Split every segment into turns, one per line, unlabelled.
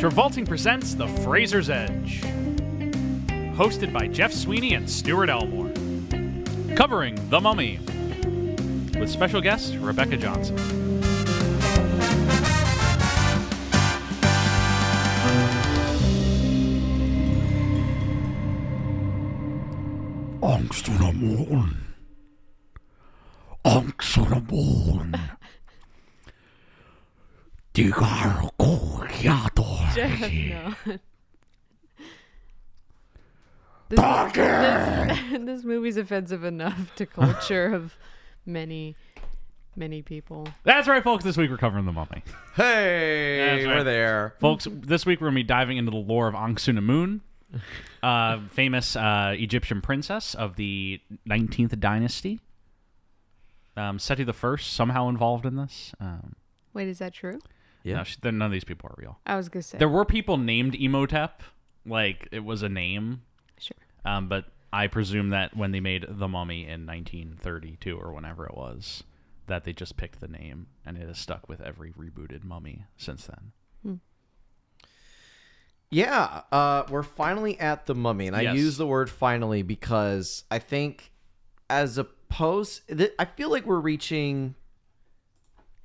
Travolting presents The Fraser's Edge. Hosted by Jeff Sweeney and Stuart Elmore. Covering The Mummy. With special guest Rebecca Johnson.
Angst under morgen. Angst under morgen. De kan gå hjerter.
Jeff, no. This movie's offensive enough to culture of many people.
That's right, folks. This week we're covering The Mummy.
Hey,
That's right.
we're there.
Folks, this week we're going to be diving into the lore of Ankh-Sunamun, famous Egyptian princess of the 19th dynasty. Seti I somehow involved in this.
Wait, is that true?
Yeah.
No, none of these people are real.
I was gonna say
There were people named Imhotep, like it was a name.
sure.
But I presume that when they made The Mummy in 1932 or whenever it was, that they just picked the name, and it has stuck with every rebooted Mummy since then.
Yeah, we're finally at the Mummy, and I
Yes.
use the word finally because I think as opposed, I feel like we're reaching.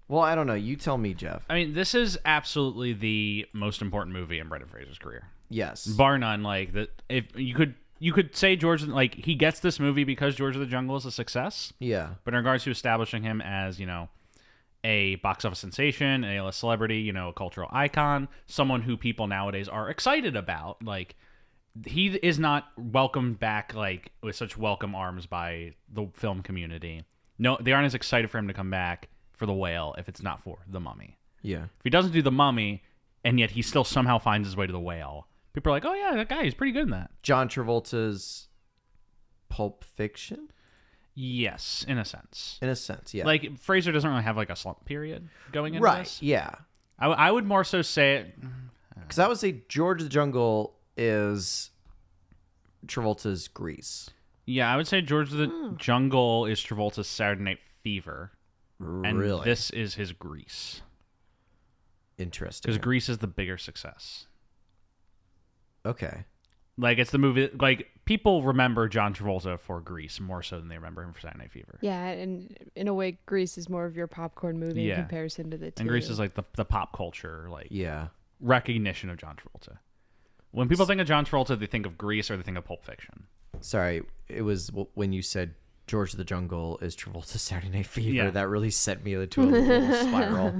Well, I don't know. You tell me, Jeff.
I mean, this is absolutely the most important movie in Brendan Fraser's career,
Yes.
bar none. Like that, if you could say George, like he gets this movie because George of the Jungle is a success.
Yeah.
But in regards to establishing him as, a box office sensation, an A-list celebrity, a cultural icon, someone who people nowadays are excited about, like, he is not welcomed back, like, with such welcome arms by the film community. No, they aren't as excited for him to come back for The Whale if it's not for The Mummy.
Yeah.
If he doesn't do The Mummy, and yet he still somehow finds his way to The Whale, people are like, oh, yeah, that guy, he's pretty good in that.
John Travolta's Pulp Fiction,
Yes, in a sense.
in a sense. Yeah.
Like, Fraser doesn't really have, like, a slump period going into
right.
this.
Yeah.
I would more so say it.
Because I would say George of the Jungle is Travolta's Grease.
Yeah, I would say George of the Jungle is Travolta's Saturday Night Fever. And
Really
this is his Grease.
interesting.
Because Grease is the bigger success.
Okay.
Like, it's the movie, like, people remember John Travolta for Grease more so than they remember him for Saturday Night Fever.
Yeah, and in a way, Grease is more of your popcorn movie
Yeah.
in comparison to the two.
And Grease is like the pop culture, like,
Yeah.
recognition of John Travolta. When people think of John Travolta, they think of Grease or they think of Pulp Fiction.
Sorry, it was when you said George of the Jungle is Travolta's Saturday Night Fever.
Yeah.
That really sent me into a little spiral.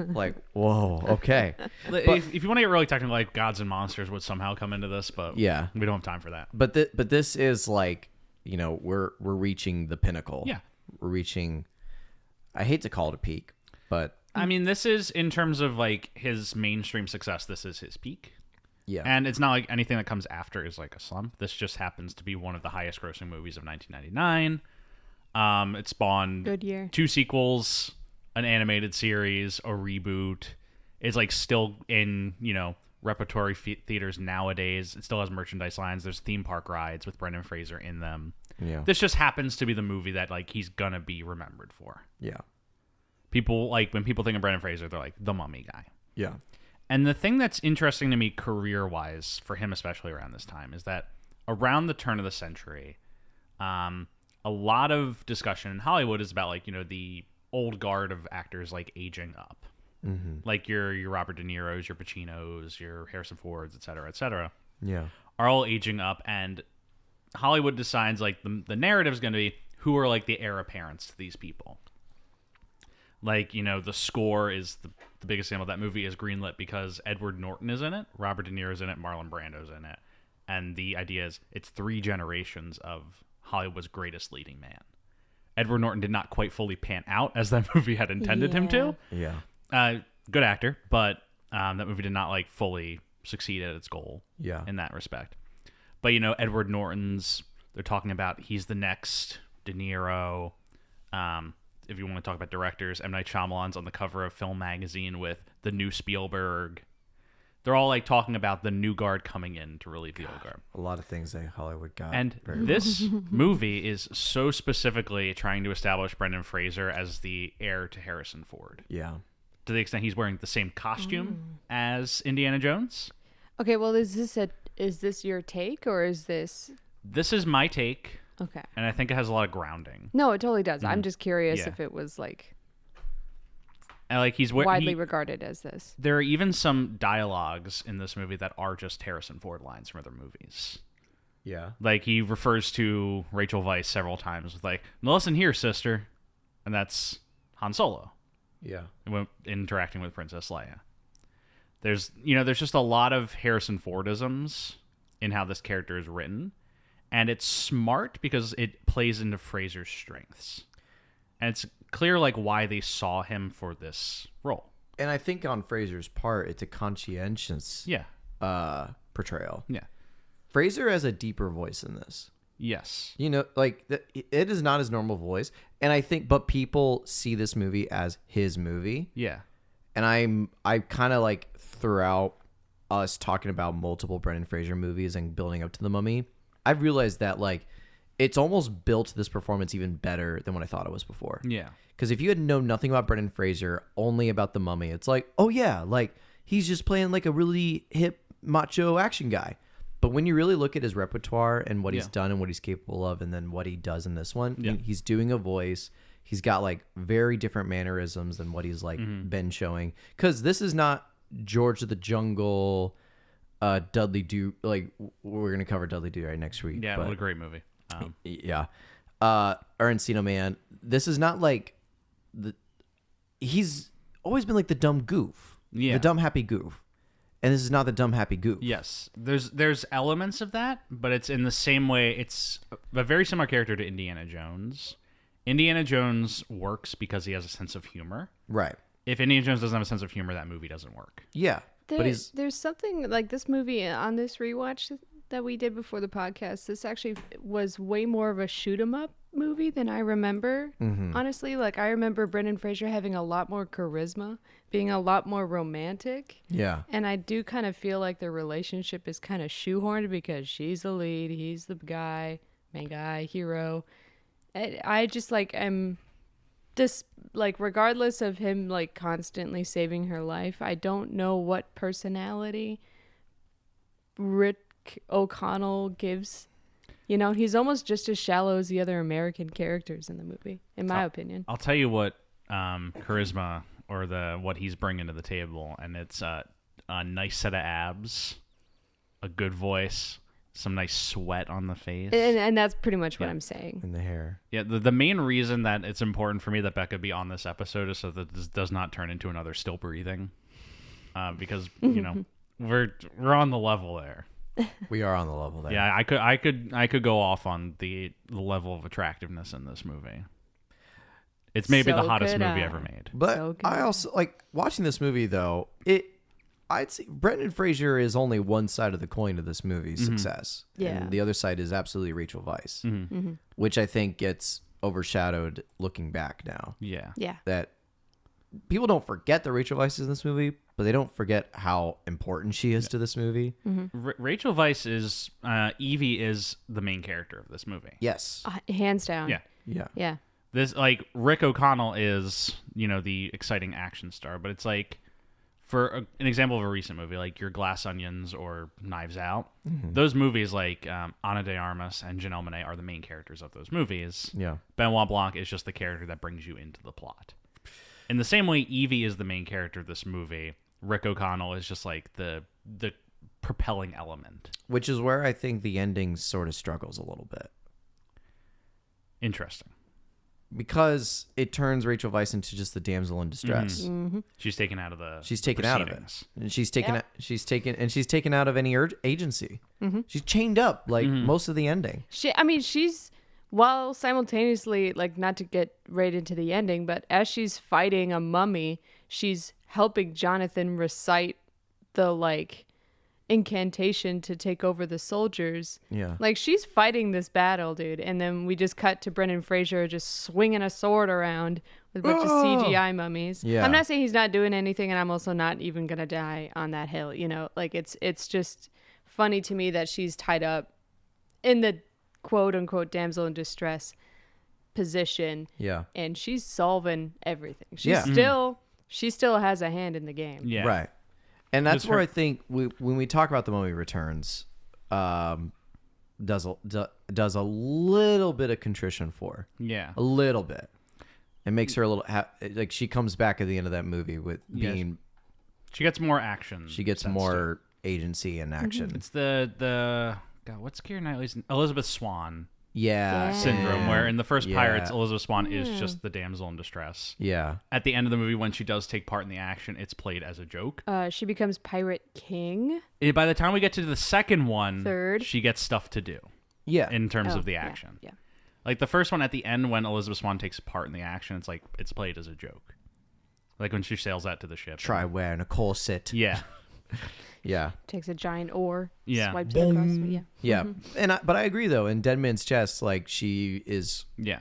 Like, whoa, okay.
If you want to get really technical, like Gods and Monsters would somehow come into this, but
Yeah.
we don't have time for that.
But this is like, we're reaching the pinnacle.
Yeah.
We're reaching, I hate to call it a peak, but
I mean, this is, in terms of, like, his mainstream success, this is his peak.
yeah.
And it's not like anything that comes after is like a slump. This just happens to be one of the highest grossing movies of 1999. It spawned
Good year.
2 sequels, an animated series, a reboot. It's like still in, repertory theaters nowadays. It still has merchandise lines. There's theme park rides with Brendan Fraser in them.
Yeah.
This just happens to be the movie that, like, he's gonna be remembered for.
Yeah.
People, like, when people think of Brendan Fraser, they're like, the Mummy guy.
Yeah.
And the thing that's interesting to me career-wise, for him especially around this time, is that around the turn of the century, a lot of discussion in Hollywood is about, like, the old guard of actors, like, aging up.
Mm-hmm.
Like your Robert De Niro's, your Pacinos, your Harrison Fords, et cetera,
Yeah.
are all aging up. And Hollywood decides, like, the narrative is going to be who are, like, the heir apparents to these people. Like, the score is the biggest example of that movie is greenlit because Edward Norton is in it, Robert De Niro's in it, Marlon Brando's in it. And the idea is it's 3 generations of Hollywood's greatest leading man. Edward Norton did not quite fully pan out as that movie had intended him to.
Yeah.
Good actor, but that movie did not, like, fully succeed at its goal
Yeah.
in that respect. But, Edward Norton's, they're talking about he's the next De Niro. If you want to talk about directors, M. Night Shyamalan's on the cover of Film Magazine with the new Spielberg. They're all, like, talking about the new guard coming in to relieve the old guard.
A lot of things that Hollywood got.
And this movie is so specifically trying to establish Brendan Fraser as the heir to Harrison Ford.
Yeah.
to the extent he's wearing the same costume as Indiana Jones.
Okay, well, is this your take, or is this...
This is my take,
Okay.
and I think it has a lot of grounding.
No, it totally does. I'm just curious
Yeah.
if it was, like,
And like
widely regarded as this.
There are even some dialogues in this movie that are just Harrison Ford lines from other movies.
Yeah.
Like, he refers to Rachel Weisz several times with, like, "Now listen here, sister." And that's Han Solo
Yeah.
interacting with Princess Leia. There's just a lot of Harrison Fordisms in how this character is written. And it's smart because it plays into Fraser's strengths. And it's clear, like, why they saw him for this role.
And I think on Fraser's part, it's a conscientious
Yeah.
portrayal.
Yeah.
Fraser has a deeper voice in this.
Yes.
You know, like it is not his normal voice, and I think, but people see this movie as his movie,
Yeah.
and I kind of like throughout us talking about multiple Brendan Fraser movies and building up to The Mummy, I've realized that like it's almost built this performance even better than what I thought it was before.
Yeah.
Because if you had known nothing about Brendan Fraser, only about The Mummy, it's like, oh yeah, like he's just playing like a really hip macho action guy. But when you really look at his repertoire and what he's done and what he's capable of, and then what he does in this one, he's doing a voice. He's got like very different mannerisms than what he's like been showing. Because this is not George of the Jungle, Dudley Do. Like we're gonna cover Dudley Do right next week.
Yeah,
but,
what a great movie.
yeah, or Encino Man. This is not like he's always been like the dumb goof,
Yeah.
the dumb happy goof. And this is not the dumb happy goof.
Yes, there's elements of that, but it's in the same way. It's a very similar character to Indiana Jones. Indiana Jones works because he has a sense of humor.
Right.
If Indiana Jones doesn't have a sense of humor, that movie doesn't work.
Yeah. But
There's something like this movie on this rewatch that we did before the podcast. This actually was way more of a shoot 'em up movie than I remember. Honestly, like I remember Brendan Fraser having a lot more charisma, being a lot more romantic.
Yeah.
And I do kind of feel like their relationship is kind of shoehorned because she's the lead, he's the guy, main guy, hero. I just like am just like regardless of him like constantly saving her life, I don't know what personality Rick O'Connell gives. You know, he's almost just as shallow as the other American characters in the movie, in my opinion.
I'll tell you what charisma or what he's bringing to the table, and it's a nice set of abs, a good voice, some nice sweat on the face.
And that's pretty much what I'm saying.
In the hair.
Yeah, the main reason that it's important for me that Becca be on this episode is so that this does not turn into another still breathing, because you know we're on the level there.
We are on the level there.
Yeah, I could go off on the level of attractiveness in this movie. It's maybe
So
the hottest
could
movie
I.
ever made.
But
So good.
I also like watching this movie though. I'd say Brendan Fraser is only one side of the coin of this movie's success.
Yeah.
And the other side is absolutely Rachel Weisz, which I think gets overshadowed looking back now.
Yeah.
Yeah.
That people don't forget that Rachel Weisz is in this movie, but they don't forget how important she is to this movie.
Rachel Weisz is Evie is the main character of this movie.
Yes.
Hands down.
Yeah.
Yeah.
Yeah.
This like Rick O'Connell is, you know, the exciting action star, but it's like for an example of a recent movie like Your Glass Onions or Knives Out, those movies like Ana de Armas and Janelle Monáe are the main characters of those movies.
Yeah.
Benoit Blanc is just the character that brings you into the plot. In the same way Evie is the main character of this movie, Rick O'Connell is just like the propelling element.
Which is where I think the ending sort of struggles a little bit.
Interesting.
Because it turns Rachel Weisz into just the damsel in distress.
She's taken out of the
She's taken out of it,
proceedings.
and she's taken out of any agency. She's chained up like most of the ending.
She's while simultaneously, like, not to get right into the ending, but as she's fighting a mummy, she's helping Jonathan recite the like incantation to take over the soldiers.
Yeah.
Like, she's fighting this battle, dude. And then we just cut to Brendan Fraser just swinging a sword around with a bunch of CGI mummies.
Yeah.
I'm not saying he's not doing anything, and I'm also not even going to die on that hill. You know, like, it's just funny to me that she's tied up in the quote unquote damsel in distress position.
Yeah.
And she's solving everything. She's
Yeah.
still she still has a hand in the game.
Yeah.
Right. And that's
Just
where
her-
I think when we talk about The Mummy Returns, does a little bit of contrition for.
Yeah.
A little bit. It makes her a little like she comes back at the end of that movie with
Yes.
being
She gets more action.
she gets
sense to it.
more agency and action.
It's the God, what's Keira Knightley's Elizabeth Swan
Yeah.
syndrome, where in the first
Yeah.
Pirates, Elizabeth Swan is just the damsel in distress.
Yeah.
At the end of the movie, when she does take part in the action, it's played as a joke.
She becomes Pirate King.
By the time we get to the second one,
Third.
she gets stuff to do
Yeah.
in terms
Oh,
of the
yeah,
action.
Yeah.
Like the first one, at the end, when Elizabeth Swan takes part in the action, it's like it's played as a joke. Like when she sails out to the ship.
Try wearing a corset.
Yeah.
Yeah.
Takes a giant oar.
Yeah.
Swipes it across. Yeah.
Yeah. But I agree though, in Dead Man's Chest, like she is
Yeah.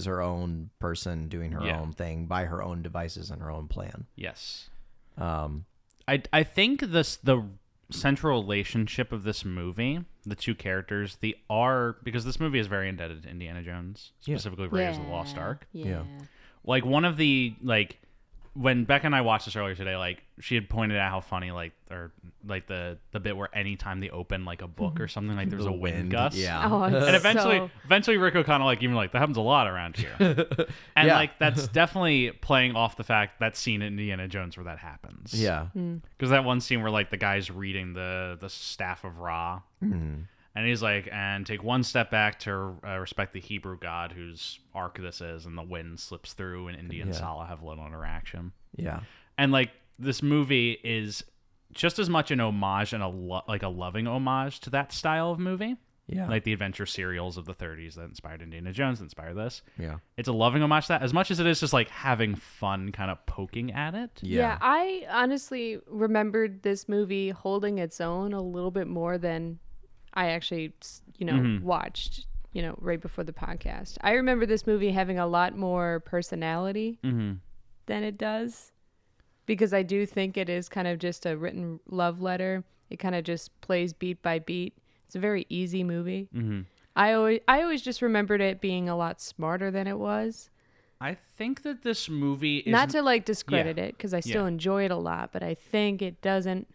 her own person doing her
Yeah.
own thing by her own devices and her own plan.
Yes.
Um
I think the central relationship of this movie, the two characters, because this movie is very indebted to Indiana Jones, specifically Raiders of the Lost Ark.
Yeah.
Like one of the when Becca and I watched this earlier today, like she had pointed out how funny the bit where anytime they open like a book or something, like there's
The
a wind
wind,
gust.
yeah.
Oh, it's
And eventually
so...
Rick O'Connell even that happens a lot around here. And
Yeah.
like that's definitely playing off the fact that scene in Indiana Jones where that happens.
yeah.
Because that one scene where like the guy's reading the staff of Ra, and he's like, and take one step back to respect the Hebrew God whose ark this is, and the wind slips through, and Indy and
Yeah.
Salah have little interaction.
Yeah.
And like this movie is just as much an homage and a loving homage to that style of movie.
Yeah.
Like the adventure serials of the 30s that inspired Indiana Jones, that inspired this.
Yeah.
It's a loving homage to that, as much as it is just like having fun kind of poking at it.
Yeah, I honestly remembered this movie holding its own a little bit more than I actually, watched, right before the podcast. I remember this movie having a lot more personality than it does, because I do think it is kind of just a written love letter. It kind of just plays beat by beat. It's a very easy movie. I always just remembered it being a lot smarter than it was.
I think that this movie is
Not to discredit
Yeah.
it, because I still
Yeah.
enjoy it a lot, but I think it doesn't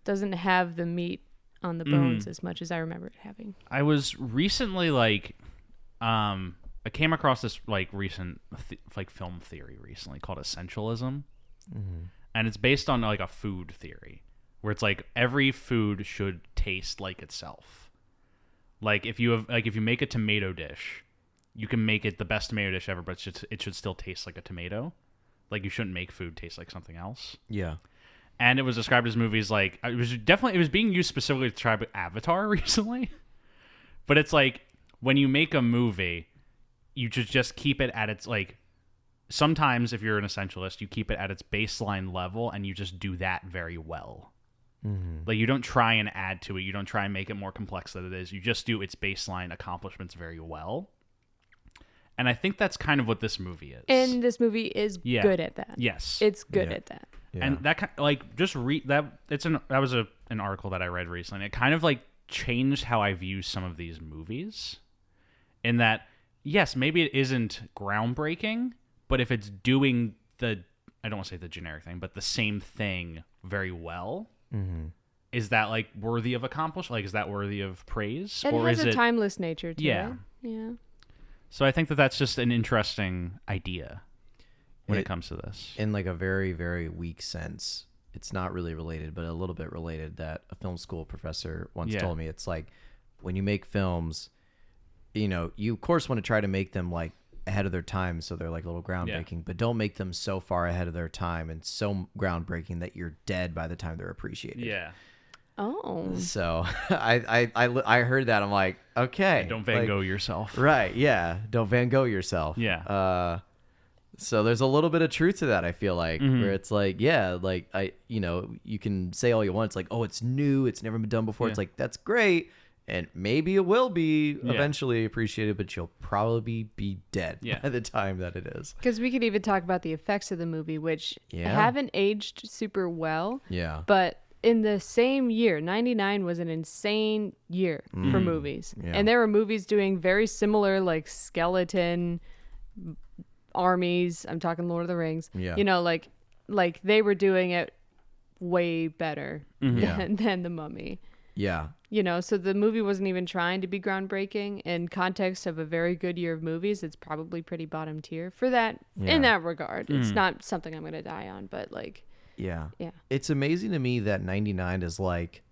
have the meat on the bones as much as I remember it having.
I was recently I came across this recent film theory recently called essentialism, and it's based on a food theory where it's like every food should taste like itself. Like if you make a tomato dish, you can make it the best tomato dish ever, but it should still taste like a tomato. Like you shouldn't make food taste like something else.
Yeah.
And it was described as movies it was being used specifically to describe Avatar recently. But it's like when you make a movie, you just keep it at its sometimes if you're an essentialist, you keep it at its baseline level and you just do that very well. Like you don't try and add to it, you don't try and make it more complex than it is. You just do its baseline accomplishments very well. And I think that's kind of what this movie is.
And this movie is
Yeah.
good at that.
Yes.
It's good
Yeah.
at that.
Yeah.
And that just read that that was an article that I read recently. It kind of changed how I view some of these movies, in that yes, maybe it isn't groundbreaking, but if it's doing I don't want to say the generic thing, but the same thing very well, is that worthy of accomplishment? Is that worthy of praise?
It
or
has
is
a
it
timeless nature to
Yeah.
it. Yeah.
So I think that's just an interesting idea when it
It-
comes to this.
in a very, very weak sense, it's not really related, but a little bit related, that a film school professor once
Yeah.
told me. It's like when you make films, you of course want to try to make them ahead of their time, so they're a little groundbreaking, but don't make them so far ahead of their time and so groundbreaking that you're dead by the time they're appreciated.
Yeah.
Oh.
So I heard that. I'm like, okay,
Don't Van Gogh yourself.
right? Yeah, don't Van Gogh yourself.
Yeah.
So there's a little bit of truth to that, I feel like,
Mm-hmm.
where it's you can say all you want. It's like, oh, it's new, it's never been done before. It's
Yeah.
like, that's great, and maybe it will be
Yeah.
eventually appreciated, but you'll probably be dead
Yeah.
by the time that it is.
Because we could even talk about the effects of the movie, which
Yeah.
haven't aged super well.
Yeah.
But in the same year, 99 was an insane year for movies.
Yeah.
And there were movies doing very similar, skeleton, armies. I'm talking Lord of the Rings.
Yeah.
You know, like they were doing it way better
Yeah.
than the Mummy.
Yeah.
You know, so the movie wasn't even trying to be groundbreaking. In context of a very good year of movies, it's probably pretty bottom tier for that.
Yeah.
In that regard, it's not something I'm gonna die on, but like,
Yeah.
yeah.
It's amazing to me that 99 is like,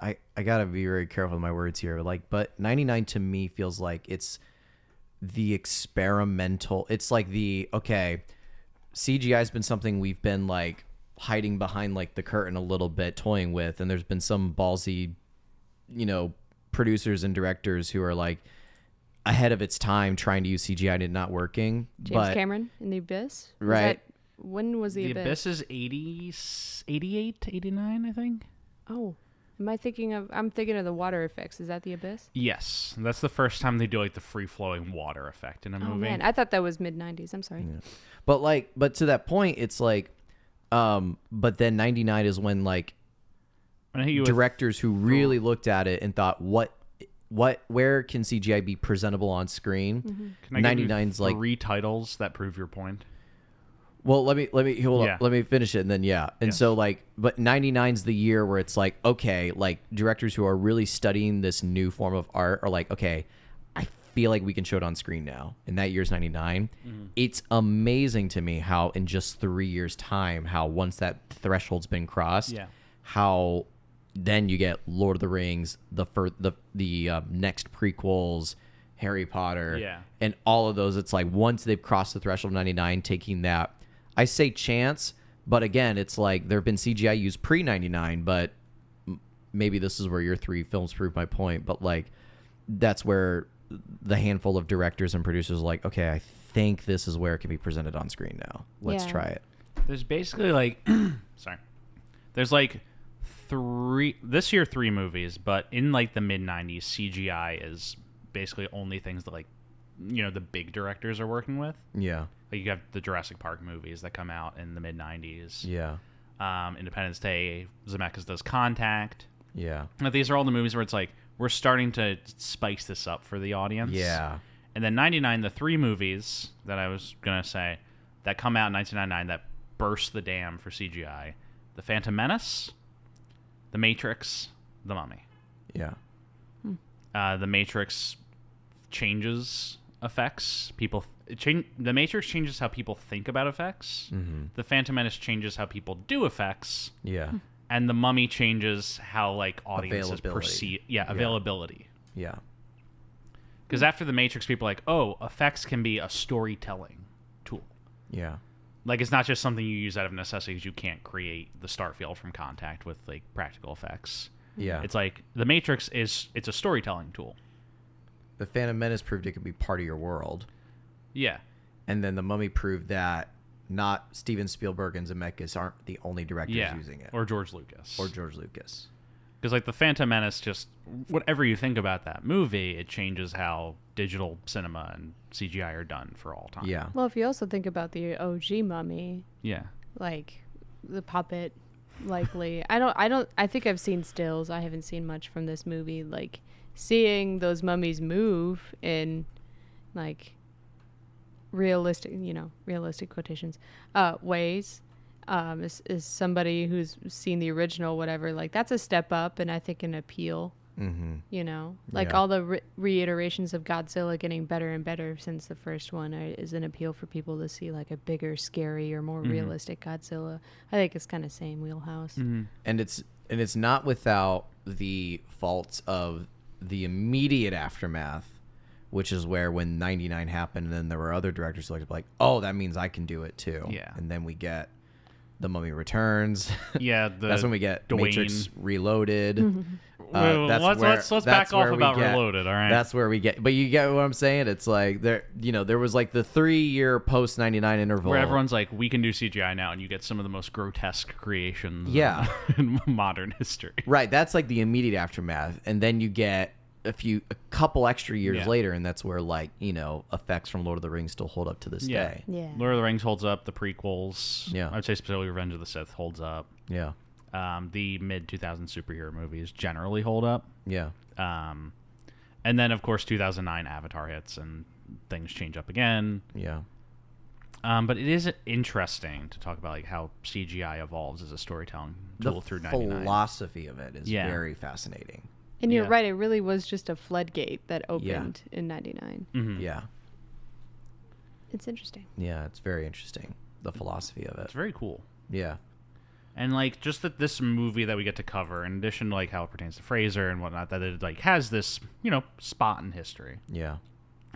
I gotta be very careful with my words here. Like, but 99 to me feels like it's the experimental. It's like okay, CGI has been something we've been like hiding behind like the curtain a little bit, toying with, and there's been some ballsy, producers and directors who are like ahead of its time trying to use CGI and it not working.
James Cameron in The Abyss.
Right.
When was The
Abyss is 80, 88, 89, I think.
Oh, am I thinking of? I'm thinking of the water effects. Is that The Abyss?
Yes, that's the first time they do like the free flowing water effect in a movie.
Oh man, I thought that was mid '90s. I'm sorry.
Yeah. But to that point, it's like, but then 99 is when like
I hit you with
directors who really looked at it and thought, where can CGI be presentable on screen?
Can I give you
99's like,
three titles that prove your point?
well, let me hold
Yeah.
up, let me finish it, and then and
Yes.
so like, but 99's the year where it's like, okay, like directors who are really studying this new form of art are like, okay, I feel like we can show it on screen now. And that year's 99. It's amazing to me how in just 3 years' time, how once that threshold's been crossed, how then you get Lord of the Rings, the next prequels, Harry Potter, and all of those. It's like once they've crossed the threshold of 99, taking that, I say chance, but again, it's like there have been CGI used pre 99, but maybe this is where your three films prove my point. But like that's where the handful of directors and producers are like, okay, I think this is where it can be presented on screen now. Let's
Yeah.
try it.
There's basically like, sorry, there's like three movies, but in like the mid 90s, CGI is basically only things that like, the big directors are working with.
Yeah.
Like you have the Jurassic Park movies that come out in the mid 90s.
Yeah.
Independence Day, Zemeckis does Contact.
Yeah.
But these are all the movies where it's like we're starting to spice this up for the audience.
Yeah.
And then 99, the three movies that I was gonna say that come out in 1999 that burst the dam for CGI: The Phantom Menace, The Matrix, The Mummy.
Yeah.
The Matrix changes effects. The Matrix changes how people think about effects.
Mm-hmm.
The Phantom Menace changes how people do effects.
Yeah.
And The Mummy changes how like audiences
Availability.
perceive. Yeah, availability.
Yeah.
Because after The Matrix, people are like, oh, effects can be a storytelling tool.
Yeah.
Like it's not just something you use out of necessity because you can't create the Starfield from Contact with like practical effects.
Yeah.
It's like The Matrix it's a storytelling tool.
The Phantom Menace proved it could be part of your world.
Yeah.
And then The Mummy proved that not Steven Spielberg and Zemeckis aren't the only directors using it.
Or George Lucas.
Or George Lucas.
Because like The Phantom Menace, just whatever you think about that movie, it changes how digital cinema and CGI are done for all time.
Yeah.
Well, if you also think about the OG Mummy,
Yeah.
like the puppet, likely. I think I've seen stills. I haven't seen much from this movie. Like seeing those mummies move in like realistic quotations ways is somebody who's seen the original, whatever, like that's a step up, and I think an appeal. Like all the reiterations of Godzilla getting better and better since the first one is an appeal for people to see like a bigger, scary, or more realistic Godzilla. I think it's kind of same wheelhouse.
And it's not without the faults of the immediate aftermath, which is where when 99 happened, and then there were other directors who like, oh, that means I can do it too.
Yeah.
And then we get The Mummy Returns.
Yeah.
That's when we get
Dwayne.
Matrix Reloaded.
Let's back off about Reloaded, all right?
That's where we get, but you get what I'm saying. It's like there was like the 3-year post 99 interval
where everyone's like, we can do CGI now, and you get some of the most grotesque creations in modern history.
Right, that's like the immediate aftermath, and then you get a couple extra years later, and that's where like effects from Lord of the Rings still hold up to this day.
Yeah.
Lord of the Rings holds up. The prequels,
Yeah.
I'd say specifically Revenge of the Sith holds up.
Yeah,
The mid-2000 superhero movies generally hold up.
yeah,
And then, of course, 2009 Avatar hits, and things change up again.
yeah.
But it is interesting to talk about like how CGI evolves as a storytelling tool through 99.
Philosophy of it is
Yeah.
very fascinating.
And you're
Yeah.
right, it really was just a floodgate that opened in 99.
Mhm.
Yeah.
It's interesting.
Yeah, it's very interesting. The philosophy of it.
It's very cool.
Yeah.
And like just that this movie that we get to cover, in addition to like how it pertains to Fraser and whatnot, that it like has this, you know, spot in history.
Yeah.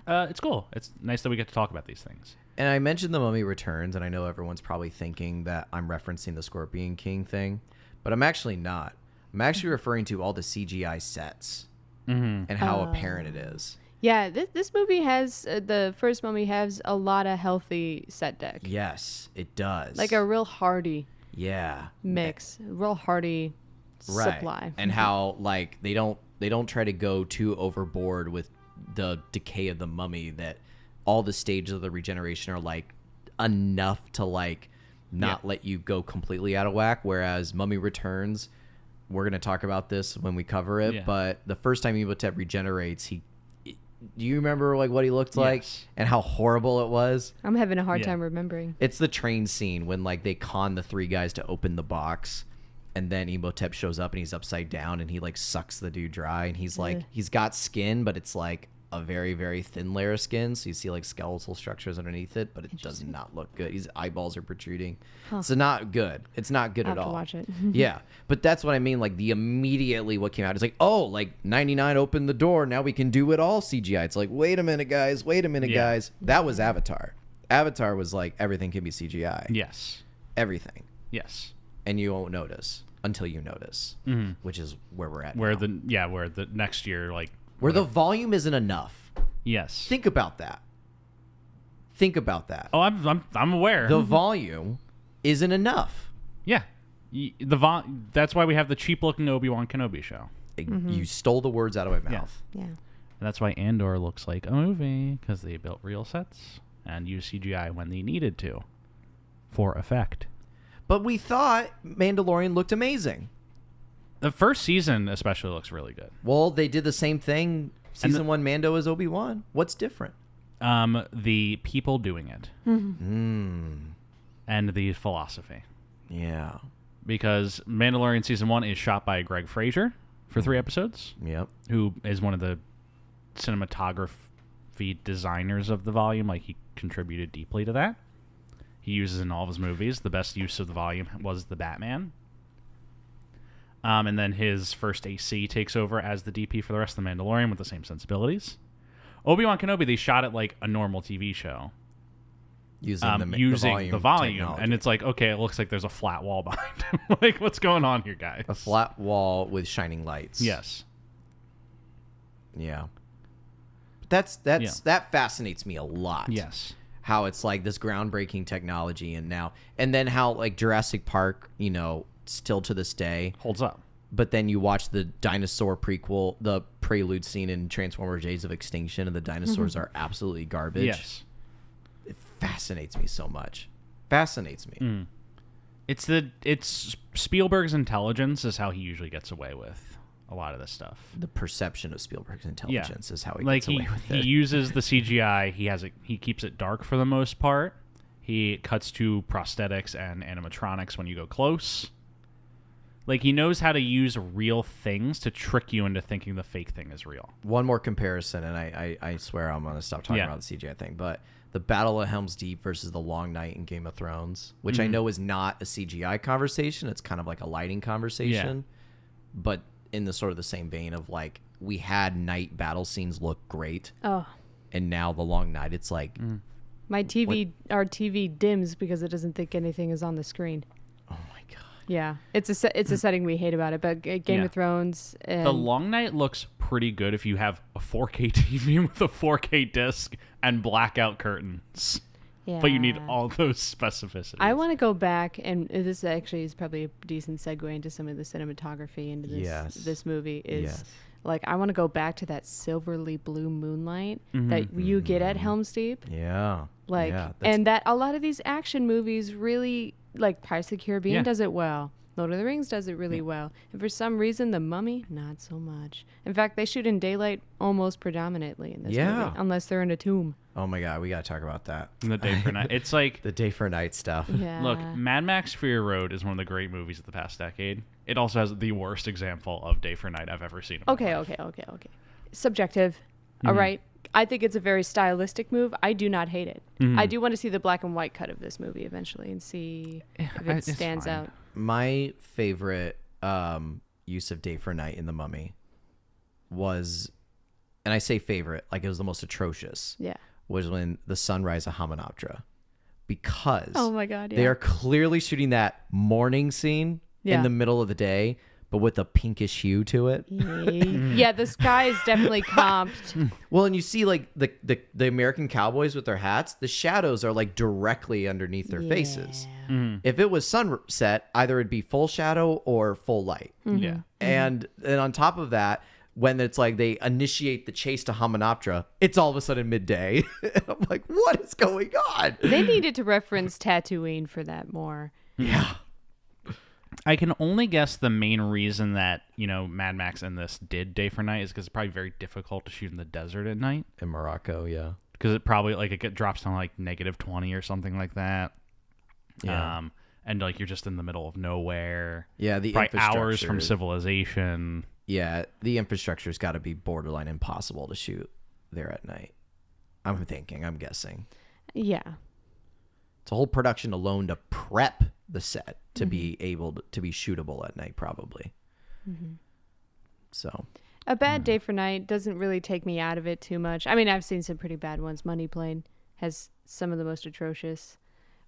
It's cool. It's nice that we get to talk about these things.
And I mentioned The Mummy Returns, and I know everyone's probably thinking that I'm referencing the Scorpion King thing, but I'm actually not. I'm actually referring to all the CGI sets and how apparent it is.
Yeah, this movie has, the first Mummy has a lot of healthy set deck.
Yes, it does.
Like a real hearty
yeah.
mix, a real hearty
Right.
supply.
And how like they don't try to go too overboard with the decay of the mummy, that all the stages of the regeneration are like enough to like not let you go completely out of whack, whereas Mummy Returns, we're going to talk about this when we cover it, but the first time Imhotep regenerates, do you remember like what he looked like and how horrible it was?
I'm having a hard time remembering.
It's the train scene when like they con the three guys to open the box, and then Imhotep shows up and he's upside down and he like sucks the dude dry, and he's like he's got skin, but it's like a very, very thin layer of skin, so you see like skeletal structures underneath it, but it does not look good. His eyeballs are protruding. So not good. It's not good
I'll
at
have to
all.
watch it.
Yeah, but that's what I mean. Like the immediately what came out is like, oh, like 99 opened the door. Now we can do it all CGI. It's like, wait a minute, guys. Wait a minute, guys. That was Avatar. Avatar was like everything can be CGI.
Yes.
Everything.
Yes.
And you won't notice until you notice, which is where we're at.
Where
now.
where the next year like
where the volume isn't enough.
yes.
Think about that. Think about that.
Oh, I'm aware.
The volume isn't enough.
yeah. That's why we have the cheap-looking Obi-Wan Kenobi show.
You stole the words out of my mouth.
Yeah.
And that's why Andor looks like a movie, because they built real sets and used CGI when they needed to for effect.
But we thought Mandalorian looked amazing.
The first season especially looks really good.
Well, they did the same thing. Season 1 Mando as Obi-Wan. What's different?
The people doing it and the philosophy.
Yeah.
Because Mandalorian season 1 is shot by Greg Fraser for 3 episodes,
Yep.
who is one of the cinematography designers of the volume. Like, he contributed deeply to that. He uses in all of his movies. The best use of the volume was the Batman. And then his first AC takes over as the DP for the rest of the Mandalorian with the same sensibilities. Obi-Wan Kenobi, they shot it like a normal TV show.
Using
The volume.
technology.
And it's like, okay, it looks like there's a flat wall behind him. Like, what's going on here, guys?
a flat wall with shining lights.
Yes.
Yeah. That fascinates me a lot.
Yes.
How it's like this groundbreaking technology, and then how like Jurassic Park, still to this day
Holds up.
But then you watch the dinosaur prequel, the prelude scene in Transformers: Days of Extinction, and the dinosaurs are absolutely garbage.
Yes.
It fascinates me so much. Fascinates me.
It's Spielberg's intelligence is how he usually gets away with a lot of this stuff.
The perception of Spielberg's intelligence is how he
Like
gets away with
he
it.
uses the CGI. He keeps it dark for the most part. He cuts to prosthetics and animatronics when you go close. Like, he knows how to use real things to trick you into thinking the fake thing is real.
One more comparison, and I swear I'm going to stop talking about the CGI thing, but the Battle of Helm's Deep versus the Long Night in Game of Thrones, which I know is not a CGI conversation. It's kind of like a lighting conversation, but in the sort of the same vein of like, we had night battle scenes look great, and now the Long Night, it's like...
My TV dims because it doesn't think anything is on the screen.
Oh my god.
Yeah, it's a setting we hate about it. But Game of Thrones, and
The Long Night looks pretty good if you have a 4K TV with a 4K disc and blackout curtains.
yeah.
But you need all those specificities.
I want to go back, and this actually is probably a decent segue into some of the cinematography into this movie. Is like, I want to go back to that silverly blue moonlight that you get at Helm's Deep.
Yeah.
Like,
yeah,
and that a lot of these action movies really, like Pirates of the Caribbean does it well. Lord of the Rings does it really well. And for some reason, The Mummy, not so much. In fact, they shoot in daylight almost predominantly in this movie, unless they're in a tomb.
Oh my God, we got to talk about that.
The day for night. It's like
The day for night stuff.
Yeah.
Look, Mad Max Fury Road is one of the great movies of the past decade. It also has the worst example of day for night I've ever seen.
Okay. Subjective. All right. I think it's a very stylistic move. I do not hate it. I do want to see the black and white cut of this movie eventually and see if it stands out.
My favorite use of day for night in The Mummy was, and I say favorite, like it was the most atrocious.
Yeah.
Was when the sunrise of Hamunaptra, because
Oh my God, yeah.
they are clearly shooting that morning scene in the middle of the day, but with a pinkish hue to it.
Yeah, the sky is definitely comped.
Well, and you see like the American cowboys with their hats, the shadows are like directly underneath their faces. If it was sunset, either it'd be full shadow or full light.
Yeah.
And then on top of that, when it's like they initiate the chase to Hamunaptra, it's all of a sudden midday. And I'm like, what is going on?
They needed to reference Tatooine for that more.
Yeah.
I can only guess the main reason that, Mad Max and this did day for night is because it's probably very difficult to shoot in the desert at night.
In Morocco, yeah.
Because it probably, it drops down like -20 or something like that.
Yeah.
And like you're just in the middle of nowhere.
Yeah, the
probably hours from
infrastructure-
civilization.
Yeah, the infrastructure's got to be borderline impossible to shoot there at night. I'm guessing.
Yeah.
It's a whole production alone to prep the set to be able to be shootable at night, probably. So
A bad day for night doesn't really take me out of it too much. I mean, I've seen some pretty bad ones. Money Plane has some of the most atrocious.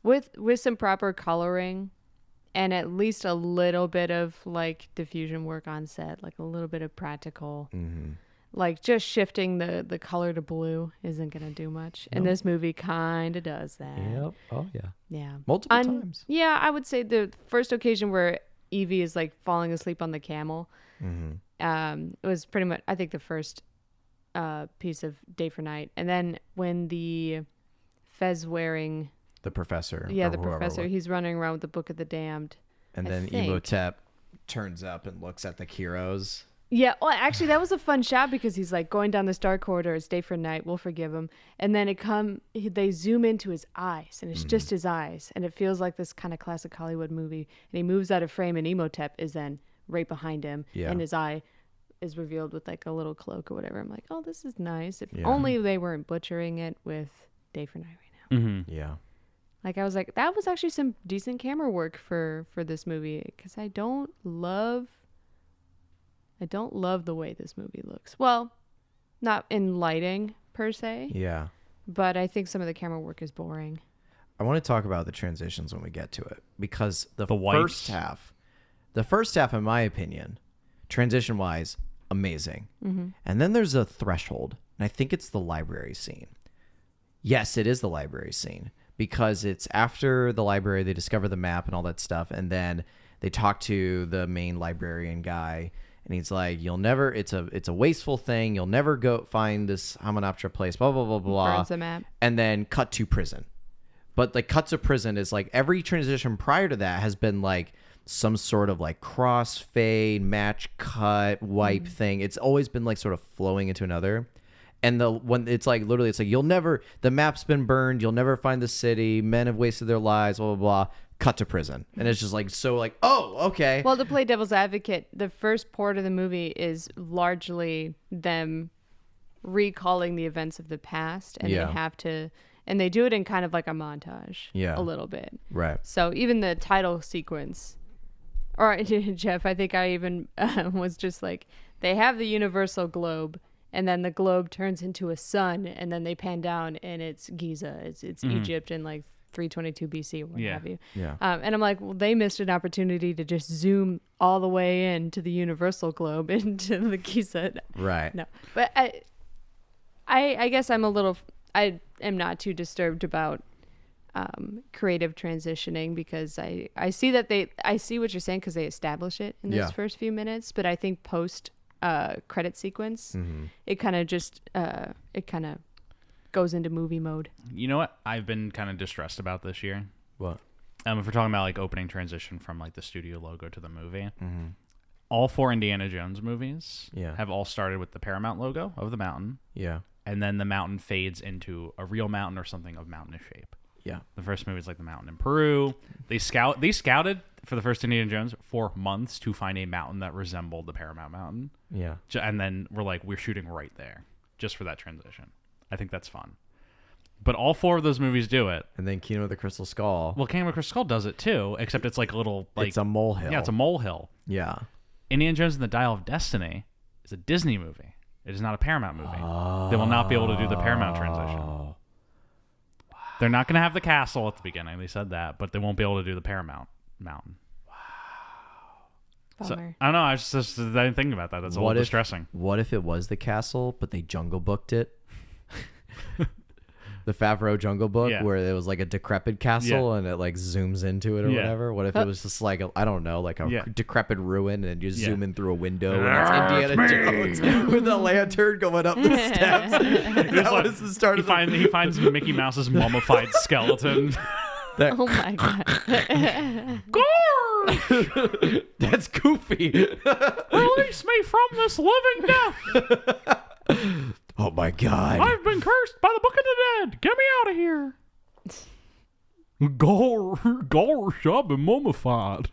With some proper coloring and at least a little bit of like diffusion work on set, like a little bit of practical. Like just shifting the color to blue isn't going to do much. And this movie kind of does that.
Yep. Oh yeah.
Yeah.
Multiple times.
Yeah, I would say the first occasion where Evie is like falling asleep on the camel. It was pretty much, I think, the first piece of day for night. And then when the fez wearing,
The professor.
yeah,
or
the
whoever
professor,
was.
he's running around with the Book of the Damned.
And
I
then
think.
Imhotep turns up and looks at the heroes.
Yeah, well, actually, that was a fun shot because he's like going down this dark corridor. It's day for night. We'll forgive him. And then they zoom into his eyes, and it's just his eyes, and it feels like this kind of classic Hollywood movie. And he moves out of frame, and Imhotep is then right behind him, and his eye is revealed with like a little cloak or whatever. I'm like, oh, this is nice. If only they weren't butchering it with day for night right now.
Yeah.
Like I was like, that was actually some decent camera work for this movie because I don't love the way this movie looks. Well, not in lighting per se,
Yeah.
but I think some of the camera work is boring.
I want to talk about the transitions when we get to it because the
wipes.
first half, in my opinion, transition wise, amazing. And then there's a threshold, and I think it's the library scene. Yes, it is the library scene because it's after the library, they discover the map and all that stuff. And then they talk to the main librarian guy. And he's like, it's a wasteful thing. You'll never go find this Hamunaptra place, blah, blah, blah, blah.
Burns the map.
And then cut to prison. But like cut to prison is like every transition prior to that has been like some sort of like crossfade, match cut, wipe thing. It's always been like sort of flowing into another. And when it's like literally, it's like the map's been burned. You'll never find the city. Men have wasted their lives, blah, blah, blah. Cut to prison. And it's just like, so like, oh, okay.
Well, to play devil's advocate, the first part of the movie is largely them recalling the events of the past. And
Yeah.
they have to, and they do it in kind of like a montage.
Yeah.
A little bit.
Right.
So even the title sequence, or Jeff, I think I even was just like, they have the universal globe, and then the globe turns into a sun, and then they pan down, and it's Giza, it's Egypt, and like 322 BC or what have you.
Yeah.
And I'm like, well, they missed an opportunity to just zoom all the way into the universal globe into the Giza.
Right.
No, but I guess I am not too disturbed about creative transitioning because I see what you're saying because they establish it in those first few minutes, but I think post credit sequence, it kind of goes into movie mode.
You know what I've been kind of distressed about this year?
What?
if we're talking about like opening transition from like the studio logo to the movie, all 4 Indiana Jones movies have all started with the Paramount logo of the mountain.
Yeah.
And then the mountain fades into a real mountain or something of mountainous shape.
Yeah.
The first movie is like the mountain in Peru. They scouted for the first Indiana Jones for months to find a mountain that resembled the Paramount Mountain.
Yeah.
And then we're shooting right there just for that transition. I think that's fun. But all 4 of those movies do it.
And then Kingdom of the Crystal Skull.
Well, Kingdom of the Crystal Skull does it too, except it's like a little like
it's a molehill.
Yeah, it's a molehill.
Yeah.
Indiana Jones and the Dial of Destiny is a Disney movie. It is not a Paramount movie. They will not be able to do the Paramount transition.
Wow.
They're not going to have the castle at the beginning. They said that, but they won't be able to do the Paramount mountain. So,
Bummer.
I don't know. I didn't think about that. That's a little distressing.
What if it was the castle, but they Jungle Booked it? The Favreau Jungle Book, where it was like a decrepit castle and it like zooms into it or whatever. What if it was just like I don't know, like a decrepit ruin, and you zoom in through a window and it's Indiana Jones with a lantern going up the steps? That was the start of
He finds Mickey Mouse's mummified skeleton.
Oh my god.
Gorge!
That's goofy.
Release me from this living death.
Oh my god.
I've been cursed by the Book of the Dead. Get me out of here. Gosh, I've been mummified.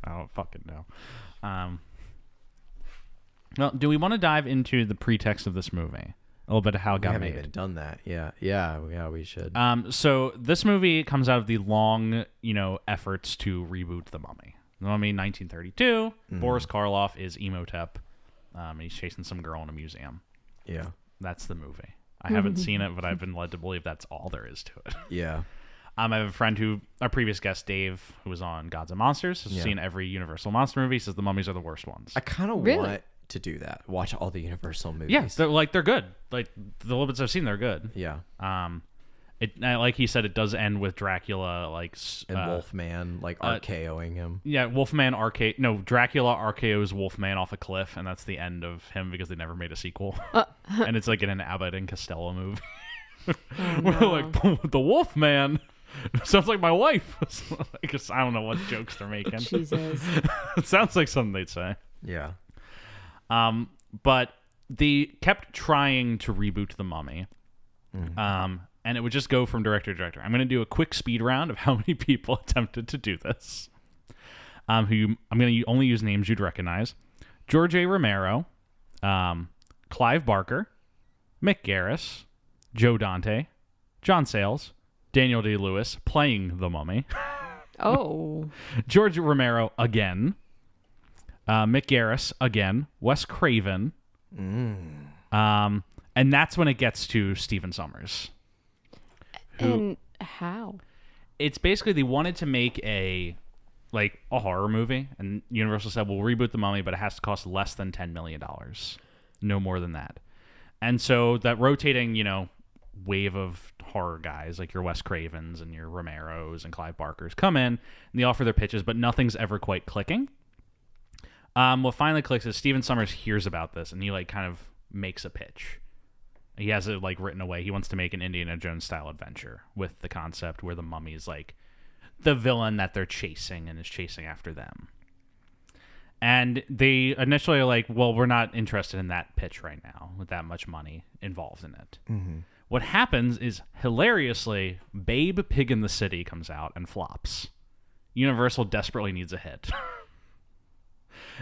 I don't fucking know. Well, do we want to dive into the pretext of this movie? A little bit of how it got
haven't
made.
even done that. Yeah, we should.
So this movie comes out of the long, efforts to reboot The Mummy. The Mummy, 1932. Boris Karloff is Imhotep. He's chasing some girl in a museum.
Yeah.
That's the movie. I haven't seen it, but I've been led to believe that's all there is to it.
Yeah.
I have a friend our previous guest, Dave, who was on Gods and Monsters, has seen every Universal monster movie, says the mummies are the worst ones.
I kind of want to do that. Watch all the Universal movies.
Yeah, they're good. Like, the little bits I've seen, they're good.
Yeah.
Like he said, it does end with Dracula,
and Wolfman, RKOing him.
Yeah, Wolfman Dracula RKO's Wolfman off a cliff, and that's the end of him because they never made a sequel. And it's like in an Abbott and Costello movie. We're like, the Wolfman sounds like my wife. I guess I don't know what jokes they're making.
Jesus.
It sounds like something they'd say.
Yeah.
But they kept trying to reboot The Mummy. And it would just go from director to director. I'm going to do a quick speed round of how many people attempted to do this. I'm going to only use names you'd recognize. George A. Romero, Clive Barker, Mick Garris, Joe Dante, John Sayles, Daniel Day-Lewis playing the Mummy.
Oh.
George Romero again. Mick Garris again. Wes Craven. And that's when it gets to Stephen Sommers.
And how?
It's basically they wanted to make a horror movie, and Universal said, we'll reboot The Mummy, but it has to cost less than $10 million. No more than that. And so that rotating, wave of horror guys like your Wes Cravens and your Romeros and Clive Barkers come in, and they offer their pitches, but nothing's ever quite clicking. What finally clicks is Stephen Sommers hears about this, and he kind of makes a pitch. He has it written away. He wants to make an Indiana Jones style adventure with the concept where the mummy is the villain that they're chasing and is chasing after them. And they initially are like, well, we're not interested in that pitch right now with that much money involved in it. Mm-hmm. What happens is, hilariously, Babe Pig in the City comes out and flops. Universal desperately needs a hit.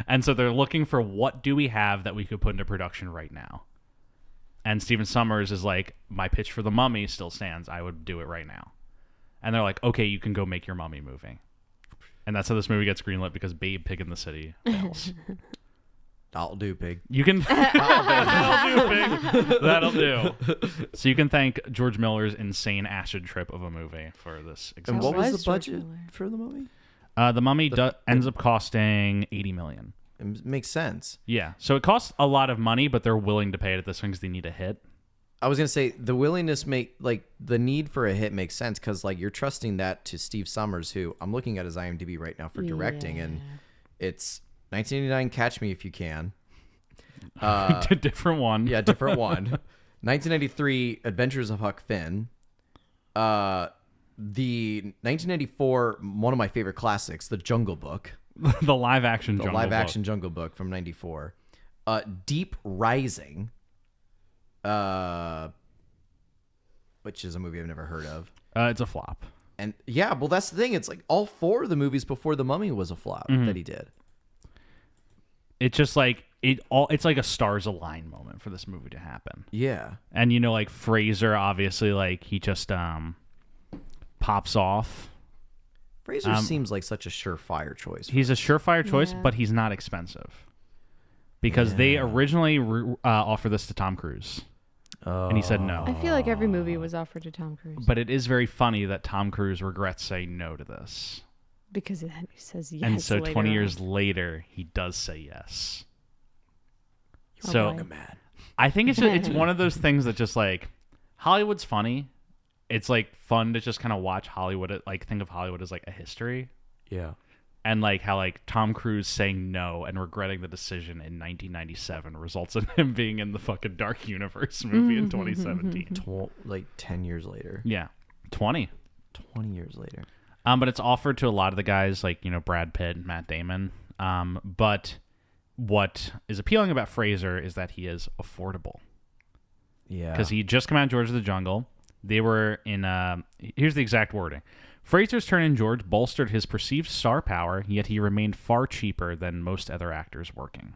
And so they're looking for, what do we have that we could put into production right now? And Stephen Sommers is like, my pitch for The Mummy still stands. I would do it right now. And they're like, okay, you can go make your Mummy movie. And that's how this movie gets greenlit, because Babe Pig in the City fails.
I'll do, Pig.
You can... That'll do, Pig. That'll do. So you can thank George Miller's insane acid trip of a movie for this example.
And what was the budget for The Mummy?
The Mummy ends up costing $80 million.
It makes sense.
Yeah. So it costs a lot of money, but they're willing to pay it at this one because they need a hit.
I was going to say, the willingness the need for a hit makes sense, because you're trusting that to Steve Sommers, who I'm looking at his IMDb right now for directing, and it's 1989 Catch Me If You Can.
Different one.
Yeah, different one. 1993 Adventures of Huck Finn. the 1994, one of my favorite classics, The Jungle Book.
The live action
The
Jungle
live
Book.
action Jungle Book from 94. Deep Rising, which is a movie I've never heard of.
It's a flop.
And yeah, well, that's the thing. It's like all 4 of the movies before The Mummy was a flop that he did.
It's just like it's like a stars align moment for this movie to happen.
Yeah.
And you know, like Fraser, obviously, like he just pops off.
Fraser seems like such a surefire choice.
He's a surefire choice,
Yeah.
but he's not expensive because they originally offered this to Tom Cruise, and he said no.
I feel like every movie was offered to Tom Cruise
But it is very funny that Tom Cruise regrets saying no to this,
because he says yes.
and so
later
20
on.
years later, he does say yes.
Oh,
So
boy.
I think it's one of those things that just like Hollywood's funny. It's like fun to just kind of watch Hollywood, like think of Hollywood as like a history,
Yeah.
and like how like Tom Cruise saying no and regretting the decision in 1997 results in him being in the fucking Dark Universe movie in 2017.
Like 10 years later.
Yeah, 20.
20 years later.
But it's offered to a lot of the guys like, you know, Brad Pitt and Matt Damon. But what is appealing about Fraser is that he is affordable.
Yeah.
Because he just came out of George of the Jungle. They were in, here's the exact wording. Fraser's turn in George bolstered his perceived star power, yet he remained far cheaper than most other actors working.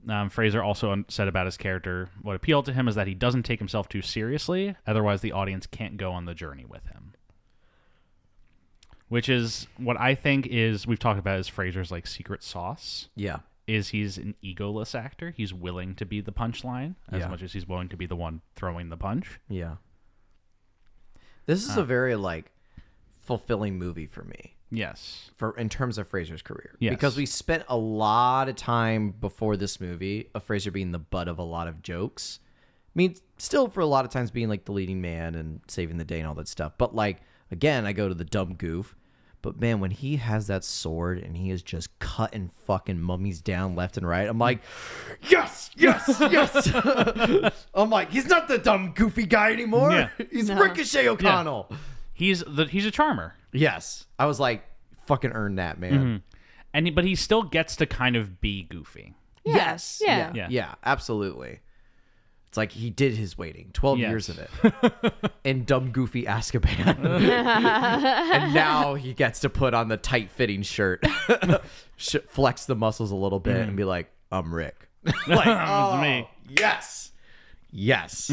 Wow. Fraser also said about his character, what appealed to him is that he doesn't take himself too seriously, otherwise the audience can't go on the journey with him. Which is what I think is, we've talked about, is Fraser's like secret sauce.
Yeah.
Is he's an egoless actor. He's willing to be the punchline as
Yeah.
much as he's willing to be the one throwing the punch.
Yeah. This is a very like fulfilling movie for me.
Yes.
For in terms of Fraser's career.
Yes.
Because we spent a lot of time before this movie of Fraser being the butt of a lot of jokes. I mean, still for a lot of times being like the leading man and saving the day and all that stuff. But like, again, I go to the dumb goof. But man, when he has that sword and he is just cutting fucking mummies down left and right, I'm like, yes, yes, yes. I'm like, he's not the dumb goofy guy anymore.
Yeah.
He's
No.
Ricochet O'Connell.
He's a charmer.
Yes. I was like, fucking earn that, man.
But he still gets to kind of be goofy.
Yeah.
Yes.
Yeah.
Yeah.
Yeah, absolutely. It's like he did his waiting, 12
Yes.
years of it, in dumb, goofy Azkaban. And now he gets to put on the tight-fitting shirt, flex the muscles a little bit, and be like, I'm Rick. Like, oh,
me.
yes. Yes.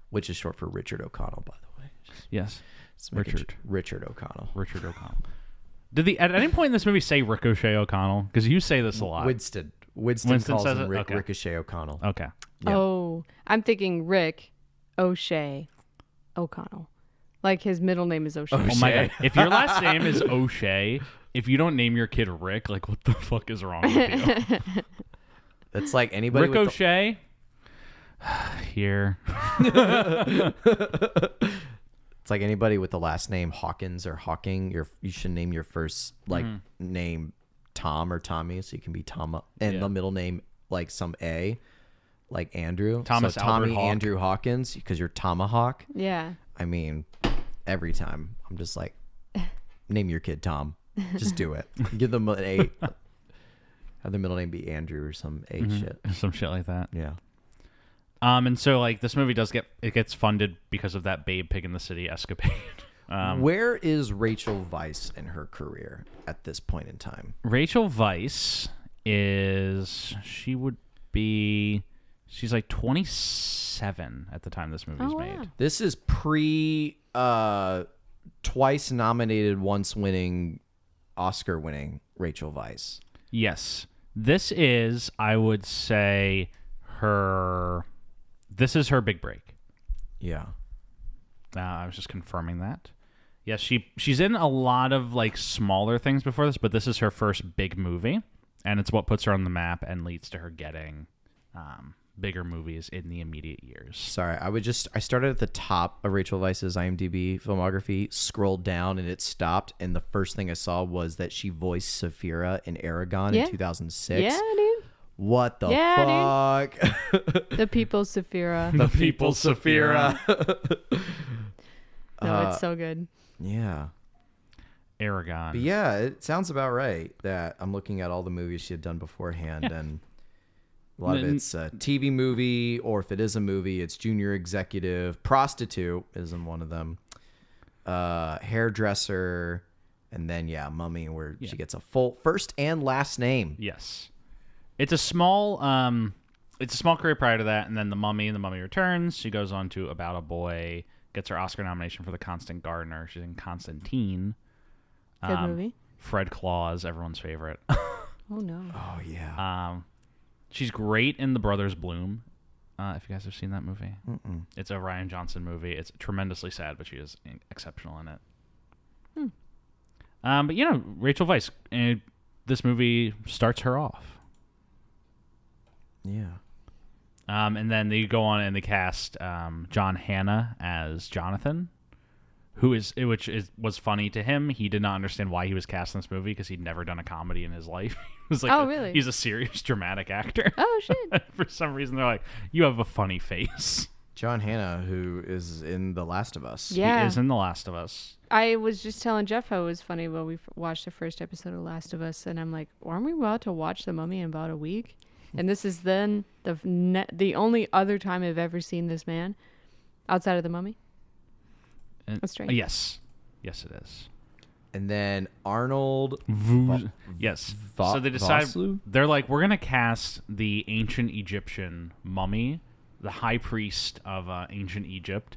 Which is short for Richard O'Connell, by the way.
Yes.
Let's make it Richard O'Connell.
Richard O'Connell. Did at any point in this movie say Ricochet O'Connell? Because you say this a lot.
Winston
Winston
calls
says
him
it? Okay.
Ricochet O'Connell.
Okay.
Yeah.
Oh, I'm thinking Rick O'Shea O'Connell. Like his middle name is O'Shea.
Oh my god. If your last name is O'Shea, if you don't name your kid Rick, like what the fuck is wrong with you?
That's like anybody
Rick O'Shea? Here.
It's like anybody with the last name Hawkins or Hawking. You should name your first name Tom or Tommy, so you can be Tom, and the middle name like some A, like Andrew.
Thomas
so
Albert
Tommy
Hawk.
Andrew Hawkins, because you're Tomahawk.
Yeah.
I mean, every time I'm just like, name your kid Tom. Just do it. Give them an A. Have their middle name be Andrew or some A shit.
Some shit like that.
Yeah.
And so like this movie gets funded because of that Babe Pig in the City escapade.
Where is Rachel Weisz in her career at this point in time?
Rachel Weisz she's like 27 at the time this movie's
Oh,
made.
wow.
This is pre twice nominated, once winning, Oscar winning Rachel Weisz.
Yes. This is, I would say, this is her big break.
Yeah.
I was just confirming that. Yes, she's in a lot of like smaller things before this, but this is her first big movie, and it's what puts her on the map and leads to her getting bigger movies in the immediate years.
Sorry, I started at the top of Rachel Weisz's IMDb filmography, scrolled down, and it stopped, and the first thing I saw was that she voiced Saphira in Aragon in 2006.
Yeah, dude.
What the
Yeah,
fuck?
The People's Saphira.
The People's Saphira.
No, it's so good.
Yeah.
Aragon.
But yeah, it sounds about right that I'm looking at all the movies she had done beforehand, and a lot of it's a TV movie, or if it is a movie, it's Junior Executive. Prostitute isn't one of them. Hairdresser, and then Mummy, where she gets a full first and last name.
Yes. It's a small career prior to that, and then The Mummy Returns. She goes on to About a Boy, gets her Oscar nomination for The Constant Gardener. She's in Constantine.
Good movie.
Fred Claus, everyone's favorite.
Oh no.
Oh yeah.
She's great in The Brothers Bloom. If you guys have seen that movie. It's a Rian Johnson movie. It's tremendously sad, but she is exceptional in it. But Rachel Weisz, this movie starts her off.
Yeah.
And then they go on and they cast John Hannah as Jonathan, which was funny to him. He did not understand why he was cast in this movie because he'd never done a comedy in his life. He was like,
really?
He's a serious dramatic actor.
Oh shit.
For some reason, they're like, you have a funny face.
John Hannah, who is in The Last of Us.
Yeah.
He is in The Last of Us.
I was just telling Jeff how it was funny when we watched the first episode of Last of Us, and I'm like, aren't we about to watch The Mummy in about a week? And this is then the only other time I've ever seen this man outside of The Mummy. That's strange.
Yes, it is.
And then Arnold.
Yes. So they decide they're like, we're gonna cast the ancient Egyptian mummy, the high priest of ancient Egypt.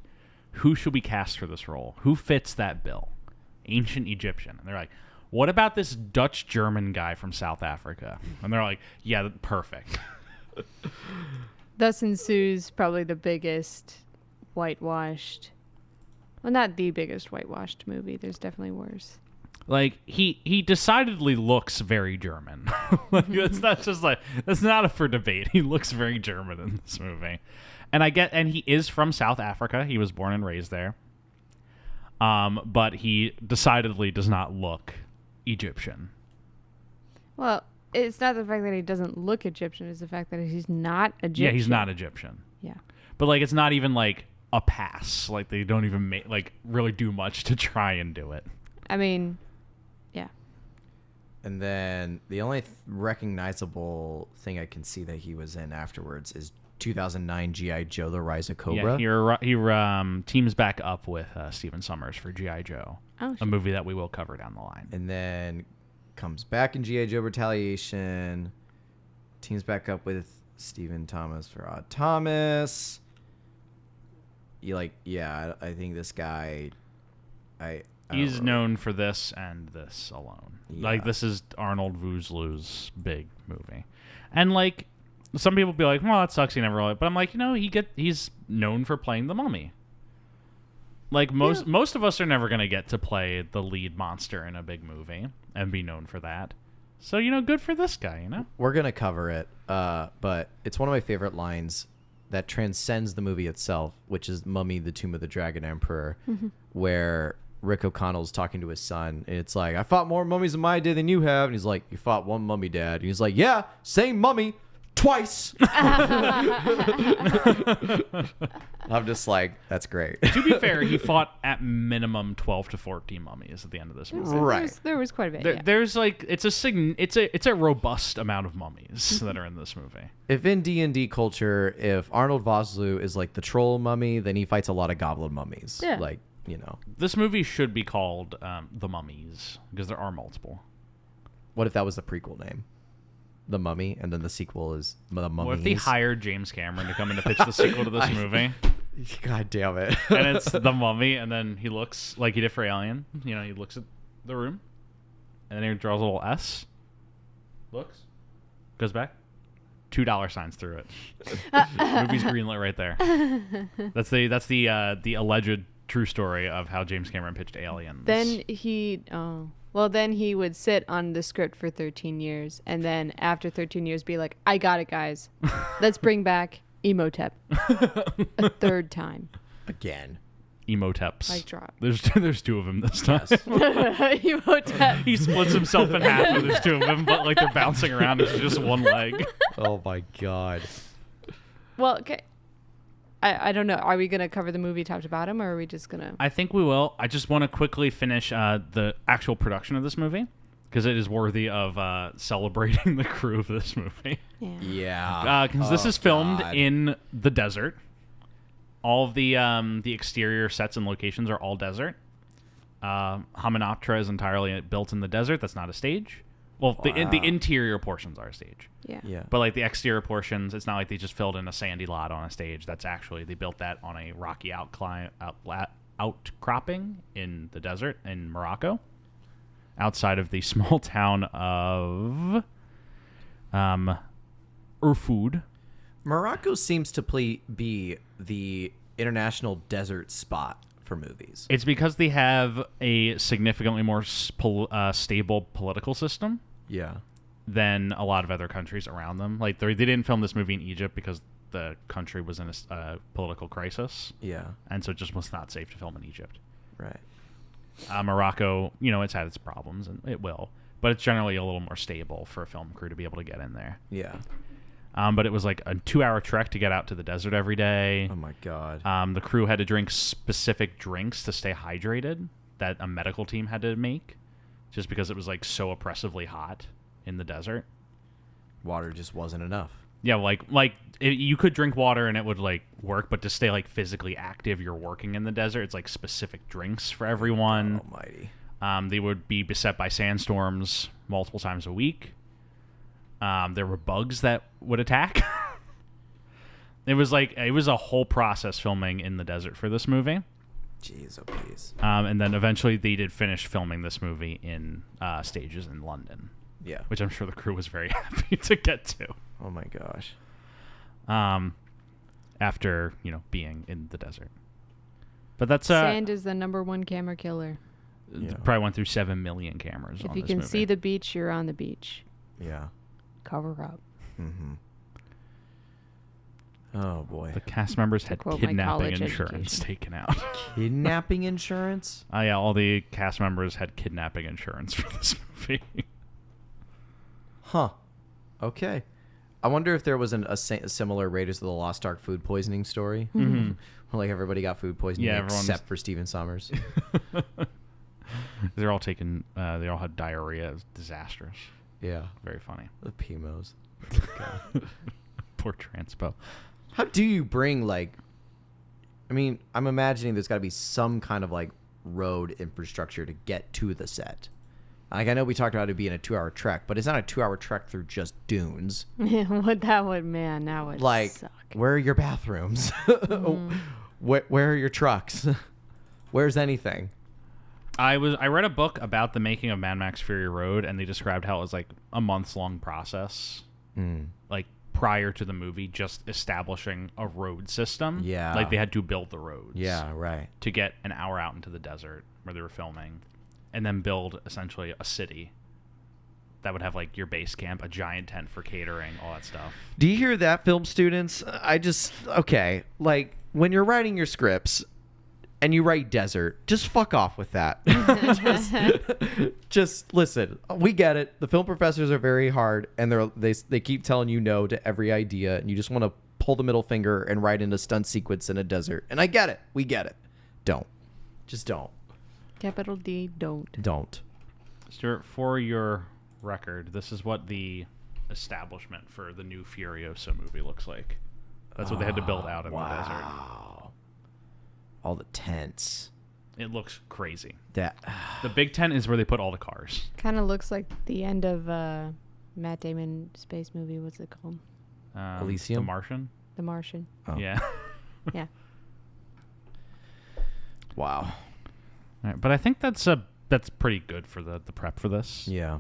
Who should we cast for this role? Who fits that bill? Ancient Egyptian. And they're like, what about this Dutch German guy from South Africa? And they're like, yeah, perfect.
Thus ensues probably the biggest whitewashed. Well, not the biggest whitewashed movie. There's definitely worse.
Like he decidedly looks very German. That's not up for debate. He looks very German in this movie, and he is from South Africa. He was born and raised there. But he decidedly does not look Egyptian.
Well, it's not the fact that he doesn't look Egyptian; it's the fact that he's not Egyptian.
Yeah, he's not Egyptian.
Yeah,
but like it's not even like a pass. Like they don't even really do much to try and do it.
I mean, yeah.
And then the only recognizable thing I can see that he was in afterwards is 2009 G.I. Joe: The Rise of Cobra.
Yeah, he teams back up with Stephen Sommers for G.I. Joe, a movie that we will cover down the line.
And then comes back in G.I. Joe: Retaliation. Teams back up with Stephen Thomas for Odd Thomas. I think this guy,
he's known for this and this alone.
Yeah.
Like, this is Arnold Vosloo's big movie. And, like, some people be like, well, that sucks, he never really... But I'm like, he's known for playing the mummy. Like, most of us are never going to get to play the lead monster in a big movie and be known for that. So, good for this guy,
We're going to cover it, but it's one of my favorite lines that transcends the movie itself, which is Mummy, the Tomb of the Dragon Emperor, where Rick O'Connell's talking to his son, and it's like, I fought more mummies in my day than you have. And he's like, you fought one mummy, Dad. And he's like, yeah, same mummy, twice. I'm just like, that's great.
To be fair, he fought at minimum 12 to 14 mummies at the end of this movie.
Right.
There was quite a bit.
There's like it's a robust amount of mummies that are in this movie.
If in D&D culture, if Arnold Vosloo is like the troll mummy, then he fights a lot of goblin mummies.
Yeah.
Like,
This movie should be called The Mummies because there are multiple.
What if that was the prequel name? The Mummy, and then the sequel is The Mummies.
What if they hired James Cameron to come in to pitch the sequel to this movie?
God damn it.
And it's The Mummy, and then he looks like he did for Alien. He looks at the room, and then he draws a little S. Looks. Goes back. $2 signs through it. Movie's greenlit right there. That's the alleged true story of how James Cameron pitched Aliens.
Then he would sit on the script for 13 years, and then after 13 years be like, I got it, guys. Let's bring back Emotep. A third time.
Again.
Emoteps.
Mic drop.
There's two of them this time.
Yes.
Emotep.
He splits himself in half and there's two of them, but like they're bouncing around. It's just one leg.
Oh my God.
Well, okay. I don't know. Are we going to cover the movie top to bottom, or are we just going to...
I think we will. I just want to quickly finish the actual production of this movie, because it is worthy of celebrating the crew of this movie.
Yeah.
Because this is filmed
God.
in the desert. All of the exterior sets and locations are all desert. Hymenoptera is entirely built in the desert. That's not a stage. Well, the interior portions are a stage.
Yeah.
But like the exterior portions, it's not like they just filled in a sandy lot on a stage. That's actually, they built that on a rocky outcropping in the desert in Morocco, outside of the small town of Urfood.
Morocco seems to be the international desert spot for movies.
It's because they have a significantly more stable political system
Yeah.
than a lot of other countries around them. Like they didn't film this movie in Egypt because the country was in a political crisis,
Yeah.
and so it just was not safe to film in Egypt.
Right.
Morocco, it's had its problems, and it will, but it's generally a little more stable for a film crew to be able to get in there.
Yeah.
But it was like a 2-hour trek to get out to the desert every day.
Oh my God.
The crew had to drink specific drinks to stay hydrated that a medical team had to make, just because it was like so oppressively hot in the desert.
Water just wasn't enough.
Yeah, you could drink water and it would like work, but to stay like physically active, you're working in the desert. It's like specific drinks for everyone.
Almighty.
They would be beset by sandstorms multiple times a week. There were bugs that would attack. It was a whole process filming in the desert for this movie.
Jeez, oh please.
And then eventually they did finish filming this movie in stages in London.
Yeah.
Which I'm sure the crew was very happy to get to.
Oh my gosh.
After, being in the desert. But that's
Sand is the #1 camera killer.
Yeah.
probably went through 7 million cameras
If
on
you
this
can
movie.
see the beach, you're on the beach.
Yeah.
Cover up.
Mm-hmm. Oh boy.
The cast members had
quote my
kidnapping
college
insurance
education.
taken out.
Kidnapping insurance?
Oh yeah, all the cast members had kidnapping insurance for this movie.
Huh. Okay. I wonder if there was a similar Raiders of the Lost Ark food poisoning story.
Mhm.
Like everybody got food poisoning
Yeah, everyone's-
except for Stephen Sommers.
They're all taken. They all had diarrhea. It was disastrous.
Yeah.
Very funny.
The Pimos.
Poor transpo.
How do you bring I'm imagining there's got to be some kind of road infrastructure to get to the set. I know we talked about it being a 2-hour trek, but it's not a 2-hour trek through just dunes.
That would suck.
Where are your bathrooms? Where are your trucks? Where's anything?
I read a book about the making of Mad Max Fury Road, and they described how it was like a months-long process, like prior to the movie, just establishing a road system.
Yeah.
Like they had to build the roads.
Yeah, right.
To get an hour out into the desert where they were filming, and then build essentially a city that would have like your base camp, a giant tent for catering, all that stuff.
Do you hear that, film students? When you're writing your scripts and you write desert, just fuck off with that. just listen. We get it. The film professors are very hard, and they keep telling you no to every idea, and you just want to pull the middle finger and write in a stunt sequence in a desert. And I get it. We get it. Don't. Just don't.
Capital D, don't.
Don't.
Stuart, for your record, this is what the establishment for the new Furiosa movie looks like. That's what they had to build out in the desert.
Wow. All the tents.
It looks crazy.
That.
The big tent is where they put all the cars.
Kind of looks like the end of Matt Damon space movie. What's it called?
Elysium?
The Martian?
The Martian.
Oh.
Yeah.
Yeah.
Wow.
All right, but I think that's pretty good for the prep for this.
Yeah.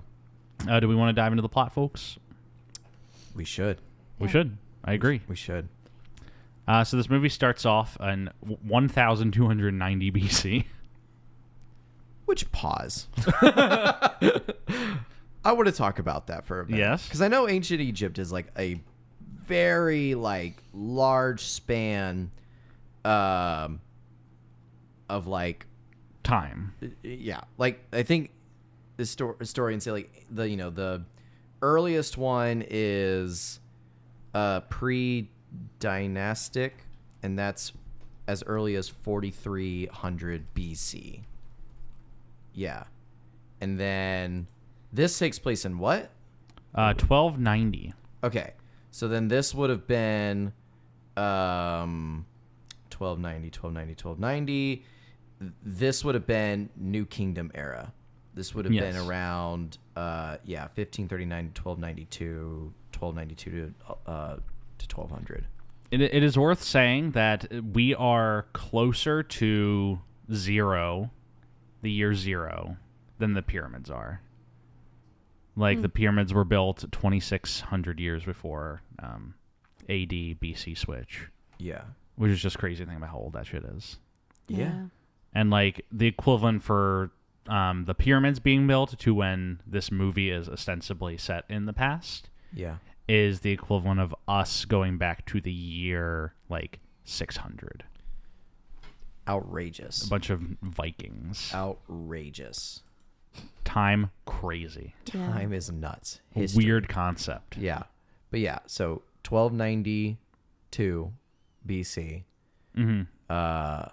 Do we want to dive into the plot, folks?
We should.
We
Yeah.
should. I agree.
We should.
So this movie starts off in 1290 BC.
Which, pause. I want to talk about that for a minute.
Yes.
Because I know ancient Egypt is a very large span of
Time.
yeah. I think historians say the earliest one is pre-dynastic. and that's as early as 4300 BC. Yeah. And then this takes place in what?
1290.
Okay. So then this would have been 1290. This would have been New Kingdom era. This would have been around 1539 to 1292, 1292 to 1200.
It is worth saying that we are closer to the year zero, than the pyramids are. Like, the pyramids were built 2,600 years before AD, BC switch.
Yeah.
Which is just crazy to think about how old that shit is.
Yeah.
And, like, the equivalent for the pyramids being built to when this movie is ostensibly set in the past is the equivalent of us going back to the year, like, 600.
Outrageous.
A bunch of Vikings.
Outrageous.
Time crazy.
Time is nuts.
Weird concept.
Yeah. But yeah, so 1292 BC.
Mm-hmm.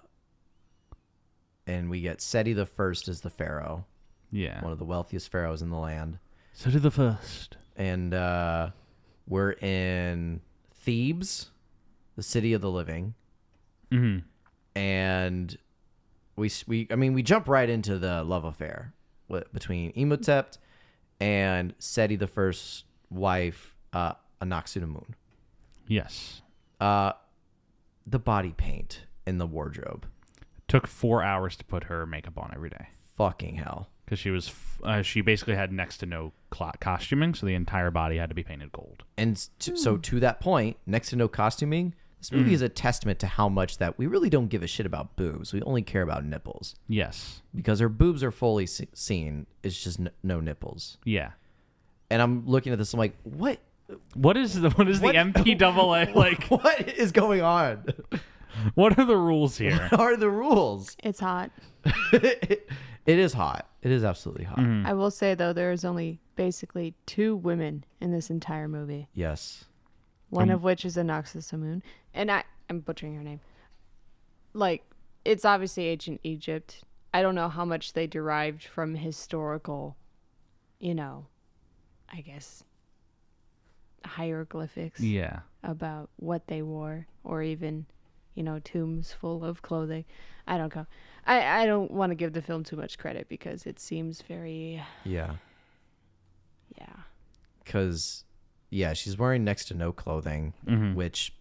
And we get Seti the First as the pharaoh.
Yeah.
One of the wealthiest pharaohs in the land.
Seti the First.
And we're in Thebes, the city of the living.
Mm-hmm.
And we jump right into the love affair between Imhotep and Seti the First's wife, Anaxunamun.
Yes.
The body paint in the wardrobe.
Took 4 hours to put her makeup on every day.
Fucking hell.
Because she basically had next to no costuming, so the entire body had to be painted gold.
And so to that point, next to no costuming, this movie is a testament to how much that we really don't give a shit about boobs. We only care about nipples.
Yes.
Because her boobs are fully seen. It's just no nipples.
Yeah.
And I'm looking at this, I'm like, what?
What is the MPAA like?
What is going on?
What are the rules here?
What are the rules?
It's hot.
It is hot. It is absolutely hot.
I will say, though, there's only basically 2 women in this entire movie.
Yes.
One of which is Anaxunamun. And I'm butchering her name. Like, it's obviously ancient Egypt. I don't know how much they derived from historical, I guess, hieroglyphics.
Yeah.
About what they wore, or even, tombs full of clothing. I don't know. I don't want to give the film too much credit because it seems very...
Yeah.
Yeah.
Because, she's wearing next to no clothing, which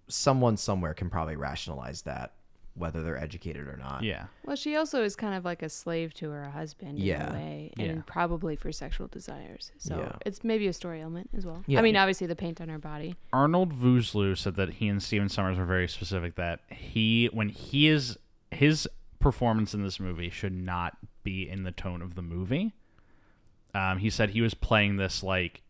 someone somewhere can probably rationalize that, whether they're educated or not.
Yeah.
Well, she also is kind of like a slave to her husband in a way, and probably for sexual desires. So it's maybe a story element as well.
Yeah.
I mean, obviously the paint on her body.
Arnold Vosloo said that he and Stephen Sommers were very specific that his performance in this movie should not be in the tone of the movie. He said he was playing this like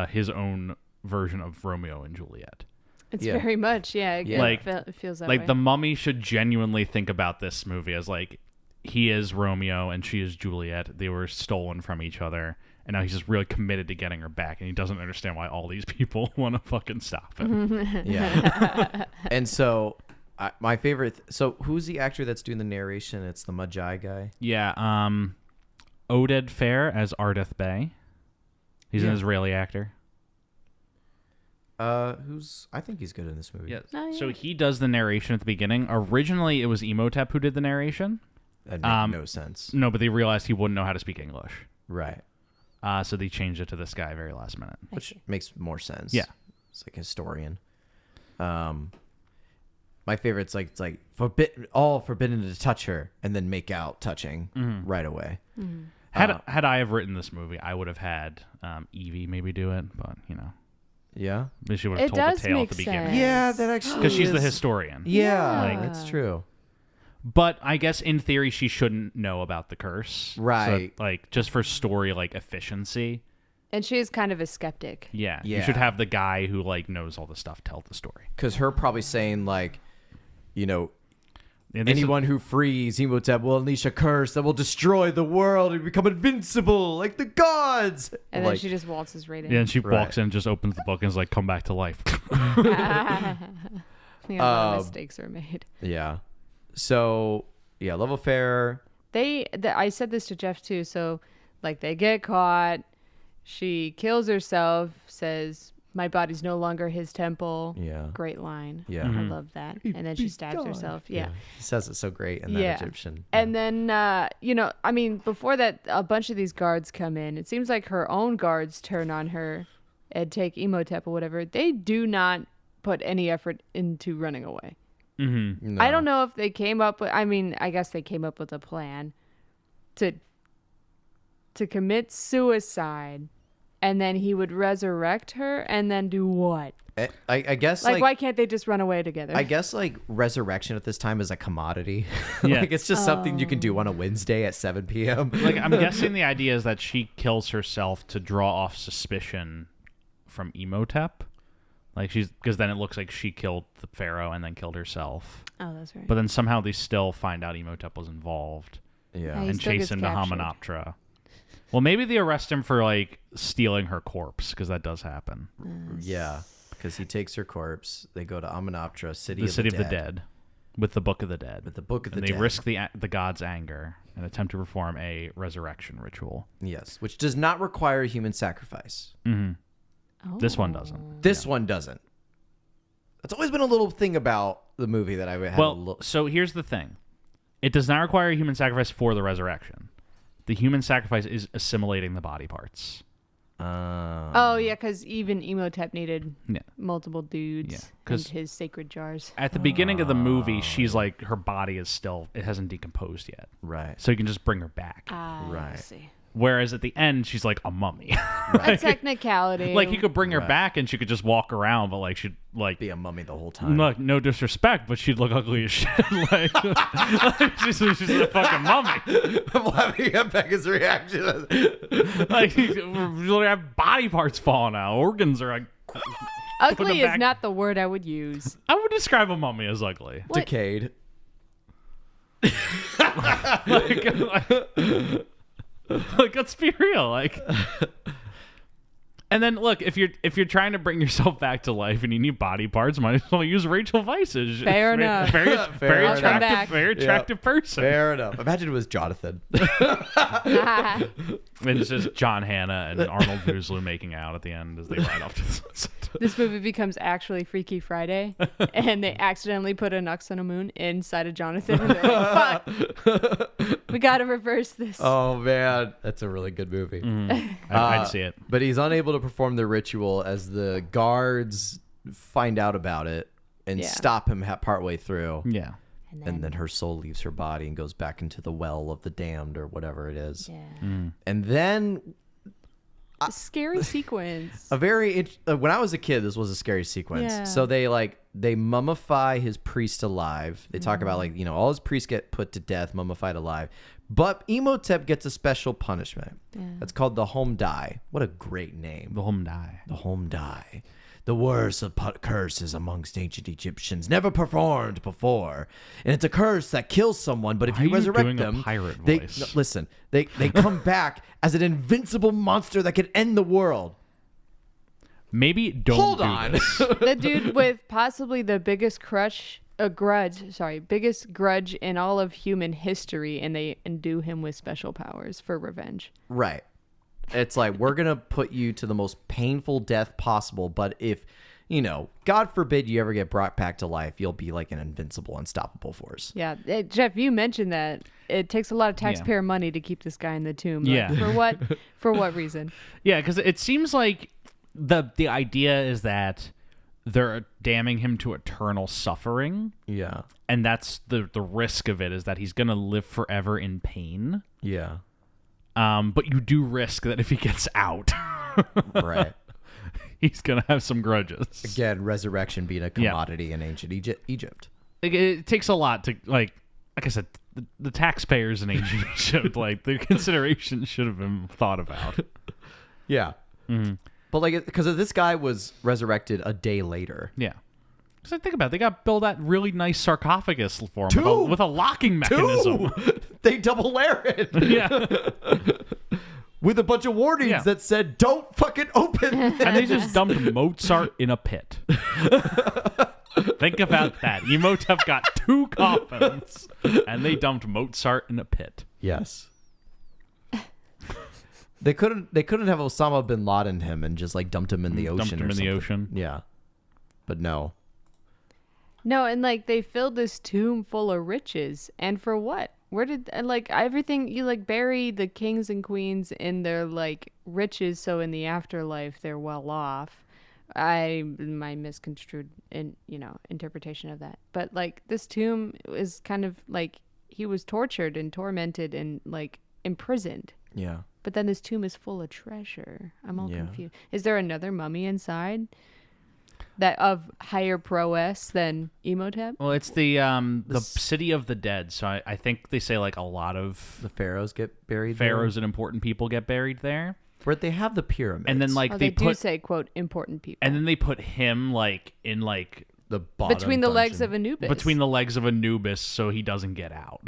his own version of Romeo and Juliet.
It's very much, it feels that way.
Like, the Mummy should genuinely think about this movie as, like, he is Romeo and she is Juliet. They were stolen from each other, and now he's just really committed to getting her back, and he doesn't understand why all these people want to fucking stop him.
Yeah. And so, my favorite... so, who's the actor that's doing the narration? It's the Magi guy?
Yeah, Oded Fair as Ardeth Bey. He's an Israeli actor.
I think he's good in this movie.
Yes.
Oh, yeah.
So he does the narration at the beginning. Originally, it was Imhotep who did the narration.
That makes no sense.
No, but they realized he wouldn't know how to speak English.
Right.
So they changed it to this guy very last minute.
Which makes more sense.
Yeah.
It's like a historian. My favorite's like, forbidden to touch her and then make out touching right away.
Mm-hmm.
Had I have written this movie, I would have had Evie maybe do it, but
Yeah.
she would have
It
told the
does
tale
make
at the beginning.
sense.
Yeah, that actually
Because she's the
is-
historian.
Yeah,
Yeah.
that's true.
But I guess in theory she shouldn't know about the curse.
Right.
So, like, just for story efficiency.
And she is kind of a skeptic.
Yeah. You
Yeah.
should have the guy who knows all the stuff tell the story.
Because her probably saying
And this is-
anyone who frees Imhotep will unleash a curse that will destroy the world and become invincible like the gods.
And then she just waltzes right in.
Yeah, and she
Right.
walks in and just opens the book and is like, come back to life.
A lot of mistakes are made.
Yeah. So, yeah, love affair.
I said this to Jeff too. So, like, they get caught. She kills herself. Says, "My body's no longer his temple."
Yeah.
Great line.
Yeah.
I love that. And then she stabs herself. Yeah.
He says it so great in that Egyptian.
And then, I mean, before that, a bunch of these guards come in. It seems like her own guards turn on her and take Imhotep or whatever. They do not put any effort into running away.
Mm-hmm.
No.
I don't know if they came up with, I guess they came up with a plan to commit suicide, and then he would resurrect her and then do what?
I guess
Like, why can't they just run away together?
I guess like resurrection at this time is a commodity.
Yeah.
Like it's just something you can do on a Wednesday at 7 p.m.
Like, I'm guessing the idea is that she kills herself to draw off suspicion from Imhotep. Like, because then it looks like she killed the pharaoh and then killed herself.
Oh, that's right.
But then somehow they still find out Imhotep was involved
Yeah.
He
and
still
chase
gets
him to
captured.
Hamunaptra. Well, maybe they arrest him for, like, stealing her corpse, because that does happen.
Yeah. Because he takes her corpse. They go to Amunaptra,
The City of the Dead, with the Book of the Dead.
With the Book of the
and
Dead.
they risk the god's anger and attempt to perform a resurrection ritual.
Yes. Which does not require human sacrifice.
Mm-hmm.
Oh.
This one doesn't.
This one doesn't. That's always been a little thing about the movie that I had a
Well,
little...
so here's the thing. It does not require a human sacrifice for the resurrection. The human sacrifice is assimilating the body parts.
Oh, yeah, because even Imhotep needed
Yeah.
multiple dudes
Yeah,
and
'cause-
his sacred jars.
At the beginning of the movie, she's like, her body is still, it hasn't decomposed yet.
Right.
So you can just bring her back.
I
Right.
see.
Whereas at the end, she's like a mummy.
A technicality.
Like, he could bring her
Right.
back and she could just walk around, but like, she'd like,
Be a mummy the whole time.
look, no disrespect, but she'd look ugly as shit. like, she's a fucking mummy.
I'm laughing at Becca's reaction.
Like, you literally have body parts falling out. Organs are like,
Ugly
them
is
back.
not the word I would use.
I would describe a mummy as ugly.
What?
Decayed.
Like, let's be real. Like, and then look, if you're trying to bring yourself back to life and you need body parts, might as well use Rachel Weisz.
Fair enough.
Very
I'll come
back.
attractive person.
Fair enough. Imagine it was Jonathan.
And it's just John Hannah and Arnold Vosloo making out at the end as they ride off to the sunset.
This movie becomes actually Freaky Friday, and they accidentally put a Nux on a moon inside of Jonathan. And they're like, fuck, we got to reverse this.
Oh, man. That's a really good movie.
I'd see it.
But he's unable to perform the ritual as the guards find out about it and
Yeah.
stop him partway through.
Yeah.
And then her soul leaves her body and goes back into the well of the damned or whatever it is.
Yeah.
And then
A scary sequence.
when I was a kid, this was a scary sequence.
Yeah.
So they mummify his priest alive. They talk about all his priests get put to death, mummified alive. But Imhotep gets a special punishment.
Yeah.
That's called the home die. What a great name.
The home die.
The home die. The worst of curses amongst ancient Egyptians, never performed before. And it's a curse that kills someone, but if
Why
you
are you
resurrect
doing a
them,
pirate
they
voice?
no, listen, they come back as an invincible monster that could end the world.
Maybe don't
Hold
do
on.
this.
The dude with possibly the biggest biggest grudge in all of human history, and they endue him with special powers for revenge.
Right. It's like, we're going to put you to the most painful death possible, but if, God forbid you ever get brought back to life, you'll be like an invincible, unstoppable force.
Yeah, Jeff, you mentioned that it takes a lot of taxpayer money to keep this guy in the tomb. Like,
Yeah.
For what? For what reason?
Yeah, because it seems like the idea is that they're damning him to eternal suffering,
Yeah.
and that's the risk of it, is that he's gonna live forever in pain.
Yeah.
But you do risk that if he gets out,
Right.
he's gonna have some grudges.
Again, resurrection being a commodity in ancient Egypt.
Like, it takes a lot to like I said, the taxpayers in ancient Egypt, like, the considerations should have been thought about.
Yeah.
Mm-hmm.
But because this guy was resurrected a day later.
Yeah. Because think about it, they got built that really nice sarcophagus for him with a locking mechanism.
They double layer it.
Yeah.
With a bunch of warnings that said, don't fucking open.
And they just dumped Mozart in a pit. Think about that. Emotep got 2 coffins, and they dumped Mozart in a pit.
Yes. They couldn't have Osama bin Laden him and just like dumped him in the ocean.
Dumped him in the ocean.
Yeah. But no.
No, and like they filled this tomb full of riches, and for what? Where did and like everything you like bury the kings and queens in their like riches, so in the afterlife they're well off. My misconstrued interpretation of that, but like this tomb is kind of like he was tortured and tormented and like imprisoned.
Yeah.
But then this tomb is full of treasure. I'm all
Yeah.
confused. Is there another mummy inside that of higher prowess than Emotep?
Well, it's the city of the dead. So I think they say like a lot of
The pharaohs get buried
pharaohs and important people get buried there.
Where they have the pyramids.
And then like
They do
put
say, quote, important people.
and then they put him like in like
the bottom
between the legs
dungeon.
of Anubis.
between the legs of Anubis so he doesn't get out.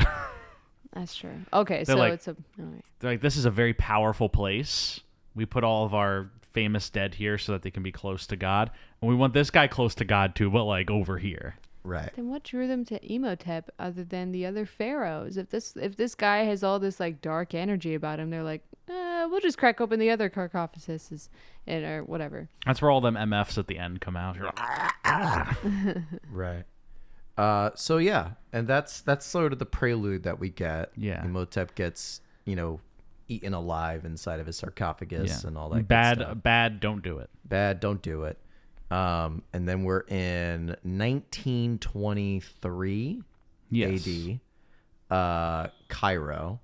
That's true. Okay,
They're
so
like-
it's a... All right.
They're like, this is a very powerful place. We put all of our famous dead here so that they can be close to God. And we want this guy close to God too, but like over here.
Right.
Then what drew them to Emotep other than the other pharaohs? If this guy has all this like dark energy about him, they're like, we'll just crack open the other sarcophaguses and or whatever.
That's where all them MFs at the end come out. You're like,
Right. So yeah, and that's sort of the prelude that we get.
Yeah.
Imhotep gets, eaten alive inside of his sarcophagus and all that
bad,
good stuff.
bad, don't do it.
Bad, don't do it. And then we're in 1923
Yes.
AD. Cairo.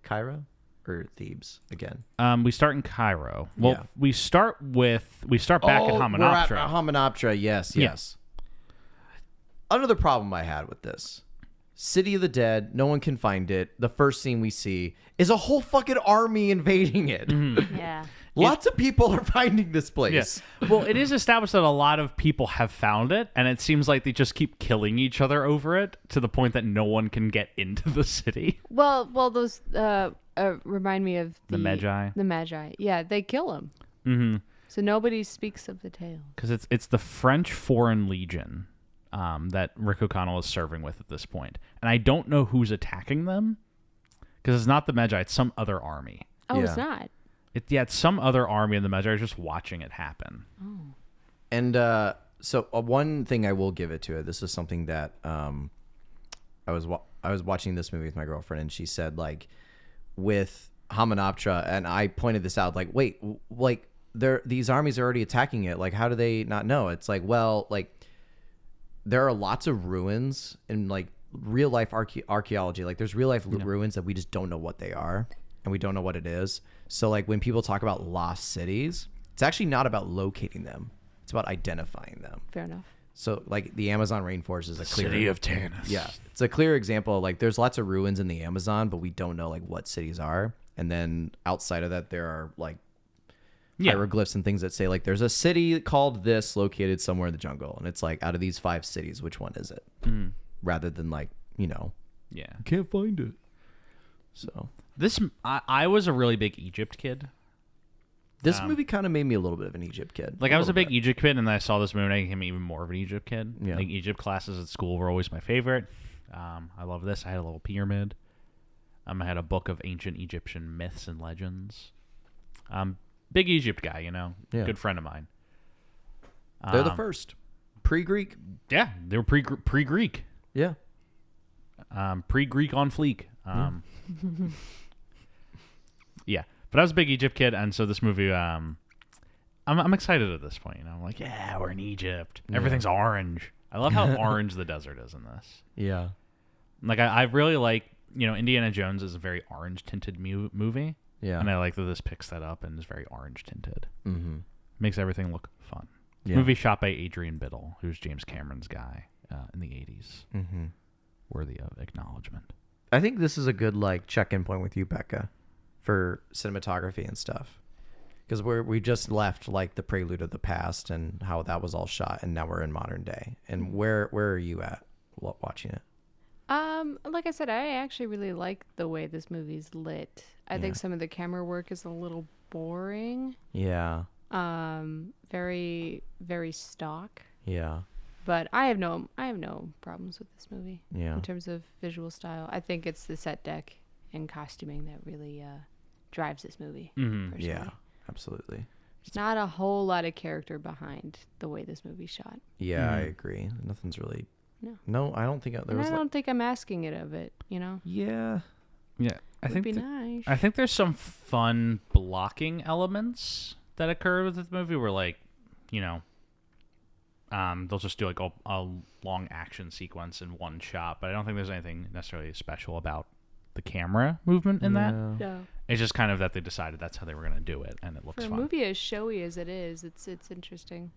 Cairo? Or Thebes again.
We start in Cairo. Well,
Yeah.
we start back at Hamunaptra.
We're at Hamunaptra, yes.
Yeah.
Another problem I had with this. City of the Dead, no one can find it. The first scene we see is a whole fucking army invading it.
Yeah.
Lots of people are finding this place.
Yes. Well, it is established that a lot of people have found it, and it seems like they just keep killing each other over it to the point that no one can get into the city.
Well, those remind me of
The Magi.
The Magi. Yeah, they kill him.
Mm-hmm.
So nobody speaks of the tale.
Because it's the French Foreign Legion that Rick O'Connell is serving with at this point. And I don't know who's attacking them, because it's not the Magi, it's some other army.
Oh,
Yeah.
it's not.
It's some other army, and the Magi are just watching it happen.
And so one thing I will give it to it. This is something that I was watching this movie with my girlfriend, and she said like with Hamunaptra, and I pointed this out like, wait, like these armies are already attacking it. Like, how do they not know? It's like, well, like there are lots of ruins in like real life archaeology. Like there's real life ruins that we just don't know what they are, and we don't know what it is. So like when people talk about lost cities, it's actually not about locating them. It's about identifying them.
Fair enough.
So like the Amazon rainforest is a clear
Tanis.
yeah, it's a clear example. Like there's lots of ruins in the Amazon, but we don't know like what cities are. And then outside of that, there are like hieroglyphs and things that say like there's a city called this located somewhere in the jungle, and it's like out of these 5 cities, which one is it? Rather than like
Yeah.
can't find it. So
I was a really big Egypt kid.
this movie kind of made me a little bit of an Egypt kid.
Like I was a big Egypt kid, and then I saw this movie, and I became even more of an Egypt kid.
Yeah.
Like Egypt classes at school were always my favorite. I love this. I had a little pyramid. I had a book of ancient Egyptian myths and legends. Big Egypt guy,
Yeah.
Good friend of mine.
They're the first pre-Greek.
Yeah, they were pre-Greek.
Yeah.
Pre-Greek on fleek. Yeah, but I was a big Egypt kid, and so this movie, I'm excited at this point. I'm like, yeah, we're in Egypt. Everything's orange. I love how orange the desert is in this.
Yeah.
Like, I really like, Indiana Jones is a very orange tinted movie.
Yeah.
And I like that this picks that up and is very orange tinted.
Mm-hmm.
Makes everything look fun.
Yeah.
Movie shot by Adrian Biddle, who's James Cameron's guy in the 80s.
Mm-hmm.
Worthy of acknowledgement.
I think this is a good like check-in point with you, Becca, for cinematography and stuff, because we just left like the prelude of the past and how that was all shot, and now we're in modern day. And where are you at watching it?
Like I said, I actually really like the way this movie's lit. I think some of the camera work is a little boring.
Yeah.
Very, very stock.
Yeah.
But I have no problems with this movie
Yeah.
in terms of visual style. I think it's the set deck and costuming that really drives this movie. Personally.
Yeah. Absolutely.
There's not a whole lot of character behind the way this movie's shot.
Yeah, I agree. Nothing's really.
No.
No, I don't think there
And
was.
I don't think I'm asking it of it, you know?
Yeah.
Yeah, I
Would
think
be nice.
I think there's some fun blocking elements that occur with the movie where, like, you know, they'll just do like a long action sequence in one shot, but I don't think there's anything necessarily special about the camera movement in that.
No.
It's just kind of that they decided that's how they were going to do it, and it looks
For a
fun.
movie as showy as it is, it's interesting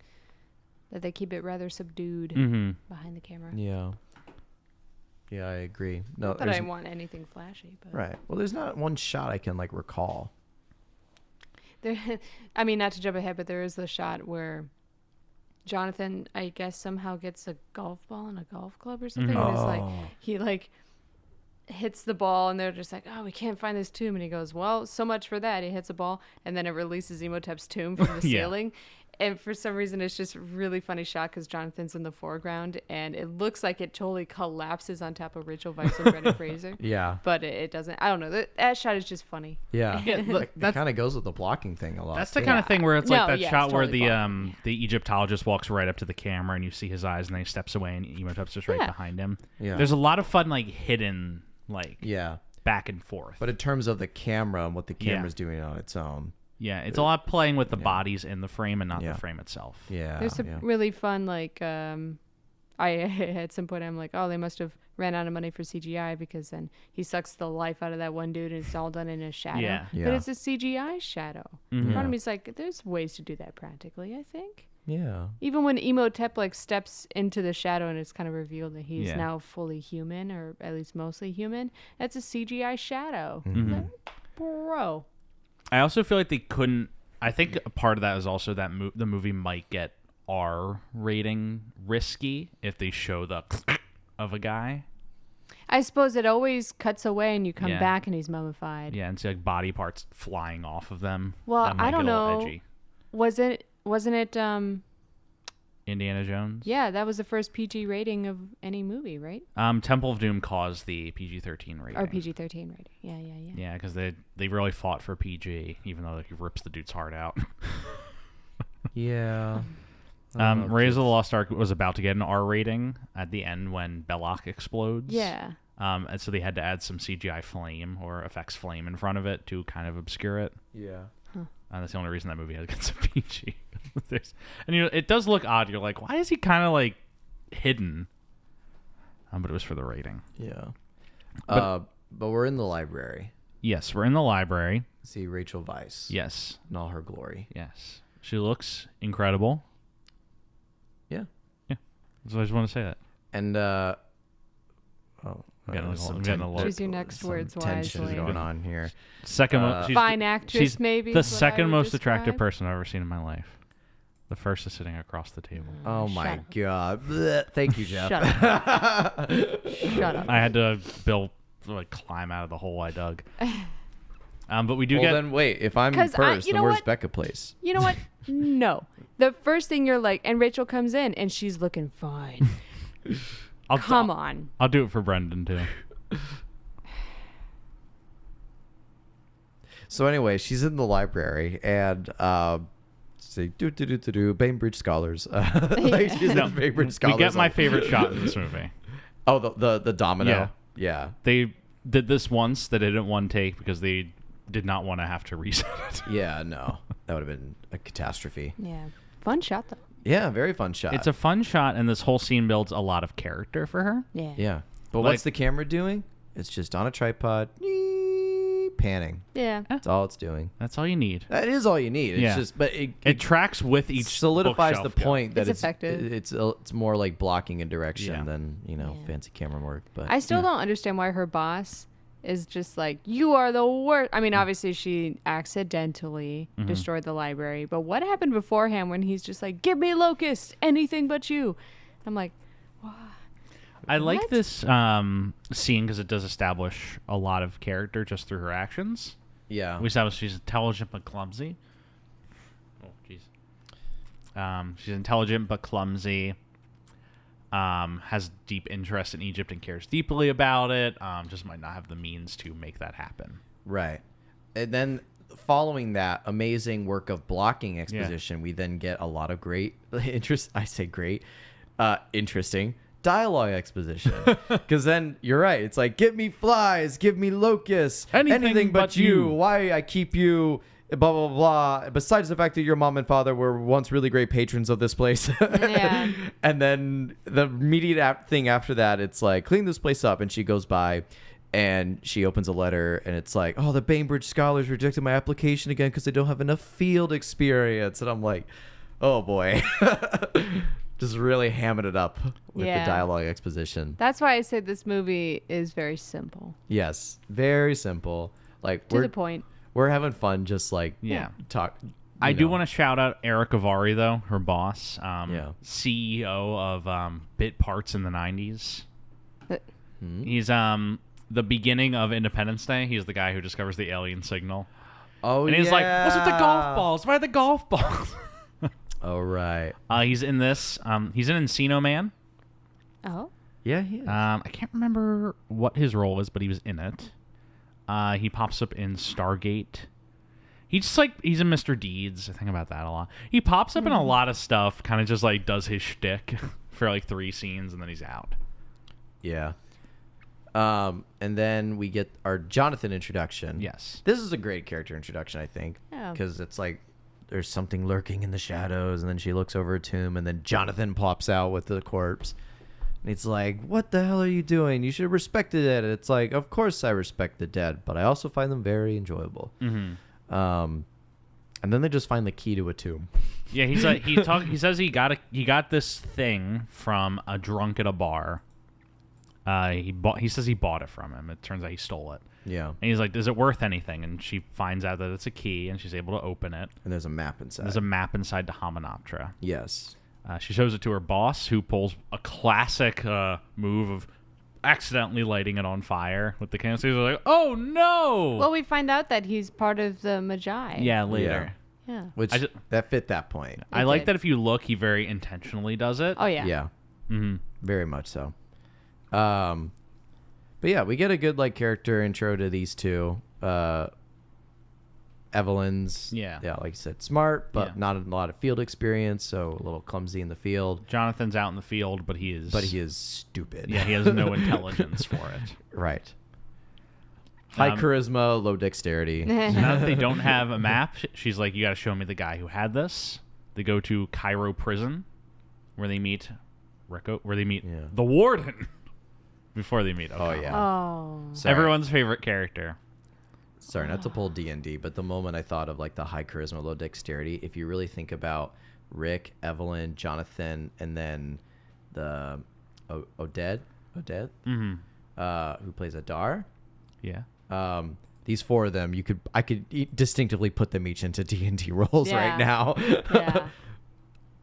that they keep it rather subdued behind the camera.
Yeah. Yeah, I agree. No,
Not that
there's
I want anything flashy, but
right. Well, there's not one shot I can like recall.
there. I mean, not to jump ahead, but there is the shot where Jonathan, I guess, somehow gets a golf ball and a golf club or something, and it's like he like hits the ball, and they're just like, "Oh, we can't find this tomb," and he goes, "Well, so much for that." He hits a ball, and then it releases Emotep's tomb from the
Yeah.
ceiling. And for some reason, it's just really funny shot because Jonathan's in the foreground, and it looks like it totally collapses on top of Rachel Weisz and Brendan Fraser.
Yeah.
But it doesn't. I don't know. That shot is just funny.
Yeah.
look,
It kind of goes with the blocking thing a lot.
That's the
too.
kind of thing where it's
No,
like that
yeah,
shot
it's
where
totally
the Egyptologist walks right up to the camera and you see his eyes, and then he steps away and Emotep's just right
Yeah.
behind him.
Yeah.
There's a lot of fun like hidden like
Yeah.
back and forth.
But in terms of the camera and what the
Yeah.
camera's doing on its own.
Yeah, it's a lot playing with the bodies in the frame and not
Yeah.
the frame itself.
Yeah.
There's some
yeah.
really fun, like, I at some point I'm like, oh, they must have ran out of money for CGI because then he sucks the life out of that one dude and it's all done in a shadow.
Yeah.
But
Yeah.
it's a CGI shadow.
Mhm.
Part of me's like, there's ways to do that practically, I think.
Yeah.
Even when Emotep like steps into the shadow and it's kind of revealed that he's
Yeah.
now fully human, or at least mostly human, that's a CGI shadow.
Mm-hmm.
Like, bro.
I also feel like they couldn't. I think a part of that is also that the movie might get R rating risky if they show the of a guy.
I suppose it always cuts away and you come
Yeah.
back and he's mummified.
Yeah, and see like body parts flying off of them.
Well,
That might
I don't
get a little
know.
Edgy.
Wasn't it
Indiana Jones.
yeah, that was the first PG rating of any movie, right?
Temple of Doom caused the PG-13 rating.
Or PG-13 rating. Yeah.
Yeah, because they really fought for PG, even though he rips the dude's heart out.
Yeah.
Raiders of the Lost Ark was about to get an R rating at the end when Belloc explodes.
Yeah.
And so they had to add some CGI flame or effects flame in front of it to kind of obscure it.
Yeah.
That's the only reason that movie gets a PG. And it does look odd. You're like, why is he kind of like hidden? But it was for the rating.
Yeah. But we're in the library.
Yes, we're in the library.
See Rachel Weisz.
Yes,
In all her glory.
yes, she looks incredible.
Yeah.
Yeah, so I just want to say that.
And
I'm getting a
some
little- getting a
ten-
little-
Choose your next
some
words
tension
wisely.
going on here.
Second, she's
Fine actress,
she's
maybe.
the
is what I
second
would
most attractive
describe.
person I've ever seen in my life. The first is sitting across the table.
Oh
Shut
my
up.
god. Blech. Thank you, Jeff.
Shut up. Shut up.
I had to climb out of the hole I dug. But we do
Well
get
then wait, if I'm
'Cause
first,
you
then
know
where's
what?
Becca place?
You know what? No. The first thing you're like, and Rachel comes in and she's looking fine. Come on.
I'll do it for Brendan too.
So anyway, she's in the library and say Bainbridge scholars. Like she's
No,
in Bainbridge scholars.
We get my favorite shot in this movie.
Oh, the domino.
Yeah.
Yeah.
They did this once. They did it one take because they did not want to have to reset it.
Yeah, no. That would have been a catastrophe.
Yeah. Fun shot, though.
Yeah, very fun shot.
It's a fun shot, and this whole scene builds a lot of character for her.
Yeah.
Yeah. But
Like-
what's the camera doing? It's just on a tripod, panning.
Yeah.
That's all it's doing.
That's all you need.
That is all you need. It's
Yeah.
just, but
It tracks with each
solidifies the
bookshelf, yeah.
point that
It's effective.
it's more like blocking a direction
Yeah.
than
Yeah.
fancy camera work. But
I still don't understand why her boss is just like, you are the worst. I mean, obviously, she accidentally destroyed the library. But what happened beforehand when he's just like, give me Locust, anything but you? I'm like,
I like
What?
this scene because it does establish a lot of character just through her actions.
yeah,
We establish she's intelligent but clumsy. Oh, jeez. She's intelligent but clumsy. has deep interest in Egypt and cares deeply about it. Just might not have the means to make that happen.
Right. And then following that amazing work of blocking exposition, we then get a lot of great interesting dialogue exposition. Because then you're right. It's like, give me flies, give me locusts, anything but you. Why I keep you, blah, blah, blah. Besides the fact that your mom and father were once really great patrons of this place.
Yeah.
And then the immediate thing after that, it's like, clean this place up. And she goes by and she opens a letter and it's like, oh, the Bainbridge scholars rejected my application again because they don't have enough field experience. And I'm like, oh boy. Just really hamming it up with the dialogue exposition.
That's why I say this movie is very simple.
Yes. Very simple. Like
To the point.
We're having fun, just like talk.
I do want to shout out Eric Avari, though, her boss, CEO of Bit Parts in the 90s. He's the beginning of Independence Day. He's the guy who discovers the alien signal.
Oh,
and he's like, what's with the golf balls? Why are the golf balls?
Oh, right.
He's in this. He's in Encino Man.
Oh.
Yeah, he is.
I can't remember what his role is, but he was in it. He pops up in Stargate. He's in Mr. Deeds. I think about that a lot. He pops up in a lot of stuff, kind of just like does his shtick for like 3 scenes, and then he's out.
Yeah. And then we get our Jonathan introduction.
Yes.
This is a great character introduction, I think.
Yeah.
Because it's like there's something lurking in the shadows, and then she looks over a tomb, and then Jonathan pops out with the corpse. And it's like, what the hell are you doing? You should respect the dead. It's like, of course I respect the dead, but I also find them very enjoyable.
Mm-hmm.
And then they just find the key to a tomb.
Yeah, he's like he says he got this thing from a drunk at a bar. He says he bought it from him. It turns out he stole it.
Yeah.
And he's like, is it worth anything? And she finds out that it's a key, and she's able to open it.
And there's a map inside.
There's a map inside the Hamunaptra.
Yes.
She shows it to her boss, who pulls a classic move of accidentally lighting it on fire with the canister. He's like, oh no!
Well, we find out that he's part of the Magi.
Yeah, later.
Yeah.
Which that fit that point.
I like that if you look, he very intentionally does it.
Oh, yeah.
Yeah.
Mm-hmm.
Very much so. But yeah, we get a good like character intro to these two. Evelyn's, like you said, smart, but not a lot of field experience, so a little clumsy in the field.
Jonathan's out in the field, but he is
stupid.
Yeah, he has no intelligence for it.
Right. High charisma, low dexterity.
Now that they don't have a map, she's like, you got to show me the guy who had this. They go to Cairo prison, where they meet the warden before they meet.
Oh yeah.
Oh.
Everyone's favorite character.
Sorry, not to pull D&D, but the moment I thought of like the high charisma, low dexterity, if you really think about Rick, Evelyn, Jonathan, and then the Oded,
Mm-hmm.
Who plays Adar.
Yeah.
These 4 of them, I could distinctly put them each into D&D roles right now.
Yeah.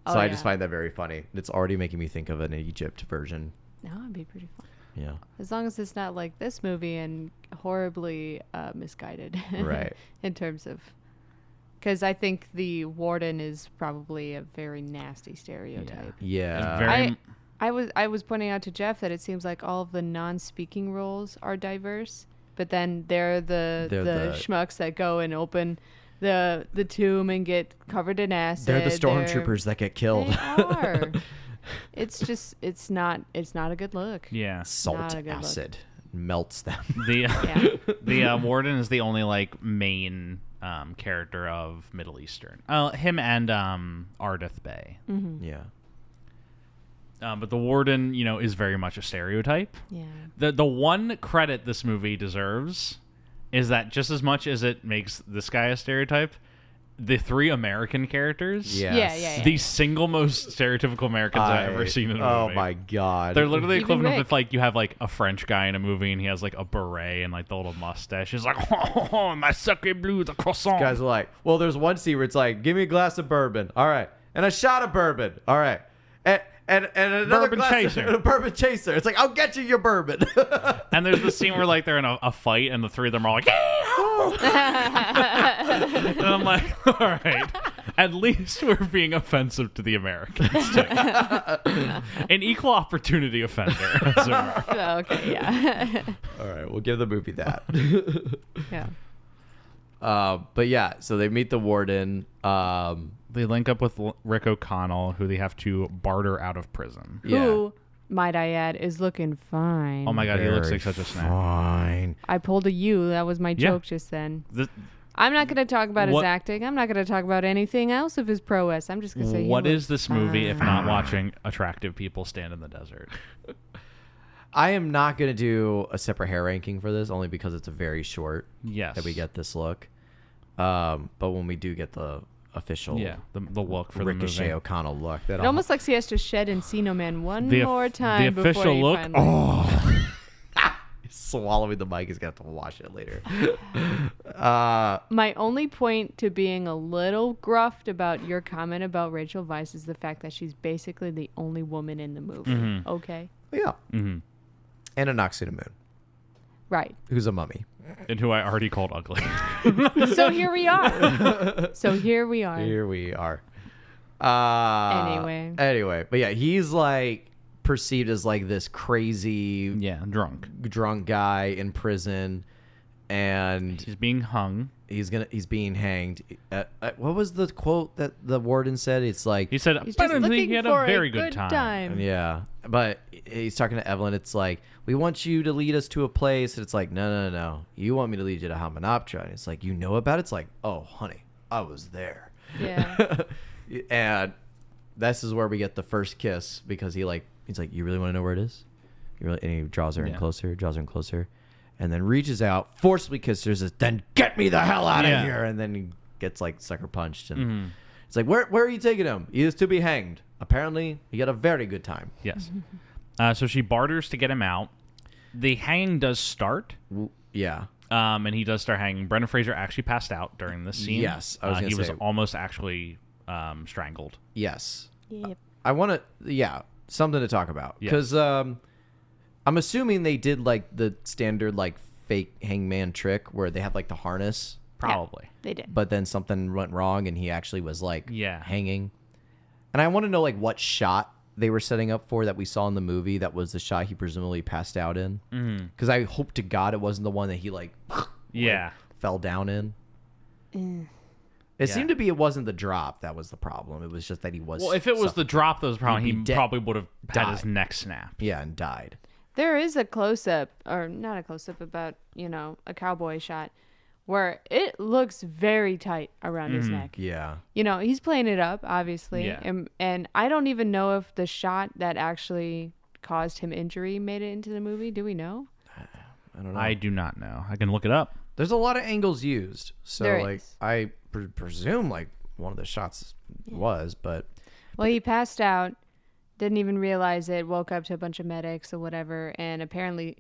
So I just find that very funny. It's already making me think of an Egypt version.
No, it'd be pretty fun.
Yeah.
As long as it's not like this movie and horribly misguided.
Right.
In terms of... Because I think the warden is probably a very nasty stereotype.
Yeah.
I was pointing out to Jeff that it seems like all of the non-speaking roles are diverse, but then they're the schmucks that go and open the tomb and get covered in acid.
They're the stormtroopers that get killed.
They are. It's not a good look.
Yeah.
Salt acid melts them.
The warden is the only like main character of Middle Eastern. Him and Ardith Bey.
Mm-hmm.
Yeah.
But the warden, is very much a stereotype.
Yeah.
The one credit this movie deserves is that just as much as it makes this guy a stereotype, the 3 American characters,
Yeah.
the single most stereotypical Americans I've ever seen in a movie.
Oh my god.
They're literally
Even
equivalent of
Rick.
if like you have like a French guy in a movie and he has like a beret and like the little mustache. He's like, oh, my sacre bleu, the croissant.
Guys are like, well, there's one scene where it's like, give me a glass of bourbon. All right. And a shot of bourbon. All right. And another
Bourbon
glass
chaser.
Of, a bourbon chaser. It's like, I'll get you your bourbon.
And there's the scene where like they're in a fight and the 3 of them are all like, and I'm like, all right, At least we're being offensive to the Americans, too. An equal opportunity offender, as it were.
Oh, okay, yeah.
All right, we'll give the movie that.
Yeah.
But yeah, so they meet the warden.
They link up with Rick O'Connell, who they have to barter out of prison.
Who, might I add, is looking fine.
Oh my god, he looks
Very
like such a snap.
Fine.
I pulled a U. That was my
Yeah.
joke just then.
This-
I'm not going to talk about his
What-
acting. I'm not going to talk about anything else of his prowess. I'm just going to say
What
he
is
looks
this movie if
fine.
not watching attractive people stand in the desert?
I am not going to do a separate hair ranking for this, only because it's a very short
Yes.
that we get this look. But when we do get the official
the look for
Ricochet
the movie.
O'Connell look, that
It almost like he has to shed Encino Man one
The
more time
the
before
official
he
look.
finally...
Oh,
swallowing the mic is going to have to wash it later.
My only point to being a little gruffed about your comment about Rachel Weisz is the fact that she's basically the only woman in the movie.
Mm-hmm.
Okay?
Yeah.
Mhm.
And a Noxina Moon,
Right.
who's a mummy.
and who I already called ugly.
So here we are. Here we are.
Here we are.
Anyway.
Anyway, but yeah, he's like perceived as like this crazy
Yeah, drunk.
drunk guy in prison, and
He's being hung.
he's being hanged. What was the quote that the warden said? It's like,
He said
He's just
apparently
looking
he had
for
a very good time.
yeah, but he's talking to Evelyn. It's like, we want you to lead us to a place. And it's like, no. You want me to lead you to Hamanoptera. And it's like, you know about it? It's like, oh, honey, I was there.
Yeah.
And this is where we get the first kiss, because he's like, you really want to know where it is? And he draws her in
Yeah.
closer, and then reaches out, forcibly kisses her, says, then get me the hell out
Yeah.
of here. And then he gets like sucker punched. And
Mhm.
it's like, where are you taking him? He is to be hanged. Apparently, he had a very good time.
Yes. So she barters to get him out. The hanging does start.
Yeah.
And he does start hanging. Brendan Fraser actually passed out during this scene.
Yes, I was gonna
he was
say.
almost actually strangled.
Yes.
Yep.
I want to, something to talk about.
Yes.
Because I'm assuming they did like the standard like fake hangman trick where they had like the harness,
Probably.
They did.
but then something went wrong and he actually was like
Yeah.
hanging. And I want to know like what shot they were setting up for that we saw in the movie that was the shot he presumably passed out in. Because I hope to God it wasn't the one that he like
Yeah.
fell down in. It seemed to be it wasn't the drop that was the problem. It was just that he was.
Well, if it was the drop that was the problem,
He'd
he
be dead.
probably would have had his
Died.
neck snap.
yeah, and died.
There is a close-up, or not a close-up, about, a cowboy shot where it looks very tight around his neck.
Yeah.
He's playing it up, obviously.
Yeah.
And I don't even know if the shot that actually caused him injury made it into the movie. Do we know?
I don't know.
I do not know. I can look it up.
There's a lot of angles used, so
There
like
is.
I presume like one of the shots was, but
Well, he passed out, didn't even realize it, woke up to a bunch of medics or whatever, and apparently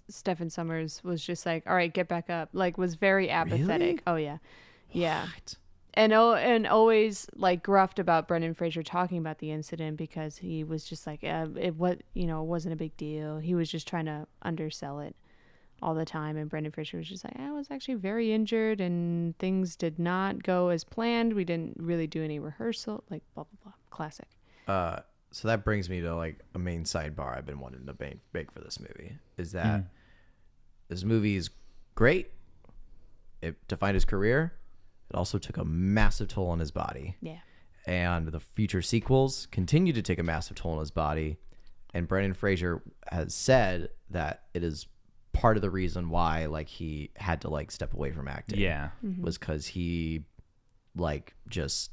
Stephen Summers was just like, all right, get back up. Like, was very apathetic.
Really?
Oh, yeah. Yeah. And always like gruffed about Brendan Fraser talking about the incident because he was just like, it wasn't a big deal. He was just trying to undersell it all the time. And Brendan Fraser was just like, I was actually very injured and things did not go as planned. We didn't really do any rehearsal, like blah, blah, blah. Classic.
so that brings me to like a main sidebar I've been wanting to make for this movie is that this movie is great. It defined his career. It also took a massive toll on his body.
Yeah.
And the future sequels continue to take a massive toll on his body. And Brendan Fraser has said that it is part of the reason why like he had to like step away from acting.
Yeah.
Was because he like just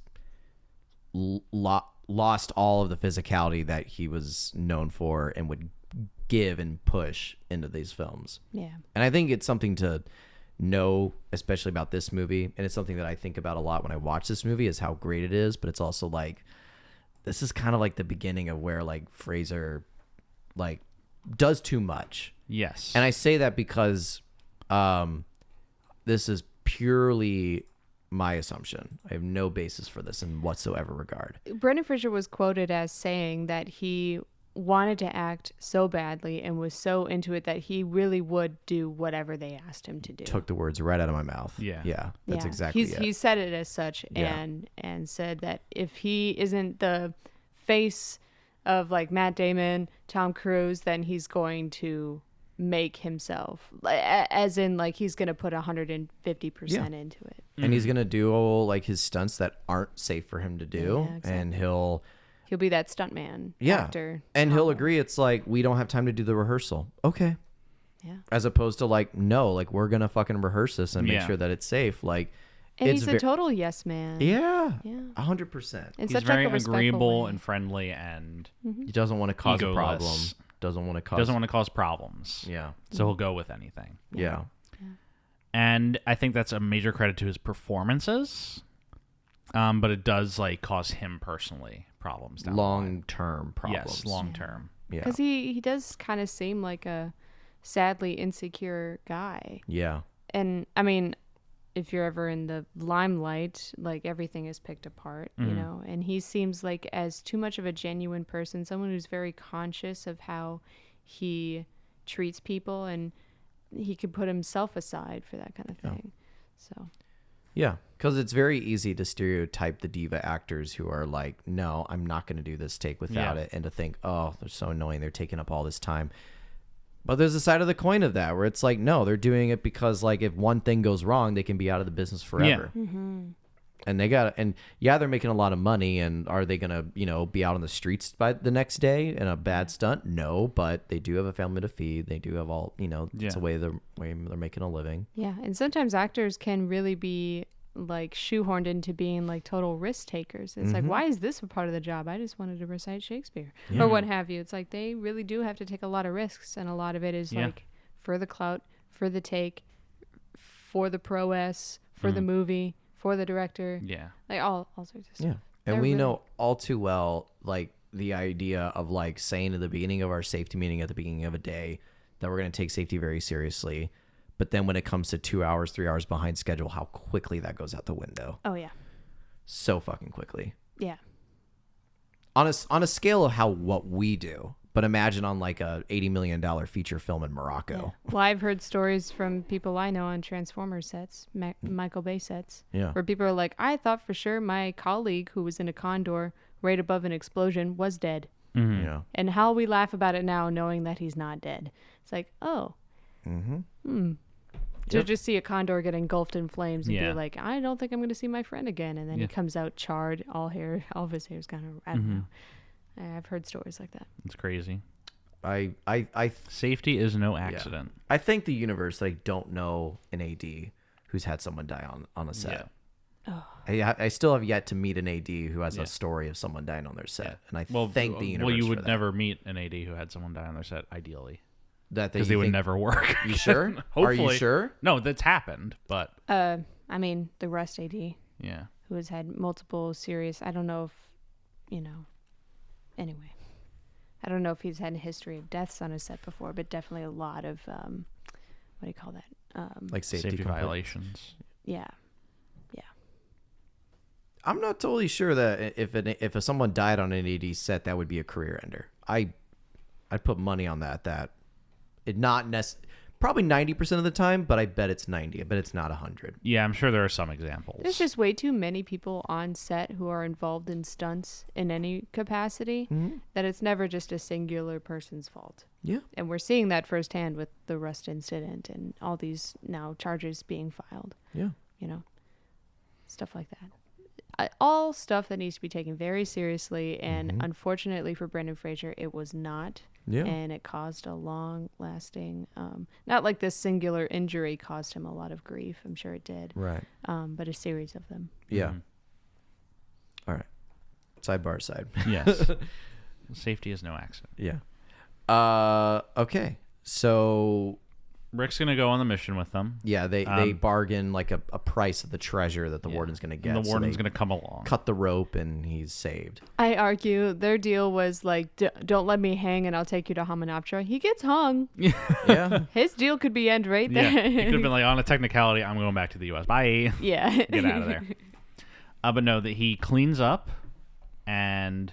lost all of the physicality that he was known for and would give and push into these films.
Yeah.
And I think it's something to know, especially about this movie. And it's something that I think about a lot when I watch this movie is how great it is. But it's also like, this is kind of like the beginning of where like Fraser like does too much.
Yes.
And I say that because this is purely my assumption. I have no basis for this in whatsoever regard.
Brendan Fraser was quoted as saying that he wanted to act so badly and was so into it that he really would do whatever they asked him to do.
Took the words right out of my mouth.
Yeah.
Yeah. That's
Yeah.
exactly it.
He said it as such,
Yeah.
and said that if he isn't the face of like Matt Damon, Tom Cruise, then he's going to make himself, as in like he's going to put 150% into it.
And he's going to do like his stunts that aren't safe for him to do.
Yeah, exactly.
And he'll
be that stuntman actor.
And he'll agree. It's like, we don't have time to do the rehearsal. Okay.
Yeah.
As opposed to like, no, like we're going to fucking rehearse this and make
Yeah.
sure that it's safe. Like,
And
it's
he's a total yes man.
Yeah.
Yeah.
100%.
In
He's
such
very
like a respectful
agreeable
way.
and friendly, and
He doesn't want to cause a
egoless.
problem. Doesn't want to cause
problems.
Yeah.
So he'll go with anything.
Yeah.
And I think that's a major credit to his performances. But it does like cause him personally problems down the line.
Long-term problems.
Yes, long term.
Yeah.
Because he does kind of seem like a sadly insecure guy.
Yeah.
And I mean, if you're ever in the limelight, like everything is picked apart, you know, and he seems like as too much of a genuine person, someone who's very conscious of how he treats people, and he could put himself aside for that kind of thing. So
Yeah, because it's very easy to stereotype the diva actors who are like, no, I'm not going to do this take without
Yeah.
it, and to think, oh, they're so annoying, they're taking up all this time. But there's a side of the coin of that where it's like, no, they're doing it because like if one thing goes wrong, they can be out of the business forever. And they're making a lot of money, and are they going to, be out on the streets by the next day in a bad stunt? No, but they do have a family to feed. They do have all, it's a way they're making a living.
yeah, and sometimes actors can really be like shoehorned into being like total risk takers. It's like, why is this a part of the job? I just wanted to recite Shakespeare or what have you. It's like they really do have to take a lot of risks, and a lot of it is like for the clout, for the take, for the prowess, for the movie, for the director.
Yeah.
Like all sorts of stuff.
Yeah. And
They're
we
really-
know all too well, like, the idea of, like, saying at the beginning of our safety meeting at the beginning of a day that we're going to take safety very seriously. But then when it comes to 2 hours, 3 hours behind schedule, how quickly that goes out the window.
Oh yeah.
So fucking quickly.
Yeah.
On a scale of what we do. But imagine on, like, a $80 million feature film in Morocco.
Well, I've heard stories from people I know on Transformers sets, Michael Bay sets,
Yeah.
where people are like, I thought for sure my colleague who was in a condor right above an explosion was dead.
Yeah.
And how we laugh about it now knowing that he's not dead. It's like, oh. To just see a condor get engulfed in flames and
Yeah.
be like, I don't think I'm going to see my friend again. And then he comes out charred, all of his hair's kind of, I don't know. I've heard stories like that.
It's crazy.
I
Safety is no accident.
I thank the universe that I don't know an AD who's had someone die on a set. I still have yet to meet an AD who has a story of someone dying on their set, and I thank the universe.
Well, you
for
would
that.
never meet an AD who had someone die on their set, ideally,
That
because they would never work.
You sure? Are you
Hopefully.
sure?
No, that's happened, but
I mean, the Rust AD,
yeah.
who has had multiple serious, I don't know if, anyway. I don't know if he's had a history of deaths on his set before, but definitely a lot of, what do you call that?
Like safety complaints.
violations.
Yeah.
I'm not totally sure that if someone died on an AD set, that would be a career ender. I'd put money on that. That it not probably 90% of the time, but I bet it's 90. I bet it's not 100.
Yeah, I'm sure there are some examples.
There's just way too many people on set who are involved in stunts in any capacity that it's never just a singular person's fault.
Yeah.
And we're seeing that firsthand with the Rust incident and all these now charges being filed.
Yeah.
Stuff like that. All stuff that needs to be taken very seriously, and unfortunately for Brendan Fraser, it was not.
Yeah.
And it caused a long-lasting, not like this singular injury caused him a lot of grief. I'm sure it did.
Right.
But a series of them.
Yeah. All right. Sidebar aside.
Yes. Safety is no accident.
Yeah. Okay. So
Rick's gonna go on the mission with them.
yeah, they bargain like a price of the treasure that the warden's going to get.
And the
so
warden's
they
gonna come along.
cut the rope and he's saved.
I argue their deal was like, don't let me hang and I'll take you to Hamunaptra. He gets hung.
Yeah.
His deal could be end right
Yeah,
there.
he could have been like, on a technicality, I'm going back to the U.S. Bye.
Yeah.
Get out of there. But no, that he cleans up and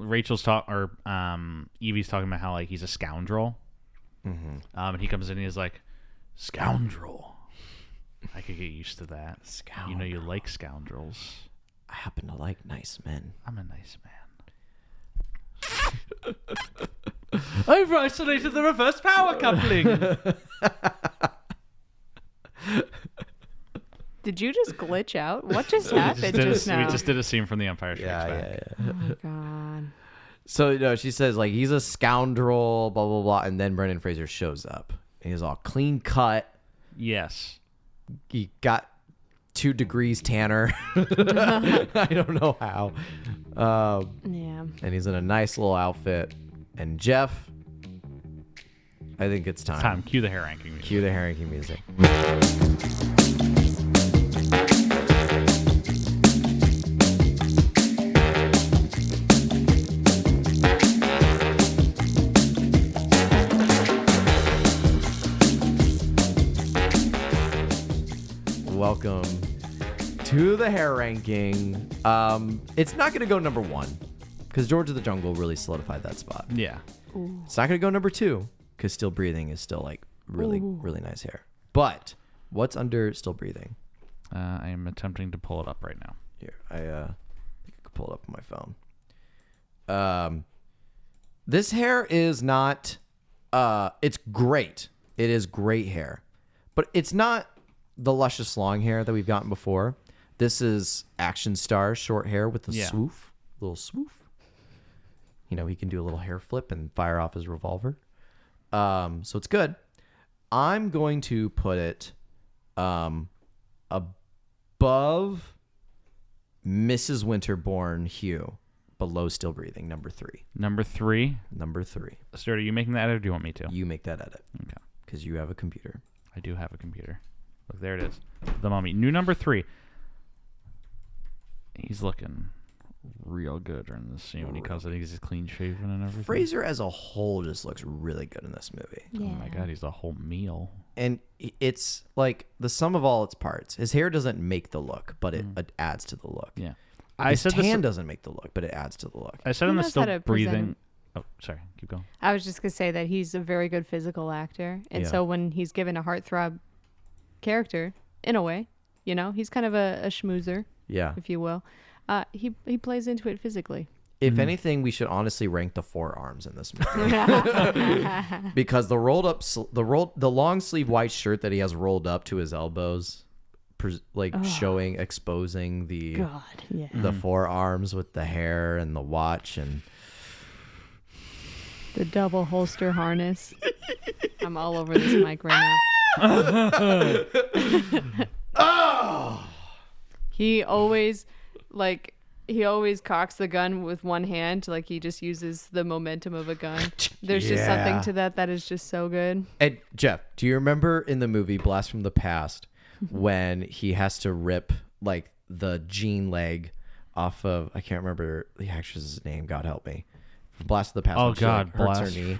Rachel's Evie's talking about how like he's a scoundrel. And he comes in and he's like, scoundrel. I could get used to that.
Scoundrel.
You know you like scoundrels.
I happen to like nice men.
I'm a nice man. I've isolated the reverse power coupling.
Did you just glitch out? What just happened just now?
We just did a scene from The Empire Strikes Back.
Yeah.
Oh my god.
So she says like he's a scoundrel, blah blah blah, and then Brendan Fraser shows up. And he's all clean cut.
Yes.
He got 2 degrees tanner. I don't know how.
Yeah.
And he's in a nice little outfit. And Jeff, I think it's time.
Time. Cue the hair ranking music.
Cue the hair ranking music. Welcome to the hair ranking. It's not going to go number 1 because George of the Jungle really solidified that spot.
Yeah.
It's not going to go number 2 because Still Breathing is still like really nice hair. But what's under Still Breathing?
I am attempting to pull it up right now.
Here, I think I could pull it up on my phone. This hair is not. It's great. It is great hair, but it's not the luscious long hair that we've gotten before. This is action star short hair with a little swoof. You know, he can do a little hair flip and fire off his revolver. So it's good. I'm going to put it above Mrs. Winterbourne hue, below Still Breathing, number 3.
Number 3.
Number 3.
Stuart, are you making that edit or do you want me to?
You make that edit.
Okay.
Because you have a computer.
I do have a computer. Look, there it is. The Mummy. New number 3. He's looking real good during this scene when he comes. I think he's clean shaven and everything.
Fraser as a whole just looks really good in this movie.
Yeah.
Oh my god, he's a whole meal.
And it's like the sum of all its parts. His hair doesn't make the look, but it adds to the look.
Yeah.
His tan doesn't make the look, but it adds to the look.
I said
He
in the
knows how
Still
to
Breathing.
present.
Oh, sorry. Keep going.
I was just gonna say that he's a very good physical actor, and
Yeah.
so when he's given a heartthrob character, in a way, you know, he's kind of a schmoozer,
Yeah.
if you will. He plays into it physically.
If anything, we should honestly rank the forearms in this movie because the rolled up, the long sleeve white shirt that he has rolled up to his elbows, exposing the
God, yeah.
the forearms with the hair and the watch and
The double holster harness. I'm all over this mic right now.
oh,
He always cocks the gun with one hand, like he just uses the momentum of a gun. There's just something to that is just so good.
And Jeff, do you remember in the movie Blast from the Past when he has to rip like the jean leg off of, I can't remember the actress's name, God help me. Blast of the Past.
Oh
when she,
God,
hurts
Blast.
her knee,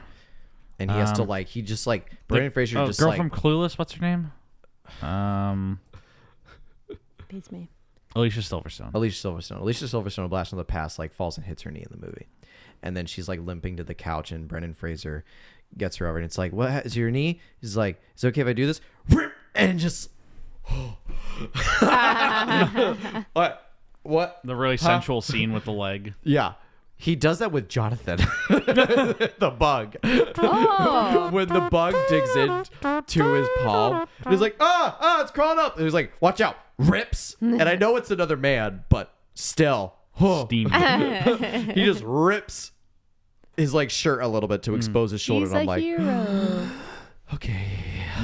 and he has to Brendan Fraser just
girl
like
from Clueless. What's her name?
Beats me.
Alicia Silverstone.
Alicia Silverstone, Blast from the Past, like falls and hits her knee in the movie, and then she's like limping to the couch, and Brendan Fraser gets her over, and it's like, "What is your knee?" He's like, "Is it okay if I do this?" And just what?
The really sensual scene with the leg.
Yeah. He does that with Jonathan, the bug.
Oh.
When the bug digs into his palm, and he's like, it's crawling up. And he's like, watch out, rips. And I know it's another man, but still.
Steamy.
He just rips his like shirt a little bit to expose his shoulder.
He's
and I'm
a
like,
hero.
okay.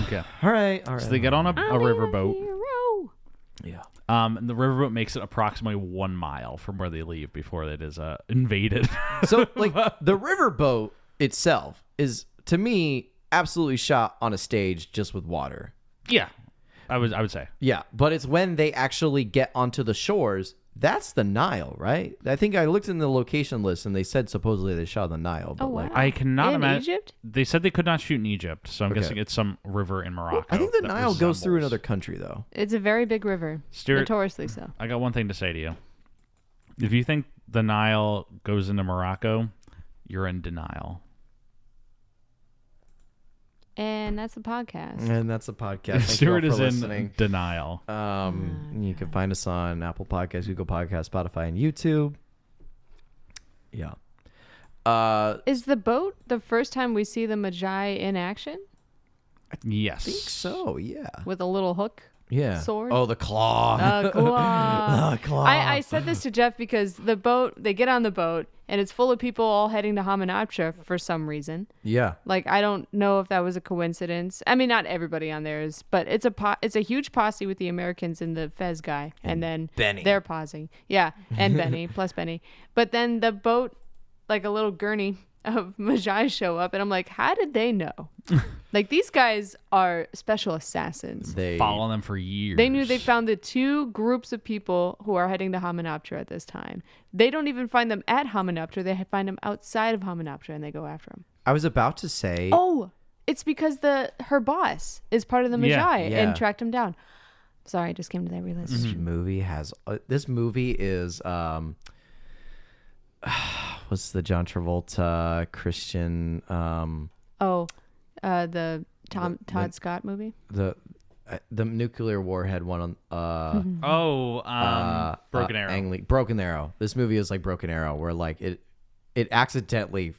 Okay.
All right.
So they get on a riverboat.
Hero.
Yeah.
And the riverboat makes it approximately 1 mile from where they leave before it is invaded.
So like the riverboat itself is, to me, absolutely shot on a stage just with water.
Yeah, I would say.
Yeah, but it's when they actually get onto the shores. That's the Nile, right? I think I looked in the location list and they said supposedly they shot the Nile. But
Oh, wow.
I cannot
In
imagine.
Egypt?
They said they could not shoot in Egypt, so I'm
Okay.
guessing it's some river in Morocco.
I think the
that
Nile goes through
resembles-
another country, though.
It's a very big river.
Stuart,
Notoriously so.
I got one thing to say to you. If you think the Nile goes into Morocco, you're in denial.
And that's the podcast.
And that's a podcast. Thank
Stuart
you all
is
for
in
listening.
denial.
You can find us on Apple Podcasts, Google Podcasts, Spotify, and YouTube. Yeah.
Is the boat the first time we see the Magi in action
Yes.
I think so, yeah.
with a little hook?
Yeah.
Sword?
Oh, the claw.
Claw.
The claw.
I said this to Jeff because the boat, they get on the boat and it's full of people all heading to Hamunaptra for some reason.
Yeah.
Like, I don't know if that was a coincidence. I mean, not everybody on there is, but it's a huge posse with the Americans and the Fez guy. And then
Benny.
they're pausing. Yeah. And Benny, plus Benny. But then the boat, like a little gurney of Magi show up. And I'm like, how did they know? Like, these guys are special assassins.
They
Following them for years.
They knew they found the two groups of people who are heading to Hamunaptra at this time. They don't even find them at Hamunaptra. They find them outside of Hamunaptra and they go after them.
I was about to say.
Oh, it's because her boss is part of the Magi
Yeah.
and tracked him down. Sorry, I just came to that realization.
This movie has. This movie is. What's the John Travolta Christian?
The Todd Scott movie.
The nuclear warhead one on.
Broken Arrow.
Broken Arrow. This movie is like Broken Arrow, where like it accidentally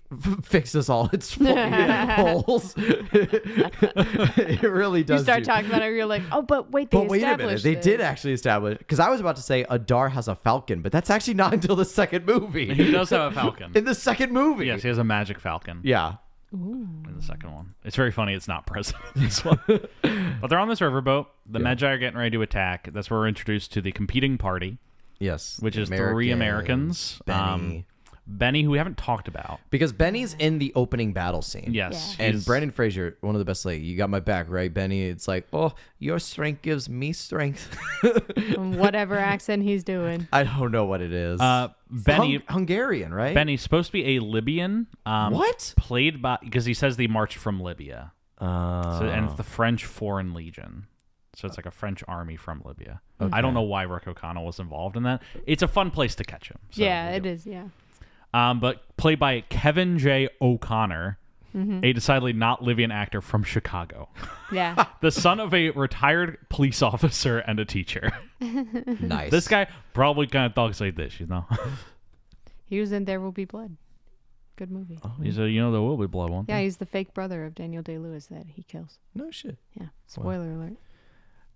fixes all its holes. It really does.
You start talking about it, you're like, oh, but wait, they
But wait a minute,
established
they
this.
did actually establish, because I was about to say Adar has a falcon, but that's actually not until the second movie.
He does have a falcon.
In the second movie.
Yes, he has a magic falcon.
Yeah.
In the second one. It's very funny it's not present in this one. But they're on this riverboat. The Magi are getting ready to attack. That's where we're introduced to the competing party,
Yes.
which is three Americans.
Benny.
Who we haven't talked about.
Because Benny's in the opening battle scene.
Yes.
And
he's-
Brendan Fraser, one of the best, like, you got my back, right, Benny? It's like, oh, your strength gives me strength.
Whatever accent he's doing.
I don't know what it is.
Benny
Hungarian, right?
Benny's supposed to be a Libyan.
What?
Played by, because he says they marched from Libya. And it's the French Foreign Legion. So it's like a French army from Libya.
Okay.
I don't know why Rick O'Connell was involved in that. It's a fun place to catch him. So
Yeah, it is. Yeah.
But played by Kevin J. O'Connor, a decidedly not Libyan actor from Chicago.
Yeah.
The son of a retired police officer and a teacher.
Nice.
This guy probably kind of talks like this, you know?
He was in There Will Be Blood. Good movie.
He's a, there will be blood, won't
Yeah,
there?
he's the fake brother of Daniel Day-Lewis that he kills.
No shit.
Yeah. Spoiler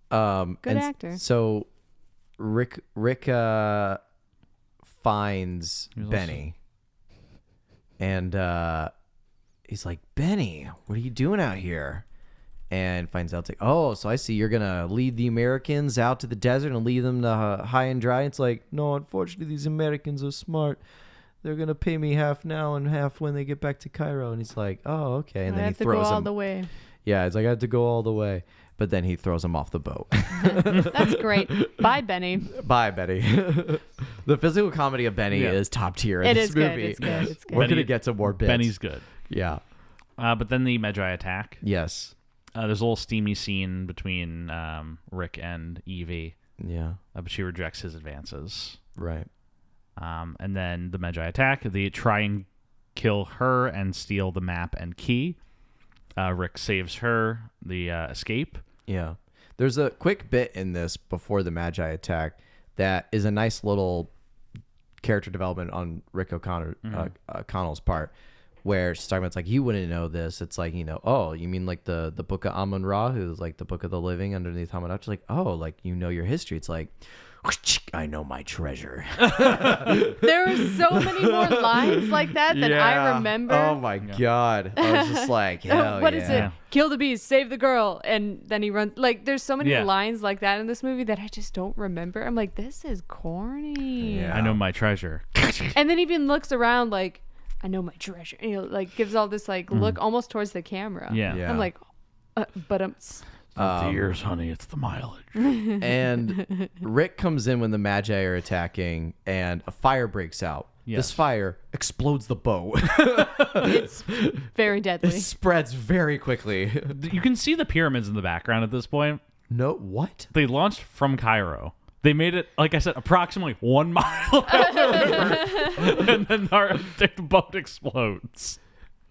alert.
Good
actor.
So Rick finds
He was
Benny. And he's like, Benny, what are you doing out here? And finds out, it's like, oh, so I see you're going to lead the Americans out to the desert and leave them to high and dry. It's like, no, unfortunately, these Americans are smart. They're going to pay me half now and half when they get back to Cairo. And he's like, oh, okay. And
I
then he
have to go
throws
all
him.
the way.
Yeah, it's like, I have to go all the way. But then he throws him off the boat.
That's great. Bye, Benny.
Bye, Benny. The physical comedy of Benny is top tier in
It
this
is
movie.
good. It's good. It's good.
We're going to
Benny-
get some more bits.
Benny's good.
Yeah.
But then the Magi attack.
Yes.
There's a little steamy scene between Rick and Evie,
Yeah.
but she rejects his advances.
Right.
And then the Magi attack. They try and kill her and steal the map and key. Rick saves her the escape.
Yeah. There's a quick bit in this before the Magi attack that is a nice little character development on Rick O'Connell's part, where she's talking about, it's like, you wouldn't know this. It's like, oh, you mean like the book of Amun-Ra, who's like the book of the living underneath Hammurabi? It's like, oh, like, your history. It's like, I know my treasure.
There are so many more lines like that I remember.
Oh my God. I was just like, hell
What
yeah.
is it? Kill the beast, save the girl, and then he runs. Like, there's so many
Yeah.
lines like that in this movie that I just don't remember. I'm like, this is corny.
Yeah.
I know my treasure.
And then even looks around like, I know my treasure. And, like, gives all this like look almost towards the camera.
Yeah.
Yeah.
I'm like, but
Not the years, honey. It's the mileage.
And Rick comes in when the Magi are attacking, and a fire breaks out.
Yes.
This fire explodes the boat.
it's very deadly.
It spreads very quickly.
You can see the pyramids in the background at this point.
No, what?
They launched from Cairo. They made it, like I said, approximately 1 mile down the river, and then the boat explodes.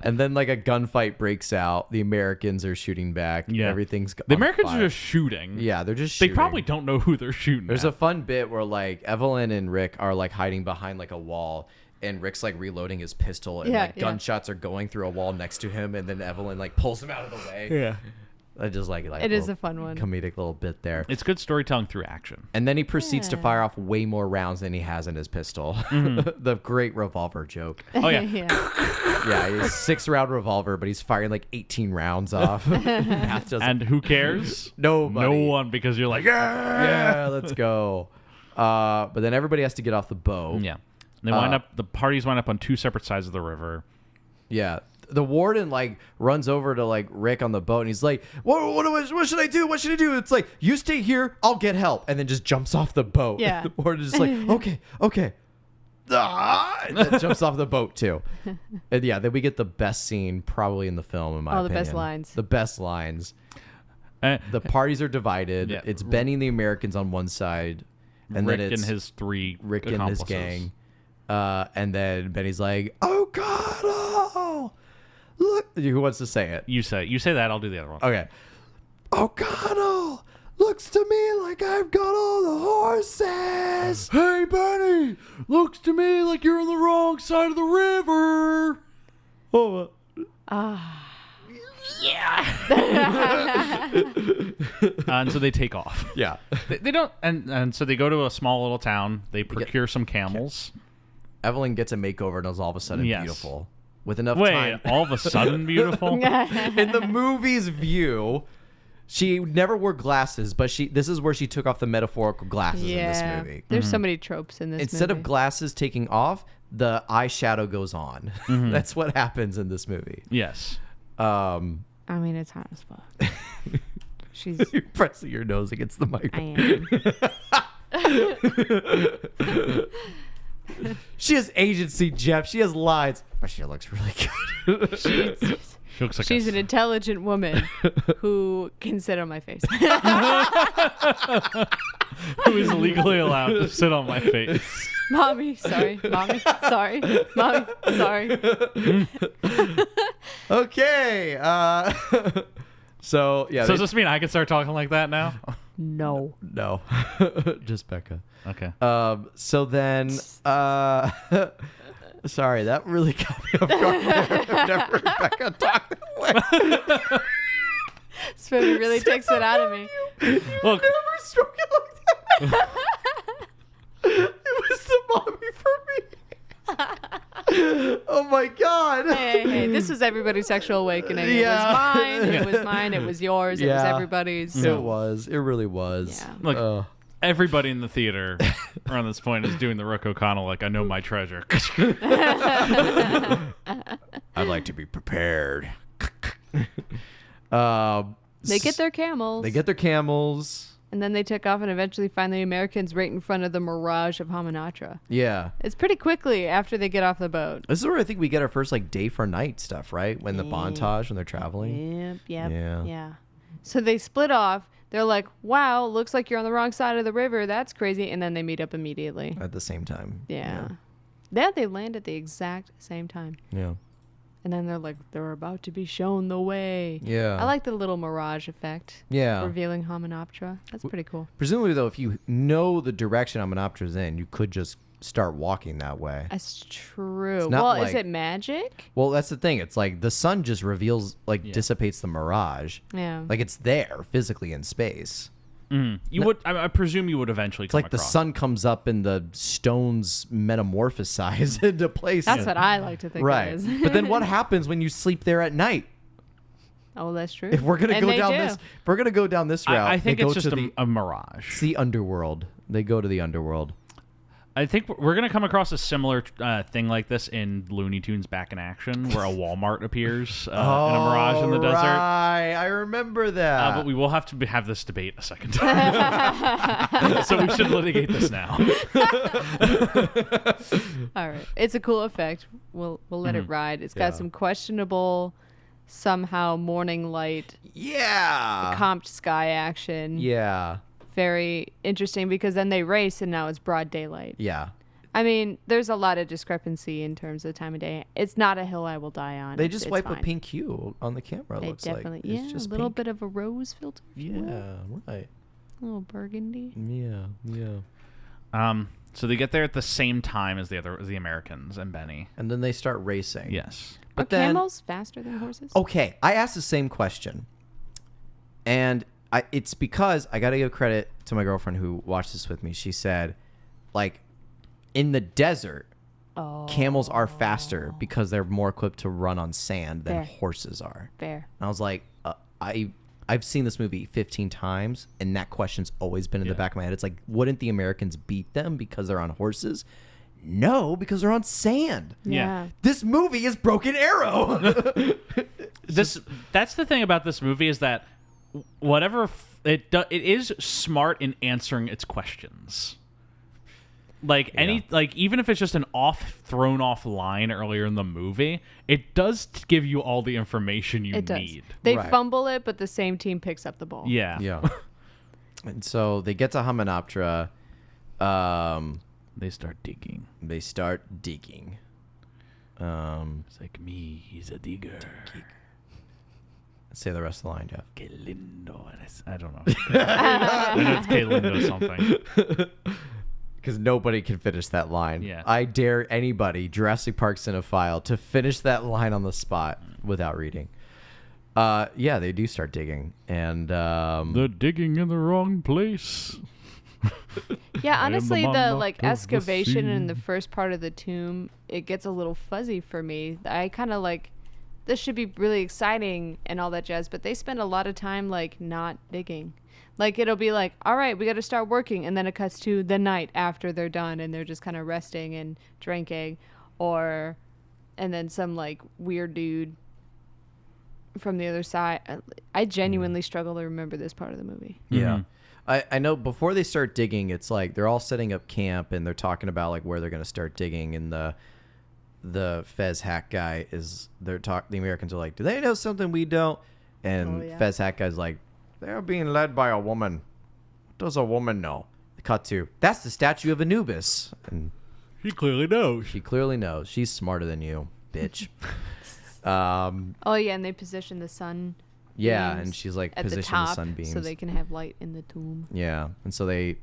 And then like a gunfight breaks out. The Americans are shooting back.
Yeah,
Everything's
the
on
Americans
fire.
are just shooting.
Yeah, they're just
They
shooting.
probably don't know who they're shooting.
There's
at.
a fun bit where like Evelyn and Rick are like hiding behind like a wall, and Rick's like reloading his pistol, and
Yeah,
like
yeah.
gunshots are going through a wall next to him, and then Evelyn like pulls him out of the way.
Yeah.
I just like
It is a fun one.
comedic little bit there.
It's good storytelling through action.
And then he proceeds to
Yeah.
fire off way more rounds than he has in his pistol. The great revolver joke.
Oh yeah.
Yeah, he has a 6-round revolver, but he's firing like 18 rounds off. Math doesn't.
And who cares?
Nobody.
No one, because you're like,
Yeah, let's go. But then everybody has to get off the boat.
Yeah. They wind up. The parties wind up on 2 separate sides of the river.
Yeah. The warden like runs over to like Rick on the boat, and he's like, what should I do? What should I do? It's like, you stay here, I'll get help. And then just jumps off the boat.
Yeah.
The warden's just like, okay. And then jumps off the boat too. And yeah, then we get the best scene probably in the film, in my opinion.
The best lines.
The best lines.
Uh,
The parties are divided.
Yeah.
It's Benny and the Americans on one side, and
Rick
then it's
and his 3
Rick and his
accomplices.
gang. And then Benny's like, "Oh God, oh, look!" Who wants to say it?
You say that. I'll do the other one.
Okay. O'Connell looks to me like I've got all the horses.
Hey, Benny! Looks to me like you're on the wrong side of the river. Oh. And so they take off.
Yeah.
They don't, and so they go to a small little town. They procure some camels.
Evelyn gets a makeover and is all of a sudden
Yes.
beautiful with enough
Wait,
time.
all of a sudden beautiful?
In the movie's view, she never wore glasses, but this is where she took off the metaphorical glasses in this movie.
There's so many tropes in this
Instead of
movie.
glasses taking off, the eyeshadow goes on. That's what happens in this movie.
Yes.
I mean, it's hot as fuck. She's.
You're pressing your nose against the microphone.
I am.
She has agency, Jeff. She has lines, but she looks really good.
She looks like
She's an intelligent woman who can sit on my face.
who is legally allowed to sit on my face.
Mommy, sorry. Mommy, sorry. Mommy, sorry.
Okay. So yeah.
So does this mean I can start talking like that now?
No.
no, just Becca.
Okay.
So then, sorry, that really got me off guard. I've never heard Becca talk that way.
This movie really takes it out of me.
Look,
Never spoken like that. It was the mommy for me. Oh my god.
Hey, this was everybody's sexual awakening.
Yeah.
It was mine, it was yours, it was
Yeah.
everybody's.
It
So.
was. It really was.
Yeah.
look. Everybody in the theater around this point is doing the Rook O'Connell like I know my treasure.
I'd like to be prepared.
They get their camels.
They get their camels.
And then they took off and eventually find the Americans right in front of the mirage of Hamanatra.
Yeah.
It's pretty quickly after they get off the boat.
This is where I think we get our first like day for night stuff, right? When the montage when they're traveling.
Yep.
Yeah.
Yeah. So they split off. They're like, wow, looks like you're on the wrong side of the river. That's crazy. And then they meet up immediately.
At the same time.
Yeah. Then they land at the exact same time.
Yeah.
And then they're like, they're about to be shown the way.
Yeah.
I like the little mirage effect.
Yeah.
Revealing Hamanoptera. That's pretty cool.
Presumably, though, if you know the direction Hamanoptera's in, you could just start walking that way.
That's true.
not
Well,
like-
is it magic?
Well, that's the thing. It's like the sun just reveals, like, dissipates the mirage.
Yeah.
Like, it's there physically in space.
You would, I presume, you would eventually.
It's like the sun comes up and the stones metamorphosize into place.
That's what I like to think
Right.
it is.
But then what happens when you sleep there at night?
Oh, that's true.
If we're gonna
And
go
they
down
do.
this, if we're gonna go down this route.
I think
they
it's
go
just
to
a mirage.
it's the underworld. They go to the underworld.
I think we're going to come across a similar thing like this in Looney Tunes Back in Action, where a Walmart appears in a mirage in the desert.
Right, I remember that.
But we will have to have this debate a second time. So we should litigate this now.
All right. It's a cool effect. We'll let it ride. It's got
Yeah.
some questionable, somehow morning light,
yeah.
comped sky action.
Yeah.
very interesting because then they race and now it's broad daylight.
Yeah.
I mean, there's a lot of discrepancy in terms of time of day. It's not a hill I will die on.
They
It's-
just
it's
wipe
fine.
a pink hue on the camera.
They
Looks
definitely,
like
yeah,
just
a little
pink.
bit of a rose filter. if you will.
Yeah, right.
A little burgundy.
Yeah.
So they get there at the same time as the Americans and Benny.
And then they start racing.
Yes.
Are
But then,
camels faster than horses?
okay, I asked the same question, and it's because I got to give credit to my girlfriend who watched this with me. She said, like, in the desert, camels are faster because they're more equipped to run on sand than
Fair.
horses are.
Fair.
And I was like, I've seen this movie 15 times, and that question's always been in the back of my head. It's like, wouldn't the Americans beat them because they're on horses? No, because they're on sand.
Yeah.
This movie is Broken Arrow.
That's the thing about this movie is that whatever it is smart in answering its questions. Like even if it's just an thrown off line earlier in the movie, it does give you all the information you
It does.
need.
They
Right.
fumble it, but the same team picks up the ball.
Yeah.
Yeah. And so they get to Hymenoptera.
They start digging.
They start digging.
It's like me, he's a digger.
Say the rest of the line, Jeff.
Que lindo eres. I don't know. I know it's que lindo something.
Because nobody can finish that line.
Yeah.
I dare anybody, Jurassic Park cinephile, to finish that line on the spot without reading. Yeah, they do start digging. And
They're digging in the wrong place.
Yeah,
am the
honestly, the
monarch
like
of the
excavation in
sea.
the first part of the tomb, it gets a little fuzzy for me. I kind of like, this should be really exciting and all that jazz, but they spend a lot of time like not digging. Like it'll be like, all right, we got to start working, and then it cuts to the night after they're done, and they're just kind of resting and drinking, and then some like weird dude from the other side. I genuinely struggle to remember this part of the movie.
yeah. I know before they start digging, it's like they're all setting up camp and they're talking about like where they're going to start digging. And the Fez hack guy the Americans are like, do they know something we don't? And
Oh, yeah.
Fez hack guy's like, they're being led by a woman. What does a woman know? Cut to, that's the statue of Anubis. And
He clearly knows.
she clearly knows. She's smarter than you, bitch.
Oh yeah, and they position the sun.
Yeah,
beams
and she's like
at the
position the
top
sunbeams.
so they can have light in the tomb.
Yeah, and so they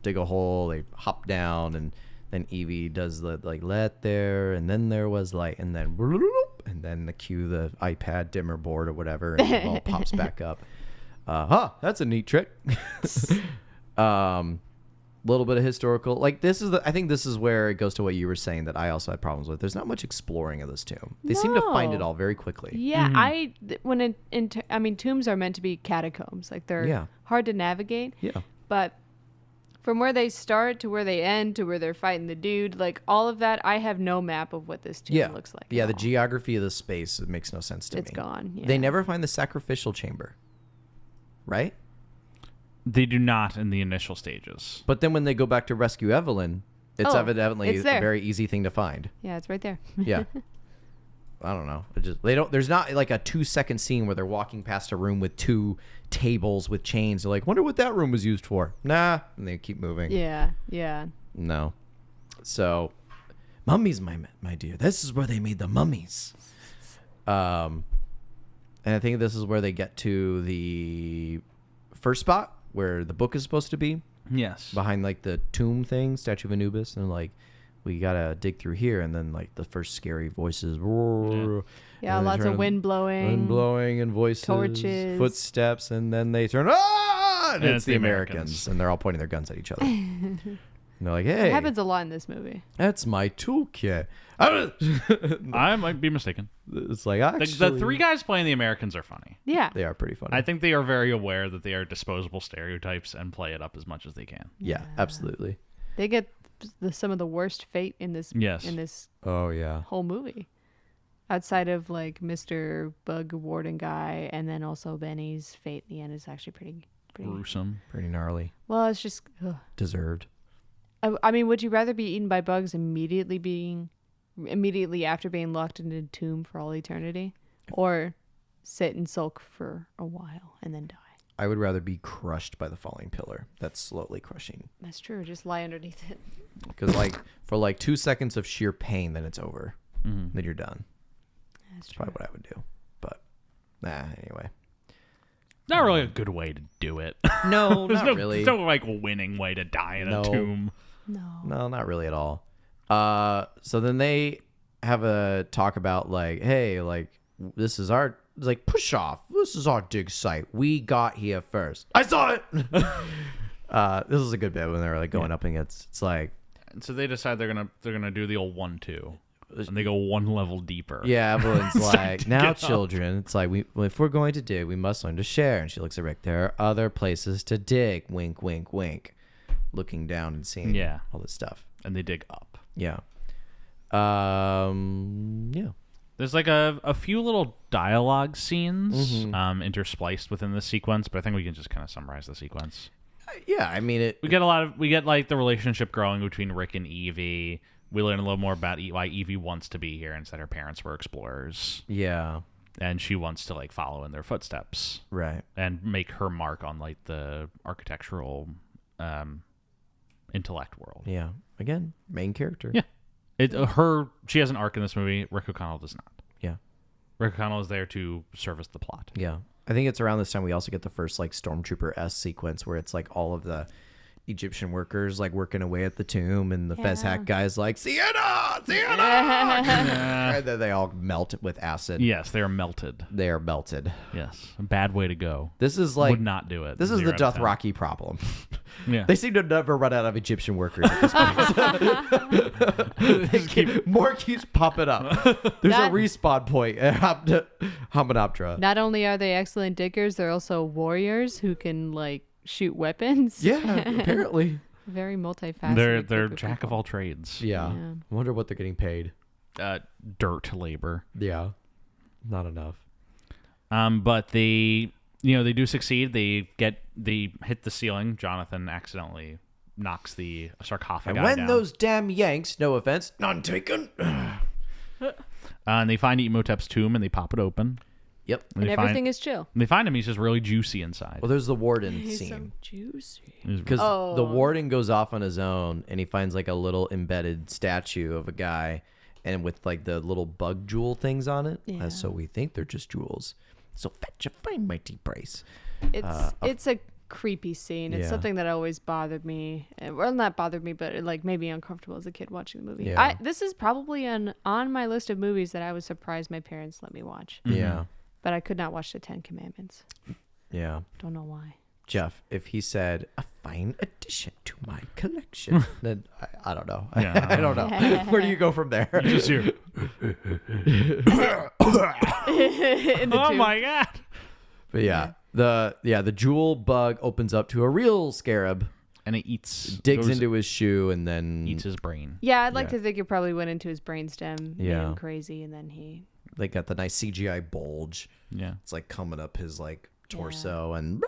dig a hole, they hop down, and then Evie does the like let there, and then there was light, and then the cue the iPad dimmer board or whatever, and it all pops back up. That's a neat trick. Little bit of historical, like I think this is where it goes to what you were saying that I also had problems with. There's not much exploring of this tomb. They seem to find it
No.
all very quickly.
Yeah, I mean tombs are meant to be catacombs. Like they're
Yeah.
hard to navigate.
Yeah.
But from where they start to where they end to where they're fighting the dude, like all of that, I have no map of what this tomb
Yeah.
looks like.
Yeah,
at
the
all.
geography of the space, it makes no sense to me.
It's gone. Yeah.
They never find the sacrificial chamber, right?
They do not in the initial stages.
But then when they go back to rescue Evelyn, it's
Oh,
evidently
it's
a
there.
very easy thing to find.
Yeah, it's right there.
Yeah. I don't know. There's not like a 2-second scene where they're walking past a room with 2 tables with chains. They're like, wonder what that room was used for. Nah. And they keep moving.
Yeah, yeah.
No. So, mummies, my dear. This is where they made the mummies. And I think this is where they get to the first spot where the book is supposed to be.
Yes.
Behind like the tomb thing, Statue of Anubis, and like we gotta dig through here, and then like the first scary voices, roar,
Yeah,
and they
lots
turn
of wind blowing.
and voices,
torches.
footsteps, and then they turn and it's the Americans, and they're all pointing their guns at each other. And they're like, "Hey,
It happens a lot in this movie.
that's my toolkit."
I might be mistaken.
It's like
The,
actually,
the 3 guys playing the Americans are funny.
Yeah.
they are pretty funny.
I think they are very aware that they are disposable stereotypes and play it up as much as they can.
yeah, absolutely.
They get some of the worst fate in this
Yes.
in this
Oh yeah.
whole movie. Outside of like Mr. Bug Warden guy, and then also Benny's fate in the end is actually pretty
Gruesome.
Pretty gnarly.
well, it's just
Deserved.
I mean, would you rather be eaten by bugs immediately after being locked in a tomb for all eternity, or sit and sulk for a while and then die?
I would rather be crushed by the falling pillar that's slowly crushing.
That's true. Just lie underneath it.
Because like for like 2 seconds of sheer pain, then it's over. Then you're done.
That's
That's probably what I would do. But anyway.
Not really a good way to do it.
No,
There's
not
no,
really.
no like winning way to die in
No.
a tomb.
No, not really at all. So then they have a talk about like, hey, like this is our like push off. This is our dig site. We got here first. I saw it. This is a good bit when they're like going up against. It's like,
And so they decide they're gonna do the old 1-2, and they go one level deeper.
yeah, Evelyn's like,
to
now
get up."
children, it's like if we're going to dig, we must learn to share. And she looks at Rick. There are other places to dig. Wink, wink, wink. Looking down and seeing
Yeah.
all this stuff.
And they dig up.
Yeah. Yeah.
There's like a few little dialogue scenes
Mm-hmm.
interspliced within the sequence, but I think we can just kind of summarize the sequence.
Yeah, I mean it.
We get like the relationship growing between Rick and Evie. We learn a little more about why Evie wants to be here instead her parents were explorers,
Yeah.
and she wants to like follow in their footsteps
Right.
and make her mark on like the architectural intellect world.
Yeah. Again, main character.
Yeah. She has an arc in this movie. Rick O'Connell does not.
Yeah.
Rick O'Connell is there to service the plot.
Yeah. I think it's around this time we also get the first like Stormtrooper-esque sequence where it's like all of the Egyptian workers like working away at the tomb, and the Fez hack guy's like, Sienna! Sienna! And then they all melt with acid.
Yes, they are melted.
They are melted.
Yes, a bad way to go.
This is like
Would not do it.
This is
0
the
out of 10.
Dothraki problem.
Yeah,
They seem to never run out of Egyptian workers at this point. More keeps popping up. There's a
That-
respawn point at Hominoptera.
Not only are they excellent diggers, they're also warriors who can like shoot weapons.
Yeah, apparently.
Very multifaceted.
they're
group of
jack of
people.
all trades.
Yeah.
Yeah.
I wonder what they're getting paid.
Dirt labor.
Yeah. Not enough.
But they do succeed. They hit the ceiling. Jonathan accidentally knocks the sarcophagi
And when
down.
those damn Yanks, no offense, none taken.
And they find Imhotep's tomb and they pop it open.
Yep.
And
They
everything
find,
is chill.
they find him. He's just really juicy inside.
Well, there's the warden
He's so
scene.
juicy.
Because the warden goes off on his own and he finds like a little embedded statue of a guy and with like the little bug jewel things on it.
Yeah.
So we think they're just jewels. So fetch a fine mighty price.
It's a creepy scene. It's
Yeah.
something that always bothered me. Well, not bothered me, but it like made me uncomfortable as a kid watching the movie.
Yeah.
This is probably on my list of movies that I was surprised my parents let me watch.
Yeah.
But I could not watch the 10 Commandments.
Yeah.
Don't know why.
Jeff, if he said a fine addition to my collection, then I don't know.
Yeah.
I don't know. Where do you go from there?
just here.
In the
Oh
tomb.
my god.
But the jewel bug opens up to a real scarab,
And it eats.
digs
goes-
into his shoe, and then
eats his brain.
Yeah, I'd like
Yeah.
to think it probably went into his brainstem, made
Yeah.
him crazy, and then he.
they got the nice CGI bulge.
Yeah.
It's like coming up his like torso and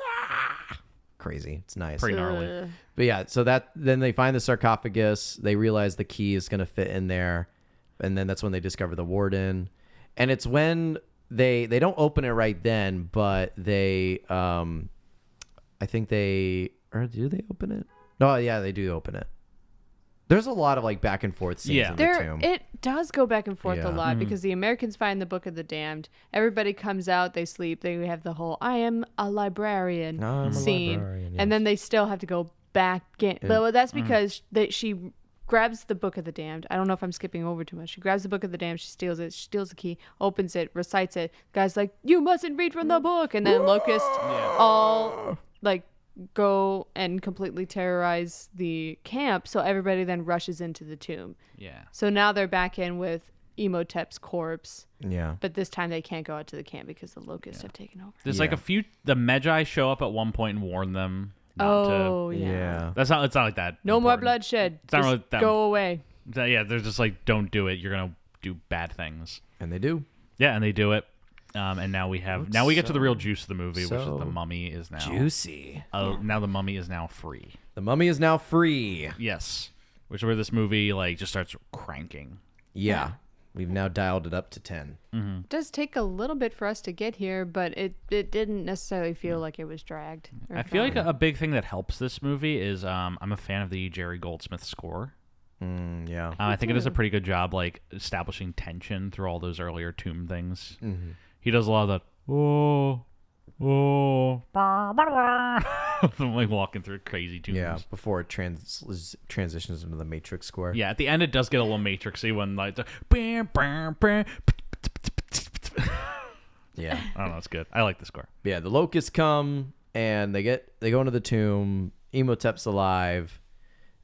crazy. It's nice.
Pretty gnarly.
But yeah, so then they find the sarcophagus. They realize the key is going to fit in there, and then that's when they discover the warden. And it's when they don't open it right then, but they I think they do they open it? No, yeah, they do open it. There's a lot of like back and forth scenes
Yeah.
in the tomb.
It does go back and forth
Yeah.
a lot because the Americans find the Book of the Damned. Everybody comes out, they sleep. They have the whole "I am a librarian"
I'm a
scene,
librarian,
and then they still have to go back in. But that's
Mm.
because she grabs the Book of the Damned. I don't know if I'm skipping over too much. She grabs the Book of the Damned. She steals it. She steals the key, opens it, recites it. The guy's like, "You mustn't read from the book," and then Locust all like go and completely terrorize the camp. So everybody then rushes into the tomb.
Yeah.
So now they're back in with Imhotep's corpse,
Yeah.
but this time they can't go out to the camp because the locusts have taken over.
There's like
Yeah.
a few. The Magi show up at one point and warn them. Not
Oh,
to,
yeah.
Yeah.
That's not. It's not like that.
No more
important.
bloodshed.
It's not
Just
really that-
go away.
Yeah, they're just like, don't do it. You're gonna do bad things.
And they do.
Yeah, and they do it. And now we get to the real juice of the movie, which is
so
the mummy is now
Juicy.
now the mummy is now free.
The mummy is now free.
Yes, which is where this movie like just starts cranking.
Yeah. We've now dialed it up to 10.
It does take a little bit for us to get here, but it didn't necessarily feel like it was dragged.
I feel like a big thing that helps this movie is I'm a fan of the Jerry Goldsmith score.
Yeah.
I think it does a pretty good job like establishing tension through all those earlier Tomb things. He does a lot of that. I'm like walking through crazy tunes.
Yeah, before it transitions into the Matrix score.
Yeah, at the end it does get a little Matrixy when like the
Yeah.
I don't know, it's good. I like the score.
Yeah, the locusts come and they go into the tomb. Imhotep's alive,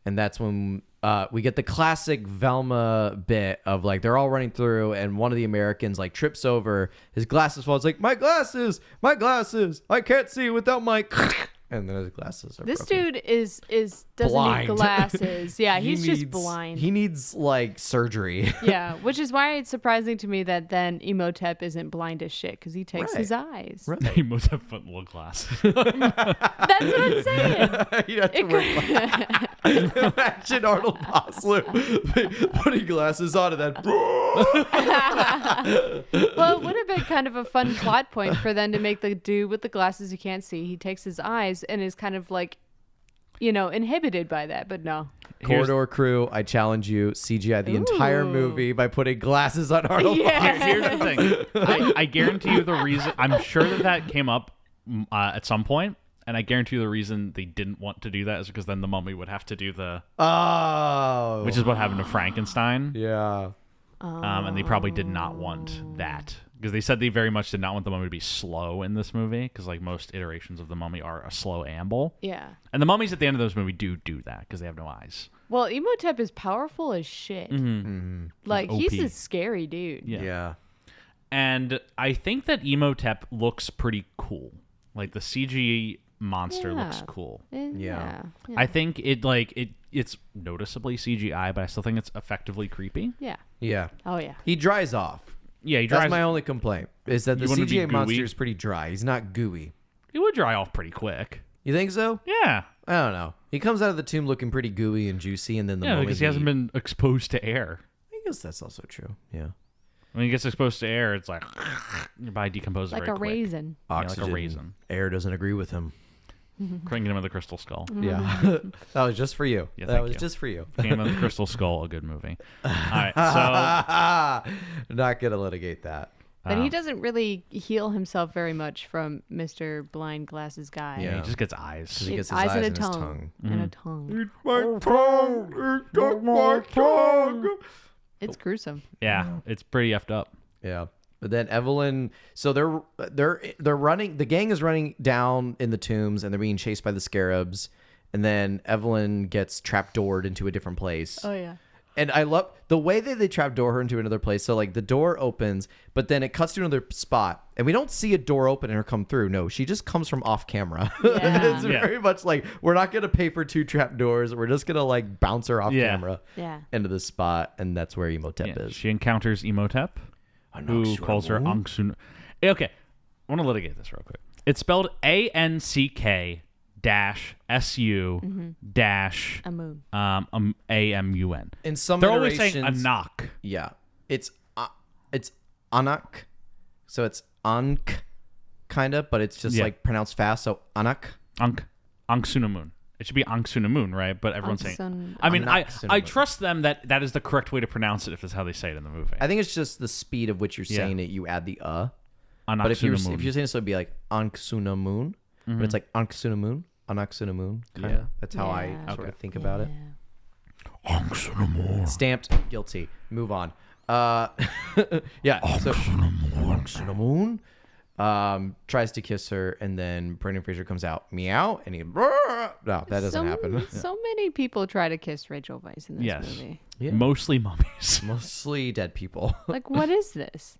and that's when we get the classic Velma bit of like they're all running through, and one of the Americans like trips over, his glasses fall. It's like my glasses, I can't see without my. And then his glasses are
This
broken.
dude doesn't
Blind.
need glasses. Yeah,
He
he's just
needs-
blind.
He needs like surgery.
Yeah, which is why it's surprising to me that then Imhotep isn't blind as shit because he takes
Right.
his eyes.
Right.
He must have football glasses.
That's what I'm saying.
You have to wear Imagine Arnold Vosloo putting glasses on and then.
Well, it would have been kind of a fun plot point for them to make the dude with the glasses you can't see. He takes his eyes and is kind of like, inhibited by that. But no.
Corridor Crew, I challenge you, CGI the entire
Ooh.
movie by putting glasses on Arnold.
Yeah.
Here's the thing. I guarantee you the reason. I'm sure that came up at some point, and I guarantee you the reason they didn't want to do that is because then the mummy would have to do
Oh.
which is what happened to Frankenstein.
Yeah.
And they probably did not want that because they said they very much did not want the mummy to be slow in this movie because like most iterations of the mummy are a slow amble.
Yeah.
And the mummies at the end of this movie do that because they have no eyes.
Well, Imhotep is powerful as shit. Like,
He's
he's
OP.
a scary dude.
Yeah.
And I think that Imhotep looks pretty cool. Like the CG monster looks
Yeah.
cool.
Yeah.
I think it's noticeably CGI, but I still think it's effectively creepy.
Yeah.
Yeah.
Oh, yeah.
He dries off.
Yeah, he
That's
dries.
my only complaint, is that the
You want him to be
CGI monster
gooey?
is pretty dry. He's not gooey.
He would dry off pretty quick.
You think so?
Yeah,
I don't know. He comes out of the tomb looking pretty gooey and juicy, and then the
yeah,
moment
because he hasn't been exposed to air.
I guess that's also true. Yeah.
When he gets exposed to air, it's like your body decomposes
Like
very
a
quick.
raisin.
Yeah, like a
Oxygen.
raisin.
Air doesn't agree with him.
Kingdom of the Crystal Skull.
Yeah. That was just for you.
Yeah,
that
thank
was
you.
just for you.
Kingdom of the Crystal Skull, a good movie. All right, so
Not gonna litigate that.
But he doesn't really heal himself very much from Mr. Blind Glasses guy.
Yeah.
he just gets eyes.
He gets his
eyes and
eyes
a
and his
tongue.
tongue.
And a tongue.
My tongue! It my tongue!
It's gruesome.
Yeah, it's pretty effed up.
Yeah. But then Evelyn, so they're running. The gang is running down in the tombs, and they're being chased by the scarabs. And then Evelyn gets trapdoored into a different place.
Oh, yeah.
And I love the way that they trapdoor her into another place. So like the door opens, but then it cuts to another spot, and we don't see a door open and her come through. No, she just comes from off camera.
Yeah.
It's
Yeah.
very much like we're not gonna pay for 2 trapdoors. We're just gonna like bounce her off
Yeah.
camera
Yeah.
into the spot, and that's where Imhotep
Yeah,
is.
she encounters Imhotep, who calls her Anksun. Okay, I want to litigate this real quick. It's spelled ANCK -SU dash
A moon.
AMUN.
In some
They're always saying
iterations-
Anak.
Yeah, it's Anak, so it's Ankh, kind of, but it's just
Yeah.
like pronounced fast. So Anak.
Anksunamun. It should be Anksunamun, right? But everyone's saying.
Anksun-
I mean, I
Anksunamun.
trust them that is the correct way to pronounce it if that's how they say it in the movie.
I think it's just the speed of which you're
Yeah.
saying it. You add the But if you're
Anksunamun.
saying it, so it'd be like Anksunamun, but it's like Anksunamun, Anksunamun, kind of.
Yeah.
That's how I
Yeah.
sort of think about it.
Yeah.
Anksunamore.
Stamped guilty. Move on. Yeah. So Anksunamun tries to kiss her, and then Brendan Fraser comes out, meow, and he. No, that doesn't happen.
So many people try to kiss Rachel Weisz in this
Yes.
movie.
Yeah.
Mostly mummies.
Mostly dead people.
Like, what is this?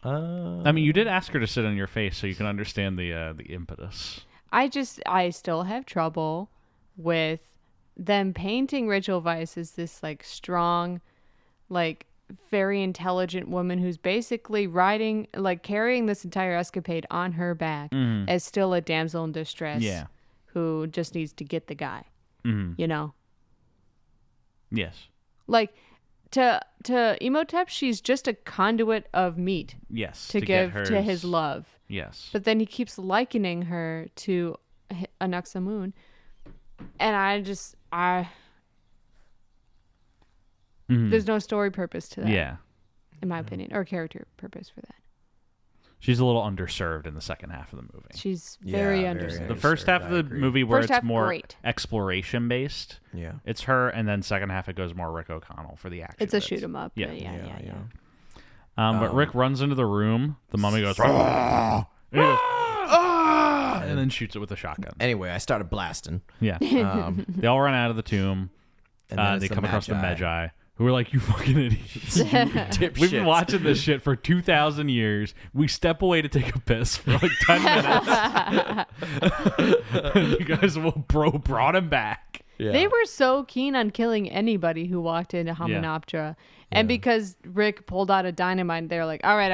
I mean, you did ask her to sit on your face, so you can understand the impetus.
I still have trouble with them painting Rachel Weisz as this like strong, like very intelligent woman who's basically carrying this entire escapade on her back as still a damsel in distress.
Yeah.
Who just needs to get the guy.
Mhm.
You know?
Yes.
Like, to Imhotep, she's just a conduit of meat
Yes.
to
get
give to his love.
Yes.
But then he keeps likening her to Anaxamun, and there's no story purpose to that.
Yeah.
In my opinion, or character purpose for that.
She's a little underserved in the second half of the movie.
She's very
Yeah,
underserved.
very
The first half of
I
the
agree.
movie where
First
it's
half,
more
great.
exploration based.
Yeah.
It's her, and then second half it goes more Rick O'Connell for the action.
It's a
bits.
shoot 'em up.
Yeah.
Yeah.
But Rick runs into the room. The mummy goes, "Ah!" and, he goes, "Ah!" and then shoots it with a shotgun.
Anyway, I started blasting.
Yeah. They all run out of the tomb.
And then
They
it's
come across the
Magi.
Magi, who are like, "You fucking idiots." We've been watching this shit for 2,000 years. We step away to take a piss for like 10 minutes. And you guys brought him back.
Yeah.
They were so keen on killing anybody who walked into Hamunaptra. And because Rick pulled out a dynamite, they're like, all right.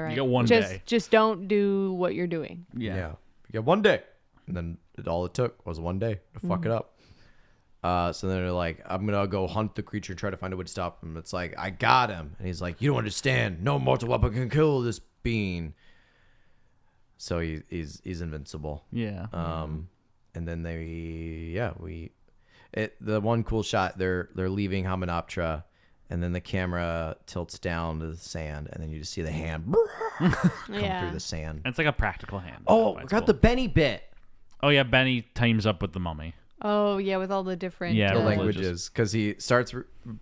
You got one day.
Just don't do what you're doing.
Yeah. You got one day. And then all it took was one day to fuck it up. So then they're like, I'm going to go hunt the creature and try to find a way to stop him. It's like, I got him. And he's like, you don't understand. No mortal weapon can kill this being. So he's invincible.
Yeah.
And then the one cool shot, they're leaving Hamunaptra, and then the camera tilts down to the sand, and then you just see the hand come through the sand.
It's like a practical hand.
Oh,
That's
got
cool.
the Benny bit.
Oh, yeah. Benny teams up with the mummy.
Oh, yeah, with all the different...
Yeah,
The
religious.
languages, because he starts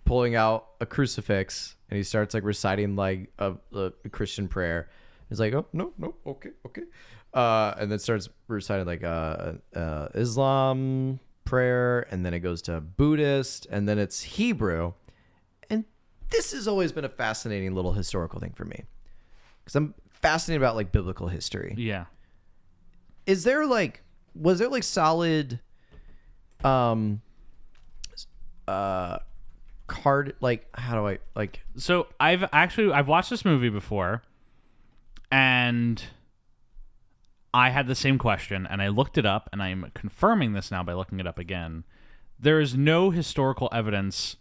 pulling out a crucifix, and he starts like reciting like a Christian prayer. He's like, oh no, okay, and then starts reciting like Islam prayer, and then it goes to Buddhist, and then it's Hebrew. And this has always been a fascinating little historical thing for me, because I'm fascinated about like biblical history.
Yeah.
Was there like solid card, like, how do I like,
So I've watched this movie before, and I had the same question, and I looked it up, and I'm confirming this now by looking it up again. There is no historical evidence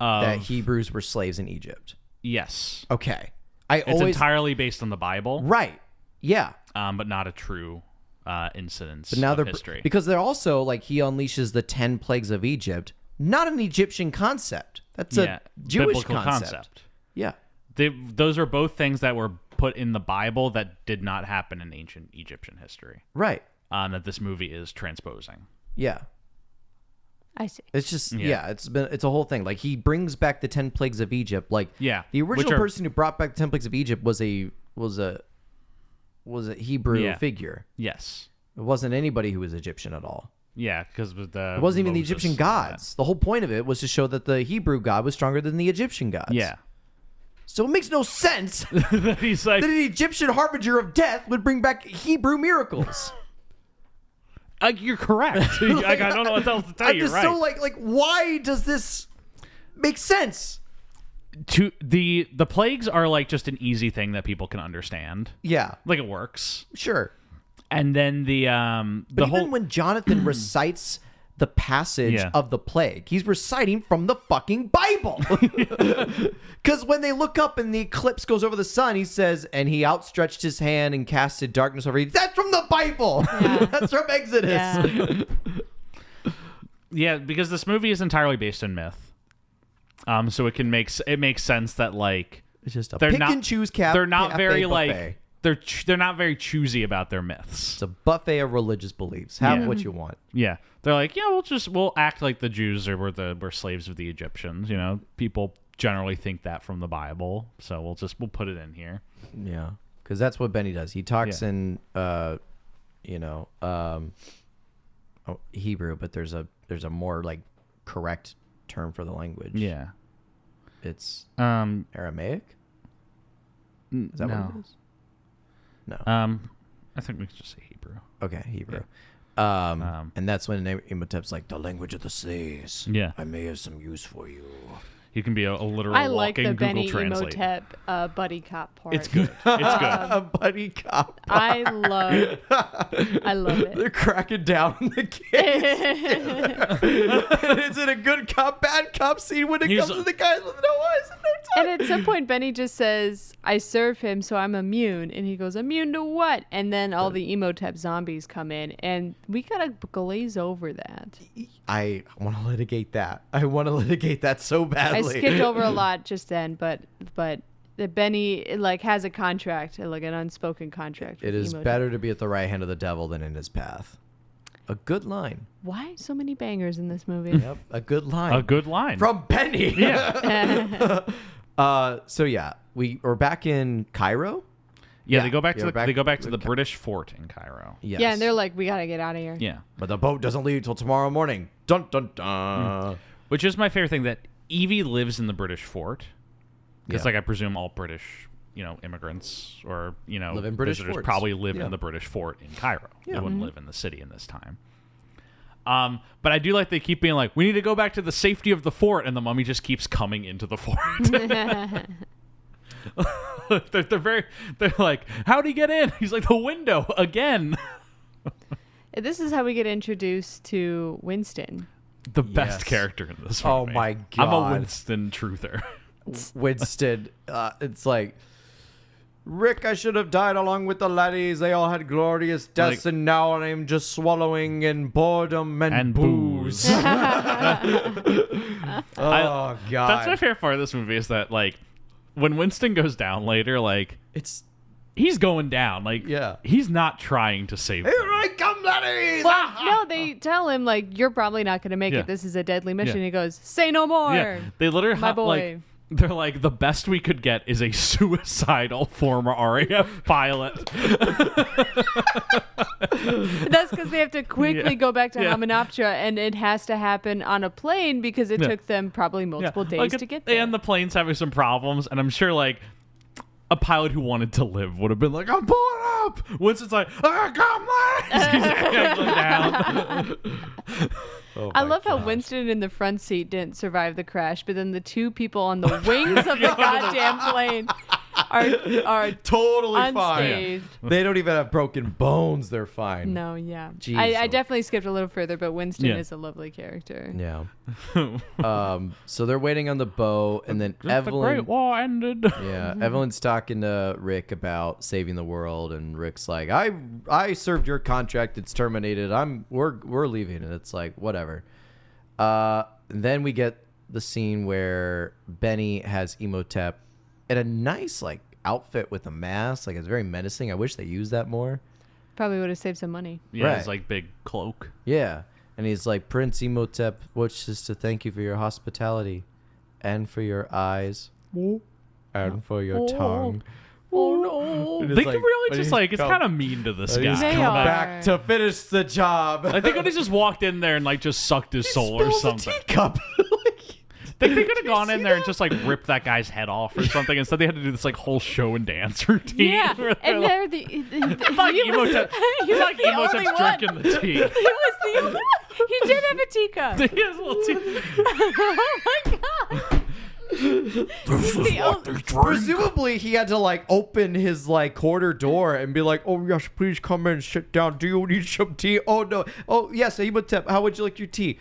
of
that Hebrews were slaves in Egypt?
Yes.
Okay.
It's entirely based on the Bible,
Right. Yeah.
but not a true incidence
But now
of
they're
history.
because they're also like, he unleashes the 10 plagues of Egypt, not an Egyptian concept. That's a Jewish
biblical
concept. Yeah.
Those are both things that were put in the Bible that did not happen in ancient Egyptian history.
Right.
That this movie is transposing.
Yeah.
I see.
It's just
Yeah.
it's a whole thing. Like, he brings back the 10 plagues of Egypt. Like,
Yeah,
the
which
original
are-
person who brought back the 10 plagues of Egypt was a Hebrew
Yeah.
figure.
Yes.
It wasn't anybody who was Egyptian at all.
Yeah, because it
It wasn't even the Egyptian gods. The whole point of it was to show that the Hebrew god was stronger than the Egyptian gods.
Yeah.
So it makes no sense
He's like,
that an Egyptian harbinger of death would bring back Hebrew miracles.
you're correct. I don't know what else to tell
I'm
you.
just
Right.
so like, why does this make sense?
The plagues are like just an easy thing that people can understand.
Yeah,
Like it works.
sure.
And then the
But
whole
even when Jonathan recites the passage
Yeah.
of the plague, he's reciting from the fucking Bible. Because when they look up and the eclipse goes over the sun, he says, and he outstretched his hand and casted darkness over you. That's from the Bible.
Yeah.
That's from Exodus.
Yeah, because this movie is entirely based in myth. So it makes sense that like
It's just a
they're
pick
not
and choose cap.
they're not
cafe
very
buffet.
like they're not very choosy about their myths.
It's a buffet of religious beliefs. Have
Yeah.
what you want.
Yeah, they're like, yeah, we'll act like the Jews were slaves of the Egyptians. You know, people generally think that from the Bible, so we'll put it in here.
Yeah, because that's what Benny does. He talks
Yeah.
in, Hebrew, but there's a more like correct term for the language.
Yeah.
It's
Um.
Aramaic. Is that
no.
what it is? No.
I think we could just say Hebrew.
Okay, Hebrew. And that's when Imhotep's like, the language of the seas.
Yeah.
I may have some use for you.
He can be a literal
I like
walking
the
Google
Benny
Translate.
Emotep buddy cop part.
It's good. It's good.
A buddy cop.
I love it.
They're cracking down in the case. And it's in a good cop, bad cop scene when it
He's-
comes to the guys with no eyes and no tongue.
And at some point, Benny just says, I serve him, so I'm immune. And he goes, immune to what? And then all the Emotep zombies come in, and we gotta glaze over that.
I want to litigate that. I want to litigate that so
I
badly.
skipped over a lot just then, but the Benny like has a contract, like an unspoken contract.
It
with
is
Emotep.
better to be at the right hand of the devil than in his path. A good line.
Why so many bangers in this movie?
Yep, a good line.
A good line.
From Benny.
Yeah.
So yeah, we're back in Cairo.
Yeah,
Yeah,
they go back to
you're
they go back to
back-
the British fort in Cairo.
Yes.
Yeah, and they're like, we gotta get out of here.
Yeah.
but the boat doesn't leave till tomorrow morning. Dun dun dun.
Which is my favorite thing, that Evie lives in the British fort. Because,
Yeah.
like, I presume all British, immigrants or,
Live in British
visitors
forts.
probably live
Yeah.
in the British fort in Cairo.
Yeah.
They wouldn't live in the city in this time. But I do like they keep being like, we need to go back to the safety of the fort, and the mummy just keeps coming into the fort. They're like, how'd he get in? He's like, the window again.
This is how we get introduced to Winston.
The best
Yes.
character in this
Oh
movie.
my
I'm a
God.
Winston truther.
Winston. It's like, Rick, I should have died along with the laddies. They all had glorious deaths,
Like-
and now I'm just swallowing in boredom and, booze. Oh, God.
That's my favorite part of this movie is that, like, when Winston goes down later, like,
It's,
he's going down. Like,
Yeah.
he's not trying to save
here
them.
I come, laddies!
Well, no, they tell him like, you're probably not gonna make
Yeah.
it. This is a deadly mission.
Yeah.
He goes, say no more.
Yeah, they literally
My
have,
boy.
like, they're like, the best we could get is a suicidal former RAF pilot.
That's because they have to quickly
Yeah.
go back to
Yeah.
Hamunaptra, and it has to happen on a plane because it
Yeah.
took them probably multiple days
Like,
to get there.
And the plane's having some problems, and I'm sure, like, a pilot who wanted to live would have been like, I'm pulling up. Winston's like, come on. He's actually down.
Oh
I
my
love how
gosh.
Winston in the front seat didn't survive the crash, but then the two people on the wings of the goddamn plane are
Totally fine.
unscathed.
They don't even have broken bones. They're fine.
No, yeah.
Jeez.
I definitely skipped a little further, but Winston
Yeah.
is a lovely character.
Yeah. So they're waiting on the boat, and then
The
Evelyn.
Great War ended.
Yeah, Evelyn's talking to Rick about saving the world, and Rick's like, "I served your contract. It's terminated. We're leaving." And it's like, whatever. Then we get the scene where Benny has Emotep in a nice like outfit with a mask. Like, it's very menacing. I wish they used that more.
Probably would have saved some money.
Yeah,
Right.
his, like, big cloak.
Yeah, and he's like, "Prince Emotep wishes to thank you for your hospitality, and for your eyes, and for your tongue."
Oh no.
And
They
it's
could
like,
really
when
just,
he's
like, it's
come-
kind of mean to this
when he's
guy.
They
come
are.
back to finish the job.
I think when he just walked in there and, like, just sucked his soul or
Spills a
something.
teacup.
They could have gone in there and just, like, ripped that guy's head off or something. Instead, they had to do this, like, whole show and dance routine.
Yeah,
where they're
and
like,
they're
like
he was,
Emotep,
he was
like
the only
Emotep's
one.
drinking the tea.
He was the only. He did have a teacup.
He has a little tea.
Oh my god.
This is
the
what
only-
they drink.
Presumably, he had to like open his like quarter door and be like, "Oh yes, please come in, sit down. Do you need some tea? Oh no. Oh yes, Emotep. How would you like your tea?"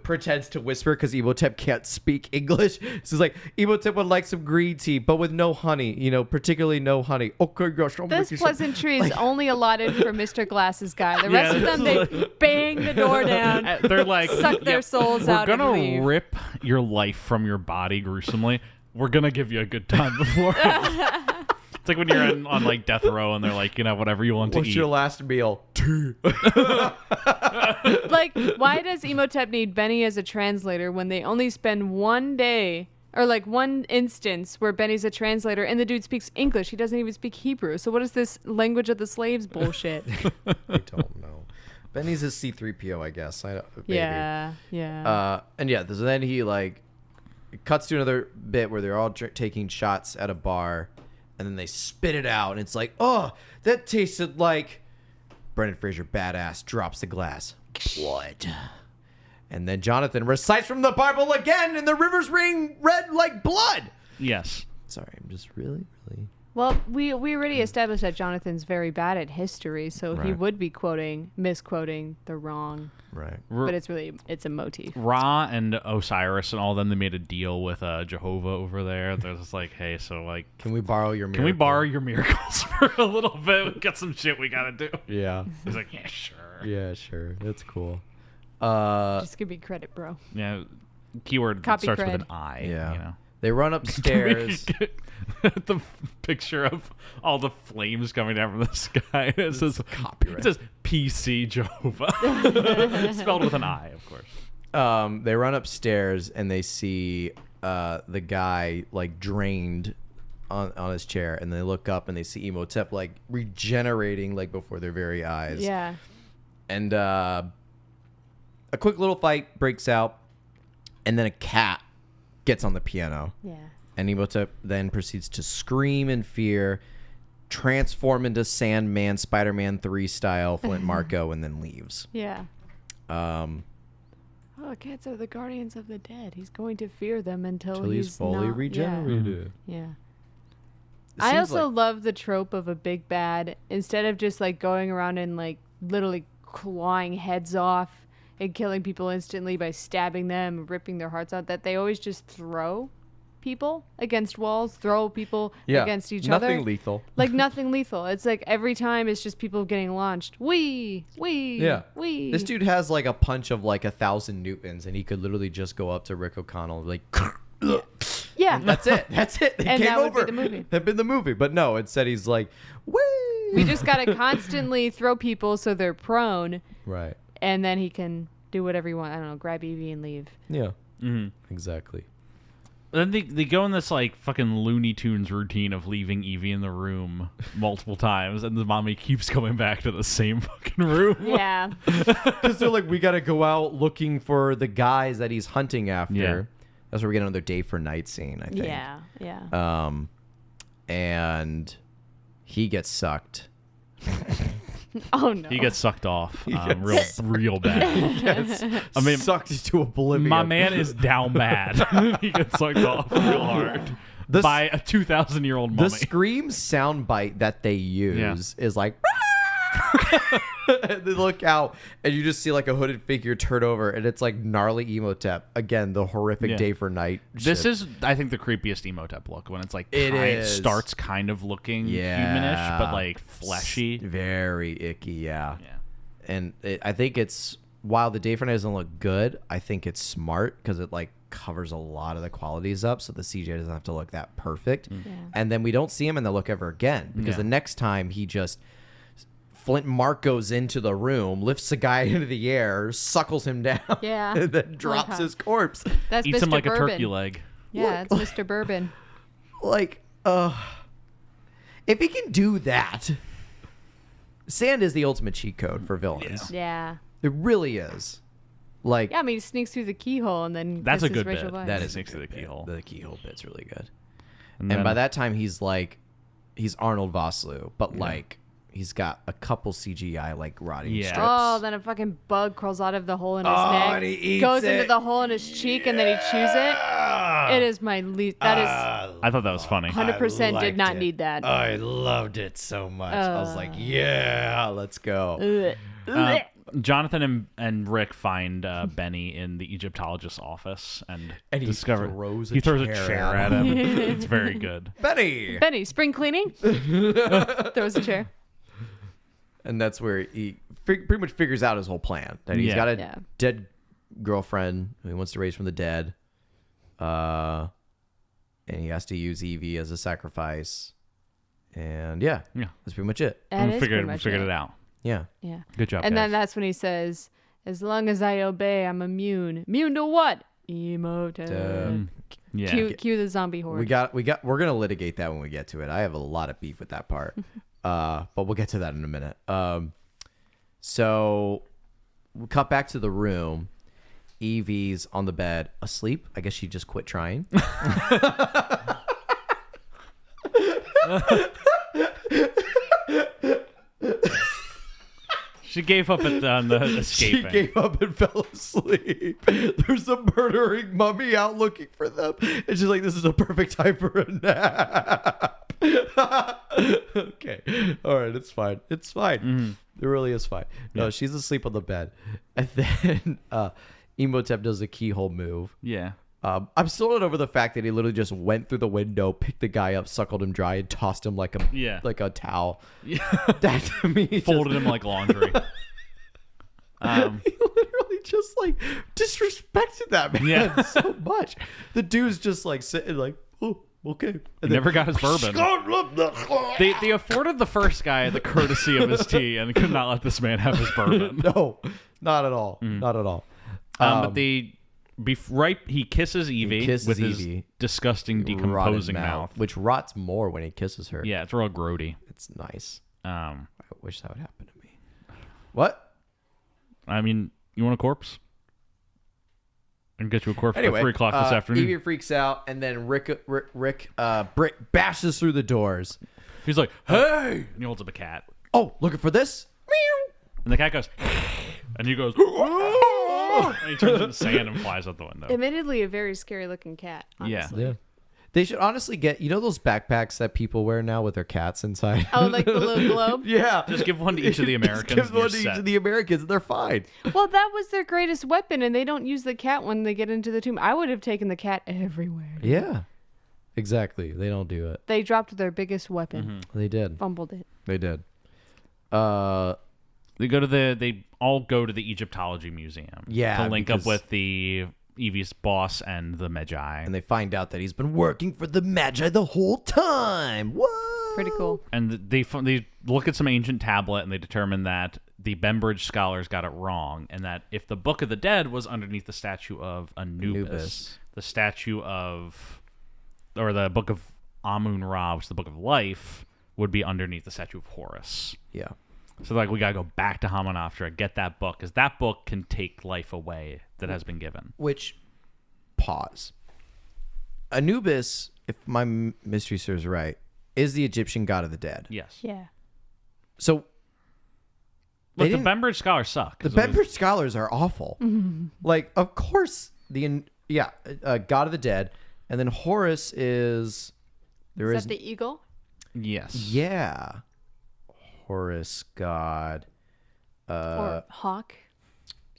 Pretends to whisper because Emotep can't speak English. So it's like, Emotep would like some green tea, but with no honey. Particularly no honey. Okay, gosh. I'll make
This
you some-"
pleasantry is only allotted for Mr. Glasses guy. The rest of
Yeah,
them,
it's
they bang the door down.
They're like,
Suck their souls
we're
out and
gonna
leave."
rip your life from your body gruesomely. We're gonna give you a good time before. It's like when you're on like death row and they're like, whatever you want to
What's
eat.
your last meal? Tea.
Like, why does Emotep need Benny as a translator when they only spend one day or like one instance where Benny's a translator and the dude speaks English? He doesn't even speak Hebrew. So what is this language of the slaves bullshit?
I don't know. Benny's his C-3PO, I guess. Maybe.
Yeah, yeah.
And yeah, so then he like cuts to another bit where they're all taking shots at a bar, and then they spit it out, and it's like, oh, that tasted like. Brendan Fraser, badass, drops the glass. Blood. And then Jonathan recites from the Bible again, and the river's ring red like blood.
Yes.
Sorry, I'm just really.
Well, we already established that Jonathan's very bad at history, so he
Right.
would be misquoting the wrong.
Right.
But it's a motif.
Ra and Osiris and all of them, they made a deal with Jehovah over there. They're just like, hey, so like,
Can we borrow your miracle?
can we borrow your miracles for a little bit? We got some shit we gotta do.
Yeah.
He's like, yeah, sure.
Yeah, sure. That's cool.
Just give me credit, bro.
Yeah. Keyword
Copy
starts with
cred.
an I.
Yeah.
You know?
They run upstairs.
The picture of all the flames coming down from the sky. It says
copyright.
It says PC Jehovah, spelled with an I, of course.
They run upstairs and they see the guy like drained on his chair, and they look up and they see Imhotep like regenerating like before their very eyes.
Yeah.
And a quick little fight breaks out, and then a cat gets on the piano.
Yeah.
And Imhotep then proceeds to scream in fear, transform into Sandman, Spider-Man 3 style, Flint Marco, and then leaves.
Yeah.
Oh,
Cats are the guardians of the dead. He's going to fear them until
he's fully
not,
regenerated.
Yeah.
It
I
seems
also
like-
love the trope of a big bad. Instead of just like going around and like literally clawing heads off and killing people instantly by stabbing them, ripping their hearts out, that they always just throw people against walls, throw people against each other.
Nothing lethal.
Like nothing lethal. It's like every time it's just people getting launched. Wee.
Yeah.
Wee.
This dude has like a punch of like 1,000 newtons, and he could literally just go up to Rick O'Connell like,
Yeah.
that's it. That's it. They
And
came
that would be
over.
the movie.
That'd been the movie. But no, instead he's like, wee.
We just gotta constantly throw people so they're prone,
Right.
and then he can do whatever he wants. I don't know, grab Evie and leave.
Yeah.
Mm-hmm.
Exactly.
Then they go in this like fucking Looney Tunes routine of leaving Evie in the room multiple times, and the mommy keeps coming back to the same fucking room.
Yeah.
Because they're like, we got to go out looking for the guys that he's hunting after.
Yeah.
That's where we get another day for night scene, I think.
Yeah. Yeah.
And he gets sucked.
Oh no.
He gets sucked off real bad.
I mean, sucked to oblivion.
My man is down bad. He gets sucked off real hard by a 2,000-year-old mummy.
The scream soundbite that they use is like, and they look out and you just see like a hooded figure turn over, and it's like gnarly Imhotep. Again, the horrific day for night.
This
shit.
is, I think, the creepiest Imhotep look, when it's like
It
starts kind of looking humanish, but like fleshy.
Very icky, yeah.
Yeah.
And I think it's, while the day for night doesn't look good, I think it's smart because it like covers a lot of the qualities up, so the CGI doesn't have to look that perfect.
Yeah.
And then we don't see him in the look ever again, because the next time he just Flint Mark goes into the room, lifts the guy into the air, suckles him down,
Yeah.
and then drops his corpse.
That's
Eats
Mr.
him like
Bourbon.
a turkey leg.
Yeah, it's Mr. Bourbon.
Like, if he can do that, sand is the ultimate cheat code for villains.
Yeah.
It really is. Like,
Yeah, I mean, he sneaks through the keyhole and then
That's a
kisses
good
Rachel
bit.
Weisz.
that is
Sneaks
a
through
good
the
bit.
keyhole.
The keyhole bit's really good.
And
And
then-
by that time, he's Arnold Vosloo, but like he's got a couple CGI like rotting
Yeah.
strips.
Oh, then a fucking bug crawls out of the hole in his
Oh,
neck,
and he eats
goes
it.
into the hole in his cheek, and then he chews it. It is my least. That is
I thought that was funny.
100% did not need that.
I loved it so much. I was like, yeah, let's go.
Ugh.
Jonathan and Rick find Benny in the Egyptologist's office and
he
discover
throws a
he throws a
chair
chair
at
at him. It's very good.
Benny!
Benny, spring cleaning? Throws a chair.
And that's where he pretty much figures out his whole plan. That he's
Yeah.
got a
Yeah.
dead girlfriend who he wants to raise from the dead. And he has to use Evie as a sacrifice. And yeah,
Yeah.
that's pretty much it.
That
we
is
figured
pretty much
it out.
Yeah.
Yeah.
Good job,
And
guys.
then that's when he says, "As long as I obey, I'm immune. Immune to what? Imhotep."
yeah.
Cue the zombie horde.
We're gonna litigate that when we get to it. I have a lot of beef with that part. But we'll get to that in a minute. So we cut back to the room. Evie's on the bed asleep. I guess she just quit trying.
She gave up on the escaping.
She gave up and fell asleep. There's a murdering mummy out looking for them. And she's like, this is a perfect time for a nap. Okay. All right. It's fine. It's fine. It really is fine. No, she's asleep on the bed. And then Imhotep does a keyhole move.
Yeah.
I'm still not over the fact that he literally just went through the window, picked the guy up, suckled him dry, and tossed him like a towel.
Yeah.
That to me
Folded him like laundry.
He literally just like disrespected that man so much. The dude's just like sitting like, oh, okay.
He never got his bourbon. They afforded the first guy the courtesy of his tea and could not let this man have his bourbon.
No, not at all. Not at all.
But he kisses Evie with his disgusting decomposing
Rotten
mouth.
which rots more when he kisses her.
Yeah, it's real grody.
It's nice.
I
wish that would happen to me. What?
I mean, you want a corpse? I can get you a corpse
Anyway,
by 3 o'clock this afternoon.
Evie freaks out, and then Rick bashes through the doors.
He's like, hey! And he holds up a cat.
Oh, looking for this? Meow.
And the cat goes, and he goes, and he turns into sand and flies out the window.
Admittedly, a very scary looking cat. Honestly.
Yeah. They should honestly get, those backpacks that people wear now with their cats inside?
Oh, like the little globe?
Yeah.
Just give one to each of the Americans.
Just give one to each of the Americans, and they're fine.
Well, that was their greatest weapon, and they don't use the cat when they get into the tomb. I would have taken the cat everywhere.
Yeah. Exactly. They don't do it.
They dropped their biggest weapon.
They did.
Fumbled it.
They did.
They all go to the Egyptology Museum.
Yeah,
To link up
because-
with the Evie's boss and the Magi.
And they find out that he's been working for the Magi the whole time. What?
Pretty cool.
And they look at some ancient tablet and they determine that the Bembridge scholars got it wrong, and that if the Book of the Dead was underneath the statue of Anubis, the statue of, or the Book of Amun-Ra, which is the Book of Life, would be underneath the statue of Horus.
Yeah.
So we gotta go back to Hamunaptra, get that book, because that book can take life away that has been given.
Which, pause. Anubis, if my mystery serves right, is the Egyptian god of the dead.
Yes.
Yeah.
So,
Look, the Bembridge scholars suck.
the Bembridge scholars are awful. Like, of course, god of the dead, and then Horus is
Is that the eagle?
Yes.
Yeah. Horus god.
Or hawk?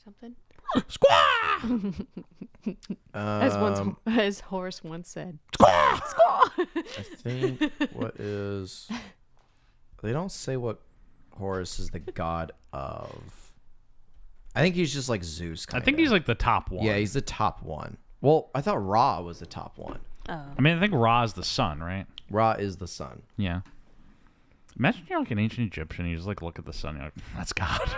Something?
Squaw!
As Horace once said.
I think what is... They don't say what Horus is the god of. I think he's just like Zeus.
I think he's like the top one.
Yeah, he's the top one. Well, I thought Ra was the top one.
I mean, I think Ra is the sun, right?
Ra is the sun.
Yeah. Imagine you're like an ancient Egyptian. You just like look at the sun. You're like, that's God.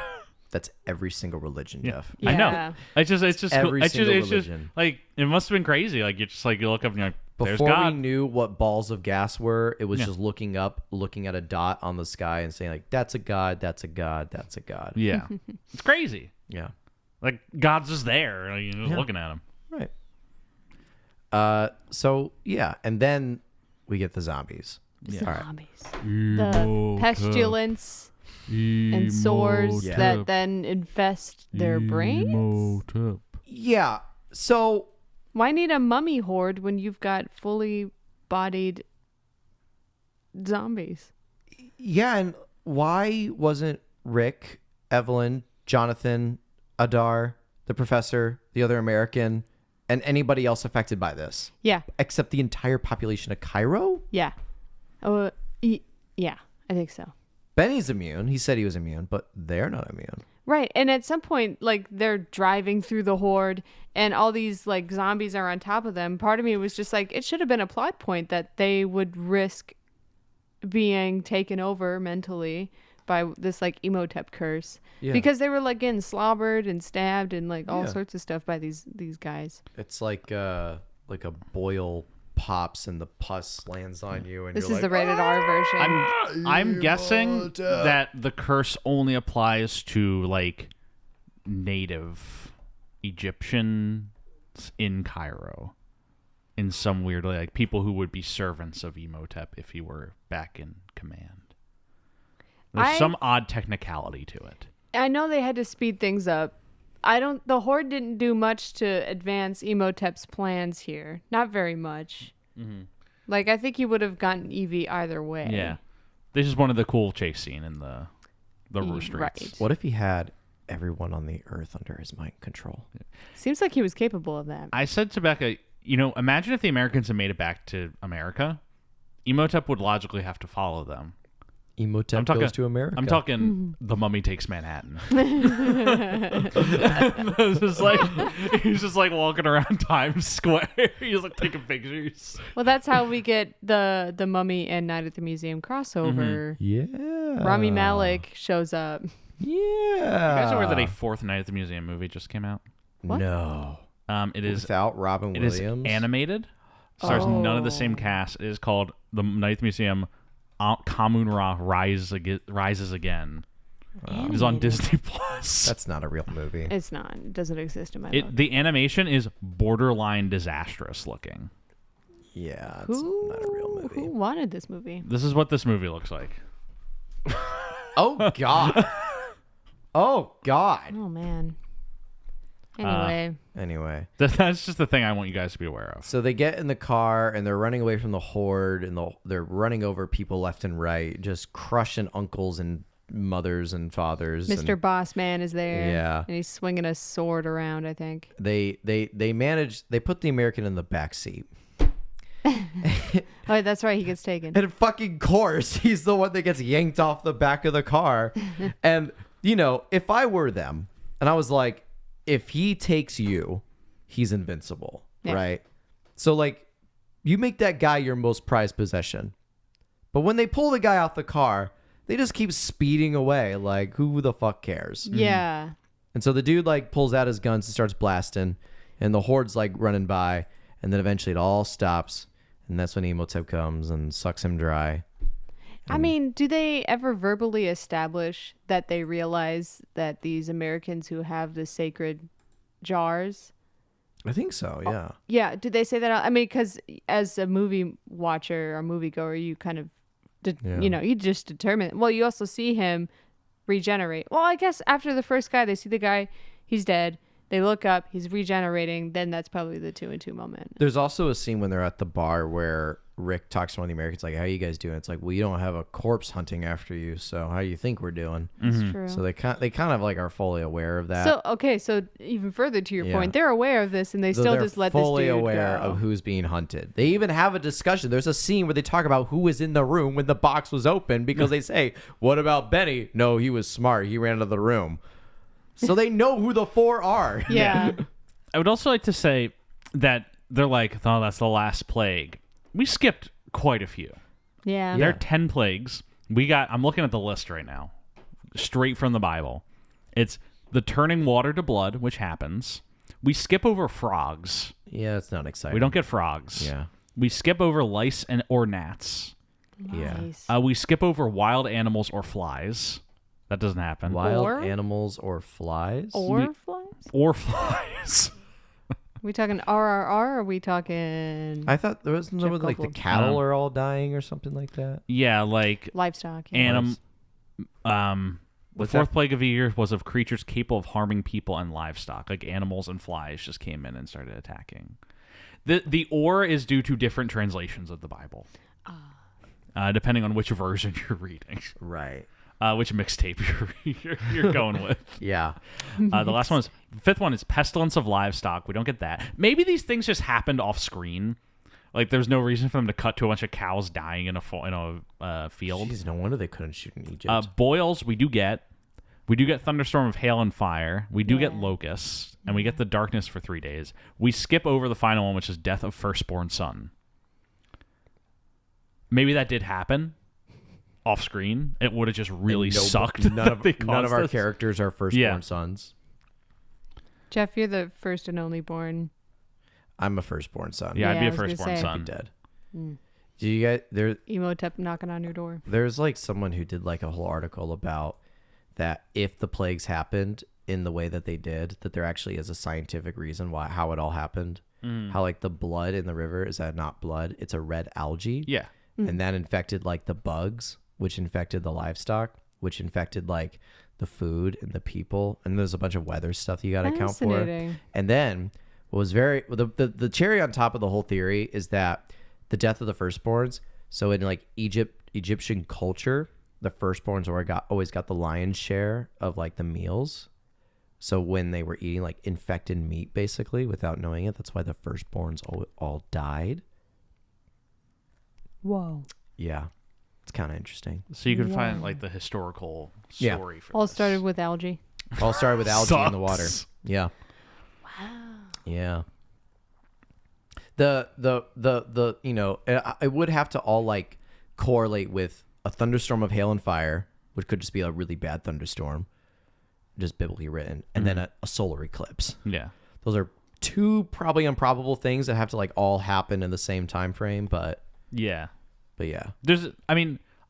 That's every single religion, Jeff.
Yeah.
I know. It's just
Every
cool.
single
It's just
religion.
like it must have been crazy. Like you just like you look up and you're like, there's
Before
God.
we knew what balls of gas were, it was
Yeah.
just looking up, looking at a dot on the sky and saying like, that's a god, that's a god, that's a god.
Yeah. It's crazy.
Yeah.
Like God's just there. Like, you're just
Yeah.
looking at him.
Right. So yeah, and then we get the zombies. Yeah. All right.
Zombies. The pestilence and sores
Yeah.
that then infest their brains.
Yeah. So
Why need a mummy horde when you've got fully bodied zombies?
yeah, and why wasn't Rick, Evelyn, Jonathan, Adar, the professor, the other American, and anybody else affected by this?
Yeah.
Except the entire population of Cairo?
Yeah. Yeah, I think so.
Benny's immune. He said he was immune, but they're not immune.
Right. And at some point, like, they're driving through the horde and all these, like, zombies are on top of them. Part of me was just like, it should have been a plot point that they would risk being taken over mentally by this, like, Imhotep curse.
Yeah.
Because they were, like, getting slobbered and stabbed and, like, all
Yeah.
sorts of stuff by these guys.
It's like a boil pops and the pus lands on you, and
This
you're
is
like,
the rated R version.
I'm guessing that the curse only applies to like native Egyptians in Cairo in some weird way, like people who would be servants of Imhotep if he were back in command. There's some odd technicality to it.
I know they had to speed things up. The Horde didn't do much to advance Imhotep's plans here. Not very much. Mm-hmm. Like, I think he would have gotten Evie either way.
Yeah. They just wanted the cool chase scene in the streets.
Right.
What if he had everyone on the earth under his mind control?
Seems like he was capable of that.
I said to Becca, imagine if the Americans had made it back to America. Imhotep would logically have to follow them.
Imhotep goes to America.
I'm talking The Mummy Takes Manhattan. He's just like walking around Times Square. He's like taking pictures.
Well, that's how we get the Mummy and Night at the Museum crossover.
Yeah.
Rami Malek shows up.
Yeah.
You guys are aware that a fourth Night at the Museum movie just came out?
What?
No.
It is
without Robin
It
Williams.
is animated. Stars none of the same cast. It is called The Night at the Museum. Kamun-Ra rises again. It is on Disney Plus.
That's not a real movie.
It's not. It doesn't exist in my book.
The animation is borderline disastrous looking.
Yeah, it's not a real movie.
Who wanted this movie?
This is what this movie looks like.
Oh God. Oh God.
Oh man.
Anyway,
That's just the thing I want you guys to be aware of.
so they get in the car and they're running away from the Horde, and they're running over people left and right, just crushing uncles and mothers and fathers.
Mr.
And
Bossman is there.
Yeah.
And he's swinging a sword around, I think.
they put the American in the back seat.
Oh, that's right. He gets taken.
And fucking course, he's the one that gets yanked off the back of the car. And, if I were them, and I was like, if he takes you, he's invincible, right? So, like, you make that guy your most prized possession. But when they pull the guy off the car, they just keep speeding away. Like, who the fuck cares?
Yeah.
And so the dude, like, pulls out his guns and starts blasting. And the Horde's, like, running by. And then eventually it all stops. And that's when Imhotep comes and sucks him dry.
I mean, do they ever verbally establish that they realize that these Americans who have the sacred jars?
I think so, yeah.
Yeah. Do they say that? I mean, because as a movie watcher or moviegoer, you kind of, you just determine. Well, you also see him regenerate. Well, I guess after the first guy, they see the guy, he's dead. They look up, he's regenerating. Then that's probably the 2-2 moment.
There's also a scene when they're at the bar where Rick talks to one of the Americans, like, how you guys doing? It's like, well, you don't have a corpse hunting after you, so how do you think we're doing?
That's true.
So they kind of like are fully aware of that.
So even further to your point, they're aware of this and they still
they're
just let this dude
fully aware
go.
of who's being hunted. They even have a discussion. There's a scene where they talk about who was in the room when the box was open, because they say, what about Benny? No, he was smart. He ran out of the room. So they know who the four are.
Yeah.
I would also like to say that they're like, oh, that's the last plague. We skipped quite a few.
Yeah.
There are 10 plagues. I'm looking at the list right now, straight from the Bible. It's the turning water to blood, which happens. We skip over frogs.
Yeah, it's not exciting.
We don't get frogs.
Yeah.
We skip over lice or gnats.
Nice.
We skip over wild animals or flies. That doesn't happen.
Wild animals or flies?
Or flies?
Or flies.
We talking RRR or are we talking
I thought there was no, like the cattle are all dying or something like that.
Yeah, like
livestock?
The
What's
fourth
that?
plague of the year was of creatures capable of harming people and livestock. Like animals and flies just came in and started attacking. The or is due to different translations of the Bible. Depending on which version you're reading.
Right.
Which mixtape you're going with.
Yeah.
The fifth one is pestilence of livestock. We don't get that. Maybe these things just happened off screen. Like there's no reason for them to cut to a bunch of cows dying in a field.
Jeez, no wonder they couldn't shoot in Egypt.
Boils we do get. We do get thunderstorm of hail and fire. We do get locusts, and we get the darkness for 3 days. We skip over the final one, which is death of firstborn son. Maybe that did happen off screen. It would have just really sucked.
None of our characters are firstborn sons.
Jeff, you're the first and only born.
I'm a firstborn son.
Yeah, I'd be
I
a
was gonna
firstborn
say.
son.
I'd be dead. Do you guys there?
Imhotep knocking on your door.
There's like someone who did like a whole article about that if the plagues happened in the way that they did, that there actually is a scientific reason how it all happened. How like the blood in the river is that not blood? It's a red algae.
Yeah.
And that infected like the bugs, which infected the livestock, which infected like the food and the people, and there's a bunch of weather stuff you got to account for.
Fascinating.
And then what was the cherry on top of the whole theory is that the death of the firstborns. So in like Egyptian culture, the firstborns always got the lion's share of like the meals. So when they were eating like infected meat, basically, without knowing it, that's why the firstborns all died.
Whoa.
Yeah, it's kind of interesting.
So you can find like the historical story for
All
this.
started with algae.
All started with algae in the water.
Sucks.
Yeah.
Wow.
Yeah. The you know, it would have to all like correlate with a thunderstorm of hail and fire, which could just be a really bad thunderstorm, just biblically written, and then a solar eclipse.
Yeah.
Those are two probably improbable things that have to like all happen in the same time frame, but
Yeah.
yeah.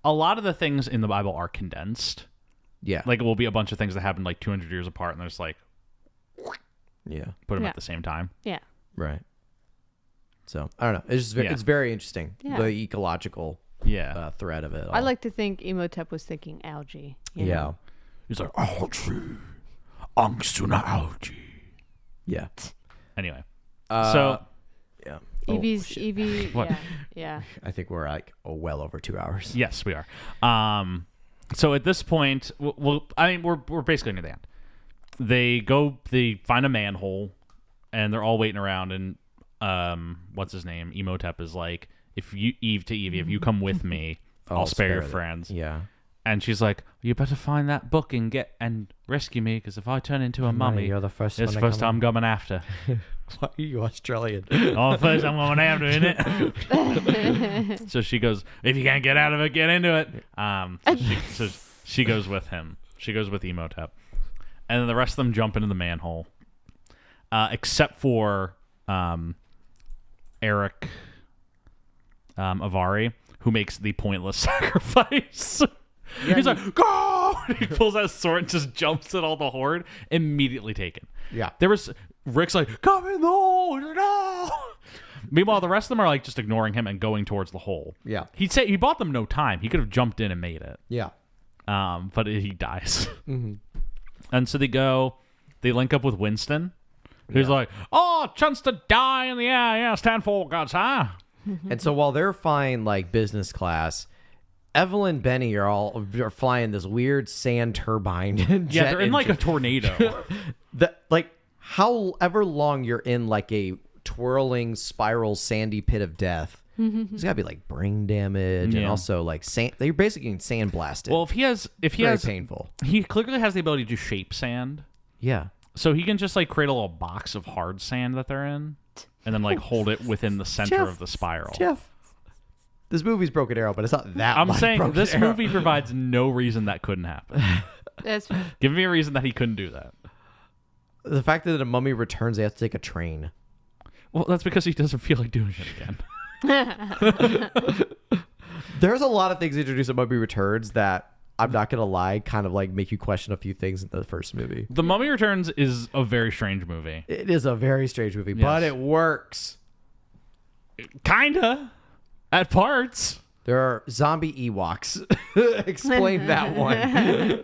A lot of the things in the Bible are condensed.
Yeah.
Like it will be a bunch of things that happen like 200 years apart, and there's like
Yeah.
put them
Yeah.
at the same time.
Yeah.
Right. So I don't know. It's just it's very interesting.
Yeah.
The ecological
Yeah.
thread of it all.
I like to think Imhotep was thinking algae. You
Yeah.
know?
He's like algae, angst und algae.
Yeah.
Anyway,
Uh,
so
yeah.
Evie.
What?
Yeah.
I think we're like well over 2 hours.
yes, we are. So at this point, we're basically near the end. They find a manhole, and they're all waiting around. And what's his name? Imhotep is like, if you come with me, I'll spare your
them.
friends.
Yeah.
And she's like, you better find that book and rescue me, because if I turn into a mummy,
You're the first
it's the first time I'm coming after.
Why are you Australian?
Oh, first I'm going after, innit? So she goes, if you can't get out of it, get into it. So she goes with him. She goes with Imhotep. And then the rest of them jump into the manhole. Except for Eric Avari, who makes the pointless sacrifice. He's like, go! And he pulls out his sword and just jumps at all the horde. Immediately taken.
Yeah.
Rick's like, come in the hole! No! Meanwhile, the rest of them are like just ignoring him and going towards the hole.
Yeah.
He bought them no time. He could have jumped in and made it.
Yeah.
But he dies. And so they link up with Winston, who's like, oh, chance to die in the air. Yeah, stand for God's huh?
And so while they're flying like business class, Evelyn and Benny are flying this weird sand turbine.
Yeah, they're in like a tornado.
Like however long you're in like a twirling spiral sandy pit of death, there's gotta be like brain damage and also like sand. They're basically getting sand blasted.
Well, if he has
painful.
He clearly has the ability to shape sand,
Yeah.
so he can just like create a little box of hard sand that they're in, and then like hold it within the center of the spiral.
Jeff. This movie's Broken Arrow, but it's not that.
I'm
like
saying
Broken
this
Arrow.
movie provides no reason that couldn't happen.
That's
Give me a reason that he couldn't do that.
The fact that a mummy returns, they have to take a train.
Well, that's because he doesn't feel like doing it again.
There's a lot of things introduced in Mummy Returns that I'm not gonna lie, kind of like make you question a few things in the first movie.
The Mummy Returns is a very strange movie.
It is a very strange movie, but it works.
Kinda. At parts.
There are zombie Ewoks. Explain that one.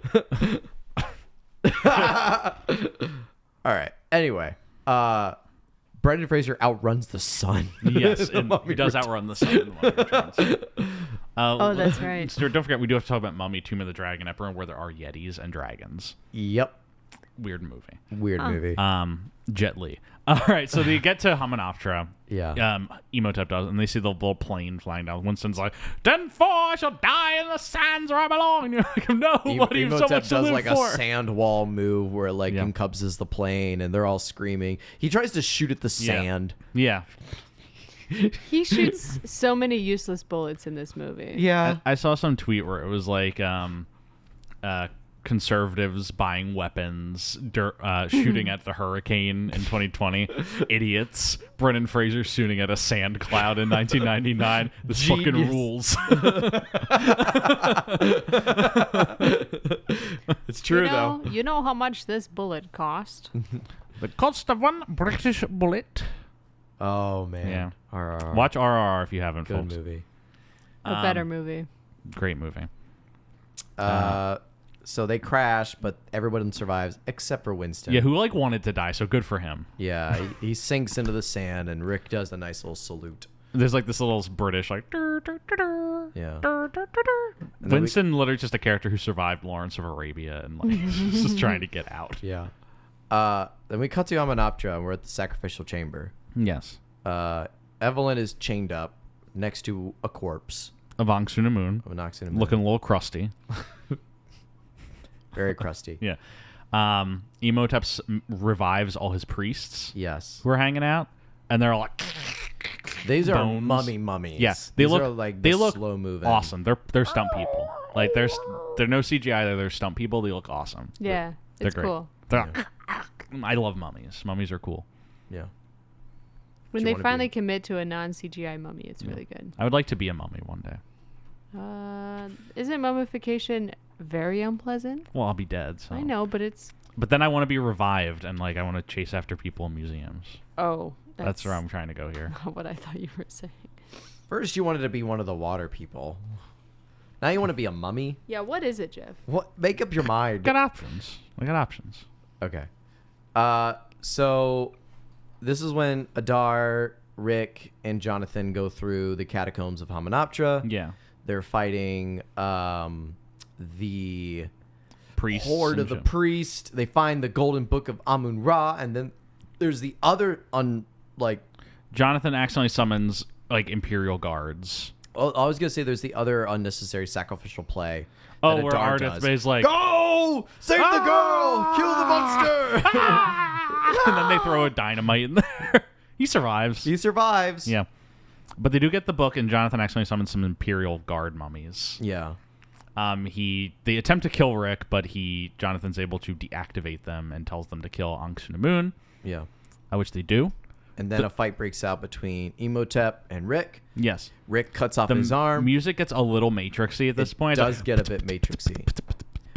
All right. Anyway, Brendan Fraser outruns the sun.
Yes,
The
and
Mummy
he does
Returns.
outrun the sun in the Mummy Returns.
Oh, that's right.
Stuart, don't forget, we do have to talk about Mummy, Tomb of the Dragon Emperor, where there are Yetis and dragons.
Yep.
Weird movie.
Weird movie.
Jet Li. All right, so they get to Hamunaptra.
Yeah.
Imhotep does, and they see the little plane flying down. Winston's like, "Den for I shall die in the sands where I belong." And you're like, "No, what do you have so
Imhotep
much to
does
live
like
for?"
a sand wall move where it like encompasses the plane, and they're all screaming. He tries to shoot at the sand.
Yeah.
He shoots so many useless bullets in this movie.
Yeah.
I saw some tweet where it was like conservatives buying weapons, shooting at the hurricane in 2020. Idiots. Brendan Fraser shooting at a sand cloud in 1999. This fucking
Genius.
rules.
It's true though.
You know how much this bullet cost?
The cost of one British bullet.
Oh man.
Yeah.
RRR.
Watch RRR if you haven't,
Good
folks.
movie.
A better movie.
Great movie.
So they crash, but everyone survives except for Winston.
Yeah, who like wanted to die, so good for him.
Yeah, he sinks into the sand, and Rick does a nice little salute.
There's like this little British like.
Yeah.
And Winston literally just a character who survived Lawrence of Arabia and like just trying to get out.
Yeah. Then we cut to Amanoptera, and we're at the sacrificial chamber.
Yes.
Evelyn is chained up next to a corpse
Of Aung Sunamoon.
of Anoxinamun.
Looking a little crusty.
Very crusty.
Yeah. Emotep revives all his priests
Yes.
who are hanging out, and they're all like,
These are
bones.
mummies.
Yes,
These are like
they
the
look
slow moving.
awesome. They're stunt people. Like they're no CGI. They're stunt people. They look awesome.
Yeah,
They're
it's
great.
cool.
I love mummies. Mummies are cool.
Yeah.
When
you
they
wanna
finally
be?
commit to a non-CGI mummy, it's really good.
I would like to be a mummy one day.
Isn't mummification very unpleasant?
Well, I'll be dead. So.
I know, but it's...
But then I want to be revived and like I want to chase after people in museums.
Oh,
That's where I'm trying to go here.
not what I thought you were saying.
First, you wanted to be one of the water people. Now you want to be a mummy?
Yeah, what is it, Jeff?
What? Make up your mind.
Got options. I got options.
Okay. So this is when Adar, Rick, and Jonathan go through the catacombs of Hamunaptra.
Yeah.
They're fighting the
Priests.
horde of the priest. They find the golden book of Amun-Ra, and then there's the other
Jonathan accidentally summons like Imperial guards.
I was gonna say there's the other unnecessary sacrificial play.
Oh,
that
where
Adar
Ardith
does.
is like,
Go! Save the girl! Kill the monster!
and then they throw a dynamite in there. He survives.
He survives.
Yeah. But they do get the book, and Jonathan accidentally summons some Imperial guard mummies.
Yeah.
They attempt to kill Rick, but Jonathan's able to deactivate them and tells them to kill Aung Sunamoon,
Yeah.
which they do.
And then a fight breaks out between Imhotep and Rick.
Yes.
Rick cuts off
The
his arm.
music gets a little matrixy at this point.
It does get a bit matrixy.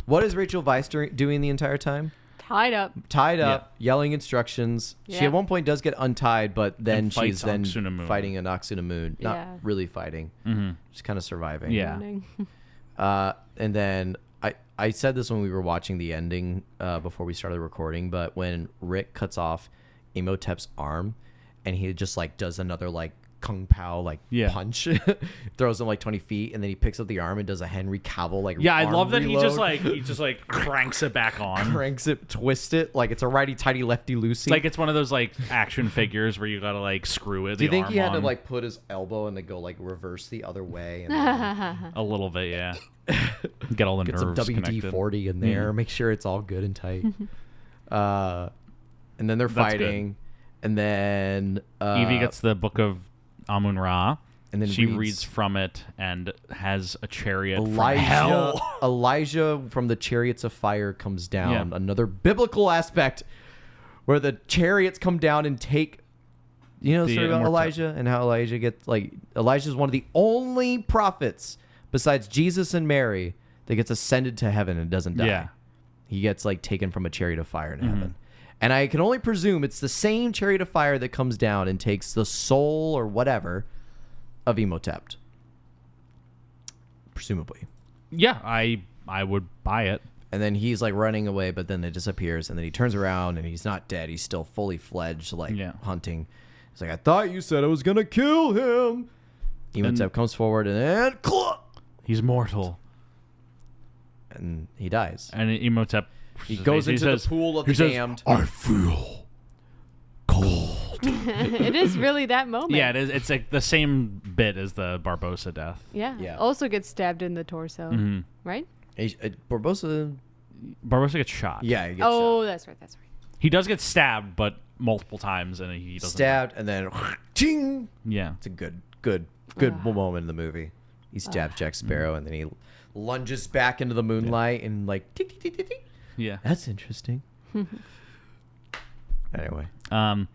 What is Rachel Weisz doing the entire time?
Tied up.
Tied up, yelling instructions. She
Yeah.
at one point does get untied, but then
And
she's
fights
then
Aung Sunamoon.
fighting an Oxinamoon. Not
Yeah.
really fighting.
Mm-hmm.
Just kind of surviving.
Yeah.
Running.
And then I said this when we were watching the ending before we started recording, but when Rick cuts off Imhotep's arm and he just like does another like kung pao like punch, throws him like 20 feet, and then he picks up the arm and does a Henry Cavill like
Yeah, I
arm
love that
reload.
he just like cranks it back on.
Cranks it, twist it like it's a righty tighty lefty loosey.
It's like it's one of those like action figures where you gotta like screw it.
Do you think he had to
on.
like put his elbow and then go like reverse the other way and then
a little bit? Yeah. Get all the
get
nerves
some
connected.
WD-40 in there, make sure it's all good and tight. And then they're
That's
fighting, and then
Evie gets the book of Amun-Ra,
and then
she
reads
reads from it and has a chariot from hell.
Elijah from the chariots of fire comes down.
Yeah.
Another biblical aspect where the chariots come down and take. You know the story about Elijah and how Elijah gets Elijah is one of the only prophets besides Jesus and Mary that gets ascended to heaven and doesn't die.
Yeah.
He gets like taken from a chariot of fire in heaven. And I can only presume it's the same chariot of fire that comes down and takes the soul or whatever of Imhotep. Presumably.
Yeah, I would buy it.
And then he's like running away, but then it disappears. And then he turns around and he's not dead. He's still fully fledged, like hunting. He's like, I thought you said I was going to kill him. Imhotep comes forward and then
he's mortal.
And he dies.
And Imhotep,
he goes into the pool of the damned.
I feel cold.
It is really that moment.
Yeah, it is. It's like the same bit as the Barbossa death.
Yeah. Also gets stabbed in the torso. Right?
Barbossa
gets shot.
Yeah, he gets
shot. That's right.
He does get stabbed, but multiple times, and he doesn't.
Stabbed, and then ching.
Yeah.
It's a good moment in the movie. He stabs Jack Sparrow, and then he lunges back into the moonlight and like tick, tick, tick, tick, tick.
Yeah.
That's interesting. Anyway,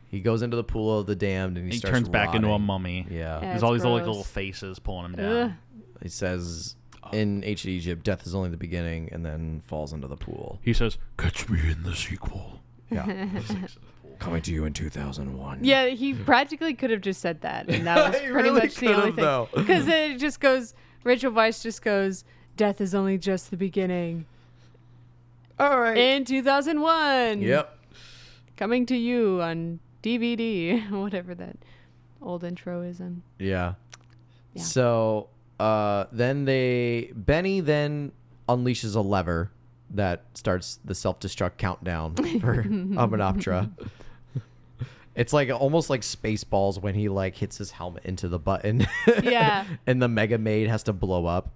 he goes into the pool of the damned and he starts
turns back into a
rotting.
mummy.
Yeah.
There's all these little faces pulling him down.
He says in ancient Egypt, death is only the beginning, and then falls into the pool.
He says, "Catch me in the sequel."
Yeah. Coming to you in 2001.
Yeah, he practically could have just said that, and that was pretty much the only thing. Because it just goes, Rachel Weisz just goes, death is only just the beginning.
All right.
in 2001.
Yep.
Coming to you on DVD, whatever that old intro is in.
Yeah.
Yeah.
So Benny then unleashes a lever that starts the self-destruct countdown for Amenoptera. It's like almost like Spaceballs when he like hits his helmet into the button.
Yeah.
And the Mega Maid has to blow up.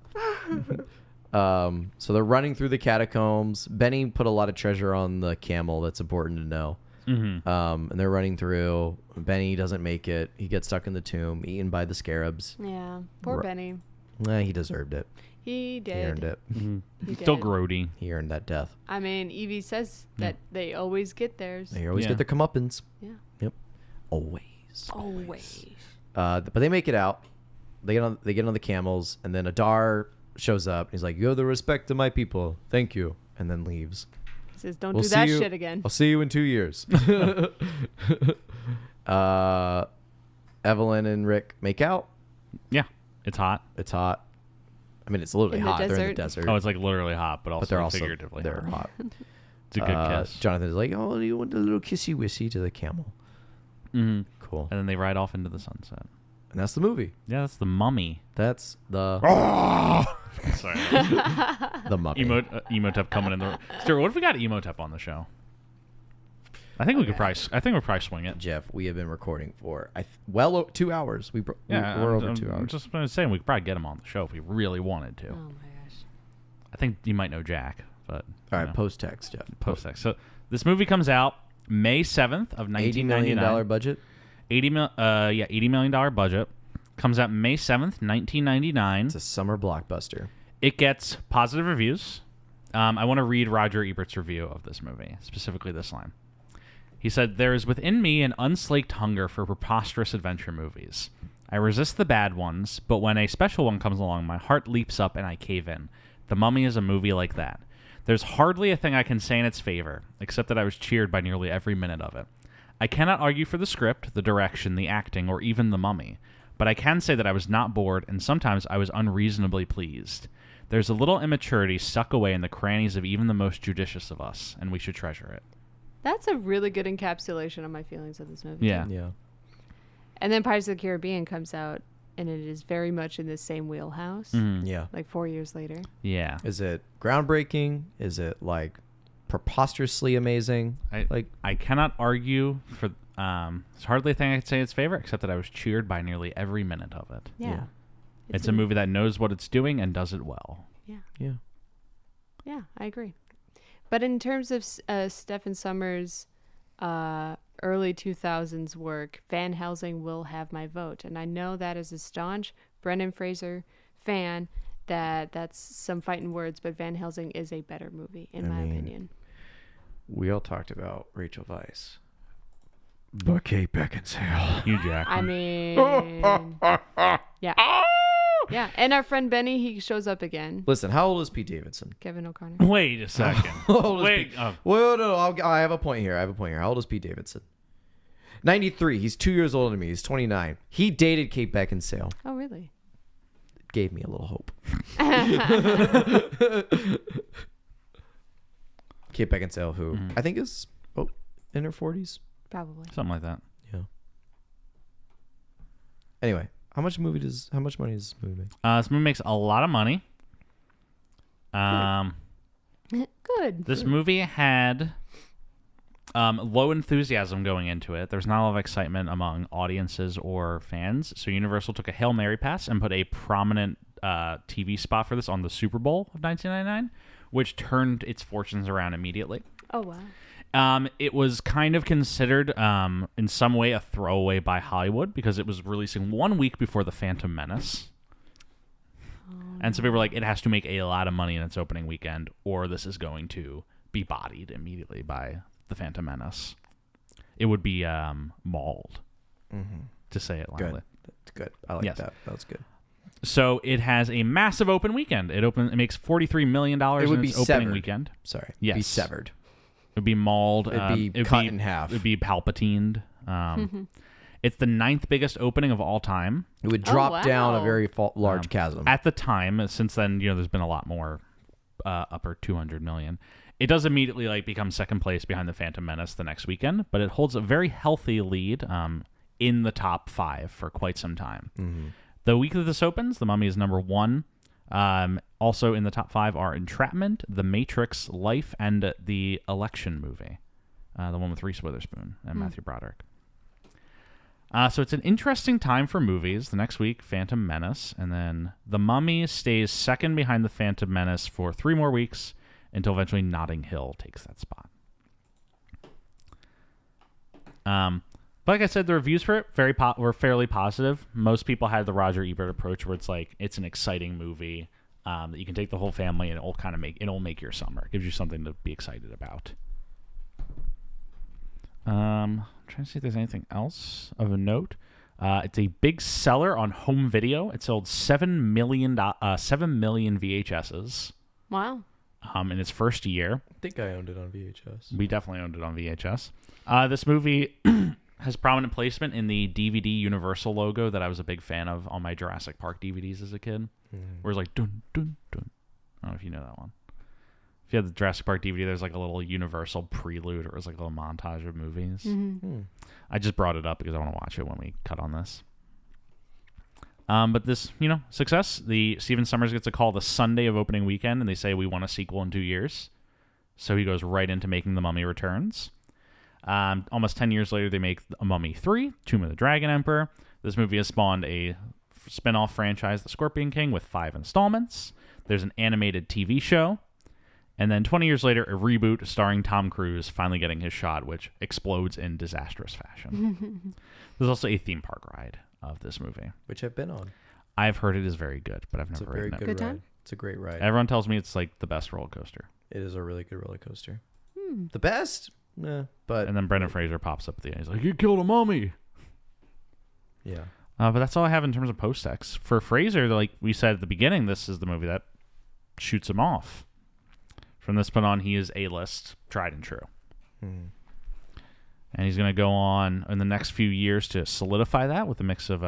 So they're running through the catacombs. Benny put a lot of treasure on the camel. That's important to know.
Mm-hmm.
And they're running through. Benny doesn't make it. He gets stuck in the tomb, eaten by the scarabs.
Yeah. Poor Benny.
He deserved it.
He did.
He earned it.
He
Still
did.
grody.
He earned that death.
I mean, Evie says that they always get theirs.
They always
Yeah.
get their comeuppance.
Yeah.
Yep. Always.
Always.
But they make it out. They get on the camels, and then Adar shows up. He's like, "You have the respect of my people. Thank you," and then leaves.
He says, "Don't
We'll
do
see
that
you-
shit again."
I'll see you in 2 years. Evelyn and Rick make out.
Yeah, it's hot.
It's hot. I mean, it's literally
In the
hot. They're in the
desert?
desert.
Oh, it's like literally hot, but also,
but they're also
figuratively
they're
hot.
hot.
It's a good kiss.
Jonathan is like, "Oh, you want a little kissy wissy to the camel?"
Mm-hmm.
Cool.
And then they ride off into the sunset.
And that's the movie.
Yeah, that's the mummy.
That's the
Sorry.
the mummy.
Emotep coming in the. Stuart, what if we got Emotep on the show? I think we could probably. I think we'll probably swing it.
Jeff, we have been recording for 2 hours. We're over 2
I'm
hours.
just saying we could probably get him on the show if we really wanted to.
Oh my gosh.
I think you might know Jack, but
All
you
right,
know,
post text, Jeff.
post text. So this movie comes out May 7th of
$80
1999.
million budget.
$80 million budget. Comes out May 7th, 1999.
It's a summer blockbuster.
It gets positive reviews. I want to read Roger Ebert's review of this movie, specifically this line. He said, "There is within me an unslaked hunger for preposterous adventure movies. I resist the bad ones, but when a special one comes along, my heart leaps up and I cave in. The Mummy is a movie like that. There's hardly a thing I can say in its favor, except that I was cheered by nearly every minute of it. I cannot argue for the script, the direction, the acting, or even the Mummy, but I can say that I was not bored, and sometimes I was unreasonably pleased. There's a little immaturity stuck away in the crannies of even the most judicious of us, and we should treasure it."
That's a really good encapsulation of my feelings of this movie.
Yeah.
Yeah.
And then Pirates of the Caribbean comes out, and it is very much in the same wheelhouse.
Mhm.
Yeah.
Like 4 years later.
Yeah.
Is it groundbreaking? Is it like preposterously amazing?
I cannot argue for. It's hardly a thing I could say in its favor, except that I was cheered by nearly every minute of it.
Yeah.
Yeah.
It's a movie that knows what it's doing and does it well.
Yeah.
Yeah.
Yeah, I agree. But in terms of Stephen Sommers' early 2000s work, Van Helsing will have my vote. And I know that as a staunch Brendan Fraser fan, that's some fighting words, but Van Helsing is a better movie, in my opinion.
We all talked about Rachel Weisz. But Kate Beckinsale.
Hugh Jackman.
I mean, yeah. Yeah, and our friend Benny, he shows up again.
Listen, how old is Pete Davidson?
Kevin O'Connor.
Wait a second.
How old is
Wait.
Pete?
Oh,
Well, no, I have a point here. How old is Pete Davidson? 93. He's 2 years older than me. He's 29. He dated Kate Beckinsale.
Oh, really?
It gave me a little hope. Kate Beckinsale, who I think is in her 40s.
Probably.
something like that.
Yeah. Anyway, how much money does this movie make?
This movie makes a lot of money.
Good.
This movie had low enthusiasm going into it. There's not a lot of excitement among audiences or fans. So Universal took a Hail Mary pass and put a prominent TV spot for this on the Super Bowl of 1999, which turned its fortunes around immediately.
Oh, wow.
It was kind of considered, in some way, a throwaway by Hollywood because it was releasing 1 week before The Phantom Menace. And so people were like, it has to make a lot of money in its opening weekend, or this is going to be bodied immediately by The Phantom Menace. It would be mauled, to say it loudly.
Good. That's good. I like
Yes.
that. That was good.
So it has a massive open weekend. It makes $43 million
It would
in
be
its opening
severed.
weekend.
Sorry.
Yes.
Be severed.
It would be mauled.
It'd be cut in half.
It would be Palpatined. It's the 9th biggest opening of all time.
It would drop down a
wow.
very large chasm.
At the time, since then, there's been a lot more, upper 200 million. it does immediately like become second place behind the Phantom Menace the next weekend, but it holds a very healthy lead in the top 5 for quite some time.
Mm-hmm.
The week that this opens, The Mummy is number 1. Also in the top 5 are Entrapment, The Matrix, Life, and the Election movie, the one with Reese Witherspoon and Matthew Broderick. So it's an interesting time for movies. The next week, Phantom Menace, and then The Mummy stays second behind the Phantom Menace for 3 more weeks until eventually Notting Hill takes that spot. But like I said, the reviews for it were fairly positive. Most people had the Roger Ebert approach, where it's like it's an exciting movie that you can take the whole family, and it'll make your summer. It gives you something to be excited about. I'm trying to see if there's anything else of a note. It's a big seller on home video. It sold 7 million VHSs.
Wow.
In its first year.
I think I owned it on VHS.
We definitely owned it on VHS. This movie has prominent placement in the DVD Universal logo that I was a big fan of on my Jurassic Park DVDs as a kid. Where it's like dun dun dun. I don't know if you know that one. If you had the Jurassic Park DVD, there's like a little Universal prelude, or it was like a little montage of movies.
Mm-hmm.
I just brought it up because I want to watch it when we cut on this. But this, success. The Stephen Sommers gets a call the Sunday of opening weekend, and they say, we want a sequel in 2 years. So he goes right into making The Mummy Returns. Almost 10 years later, they make A Mummy 3, Tomb of the Dragon Emperor. This movie has spawned a spin-off franchise, The Scorpion King, with 5 installments. There's an animated TV show. And then 20 years later, a reboot starring Tom Cruise finally getting his shot, which explodes in disastrous fashion. There's also a theme park ride of this movie,
which I've been on.
I've heard it is very good, but I've never ridden it.
It's a very good ride. It's a great ride.
Everyone tells me it's like the best roller coaster.
It is a really good roller coaster. The best? But...
And then Brendan Fraser pops up at the end. He's like, you killed a mummy.
Yeah.
But that's all I have in terms of post-ex. For Fraser, like we said at the beginning, this is the movie that shoots him off. From this point on, he is A-list, tried and true. And he's going to go on in the next few years to solidify that with a mix of,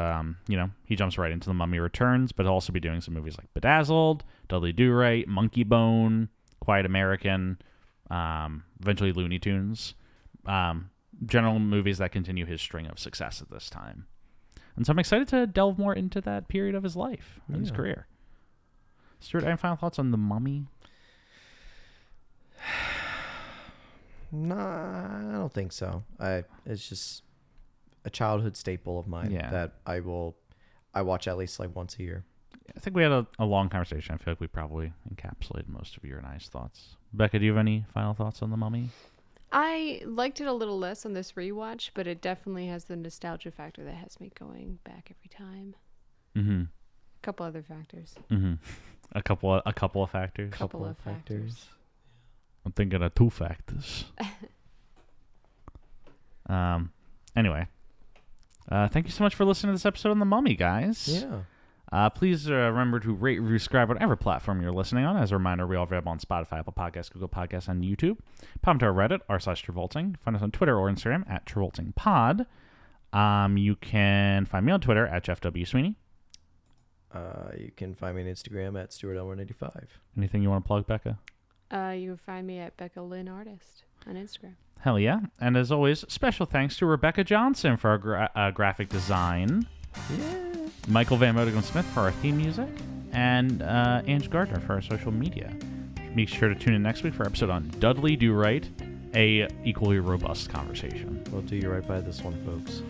he jumps right into The Mummy Returns, but he'll also be doing some movies like Bedazzled, Dudley Do-Right, Monkey Bone, Quiet American, eventually Looney Tunes. General movies that continue his string of success at this time. And so I'm excited to delve more into that period of his life and his career. Stuart, any final thoughts on The Mummy?
Nah, I don't think so. It's just a childhood staple of mine that I watch at least like once a year.
I think we had a long conversation. I feel like we probably encapsulated most of your and I's thoughts. Becca, do you have any final thoughts on The Mummy?
I liked it a little less on this rewatch, but it definitely has the nostalgia factor that has me going back every time.
Mm-hmm.
A couple other factors.
Mm-hmm. A couple of factors.
Couple of factors.
I'm thinking of 2 factors. Anyway, thank you so much for listening to this episode on The Mummy, guys.
Yeah.
Please remember to rate, review, subscribe, whatever platform you're listening on. As a reminder, we all available on Spotify, Apple Podcasts, Google Podcasts, and YouTube. Pop into our Reddit, r/Travolting. Find us on Twitter or Instagram at TravoltingPod. You can find me on Twitter at Jeff W. Sweeney.
You can find me on Instagram at StuartElmore95.
Anything you want to plug, Becca?
You can find me at Becca Lynn Artist on Instagram.
Hell yeah. And as always, special thanks to Rebecca Johnson for our graphic design.
Yeah.
Michael Van Modigam Smith for our theme music. And Ange Gardner for our social media. Make sure to tune in next week for our episode on Dudley Do Right, a equally robust conversation.
We'll do you right by this one, folks.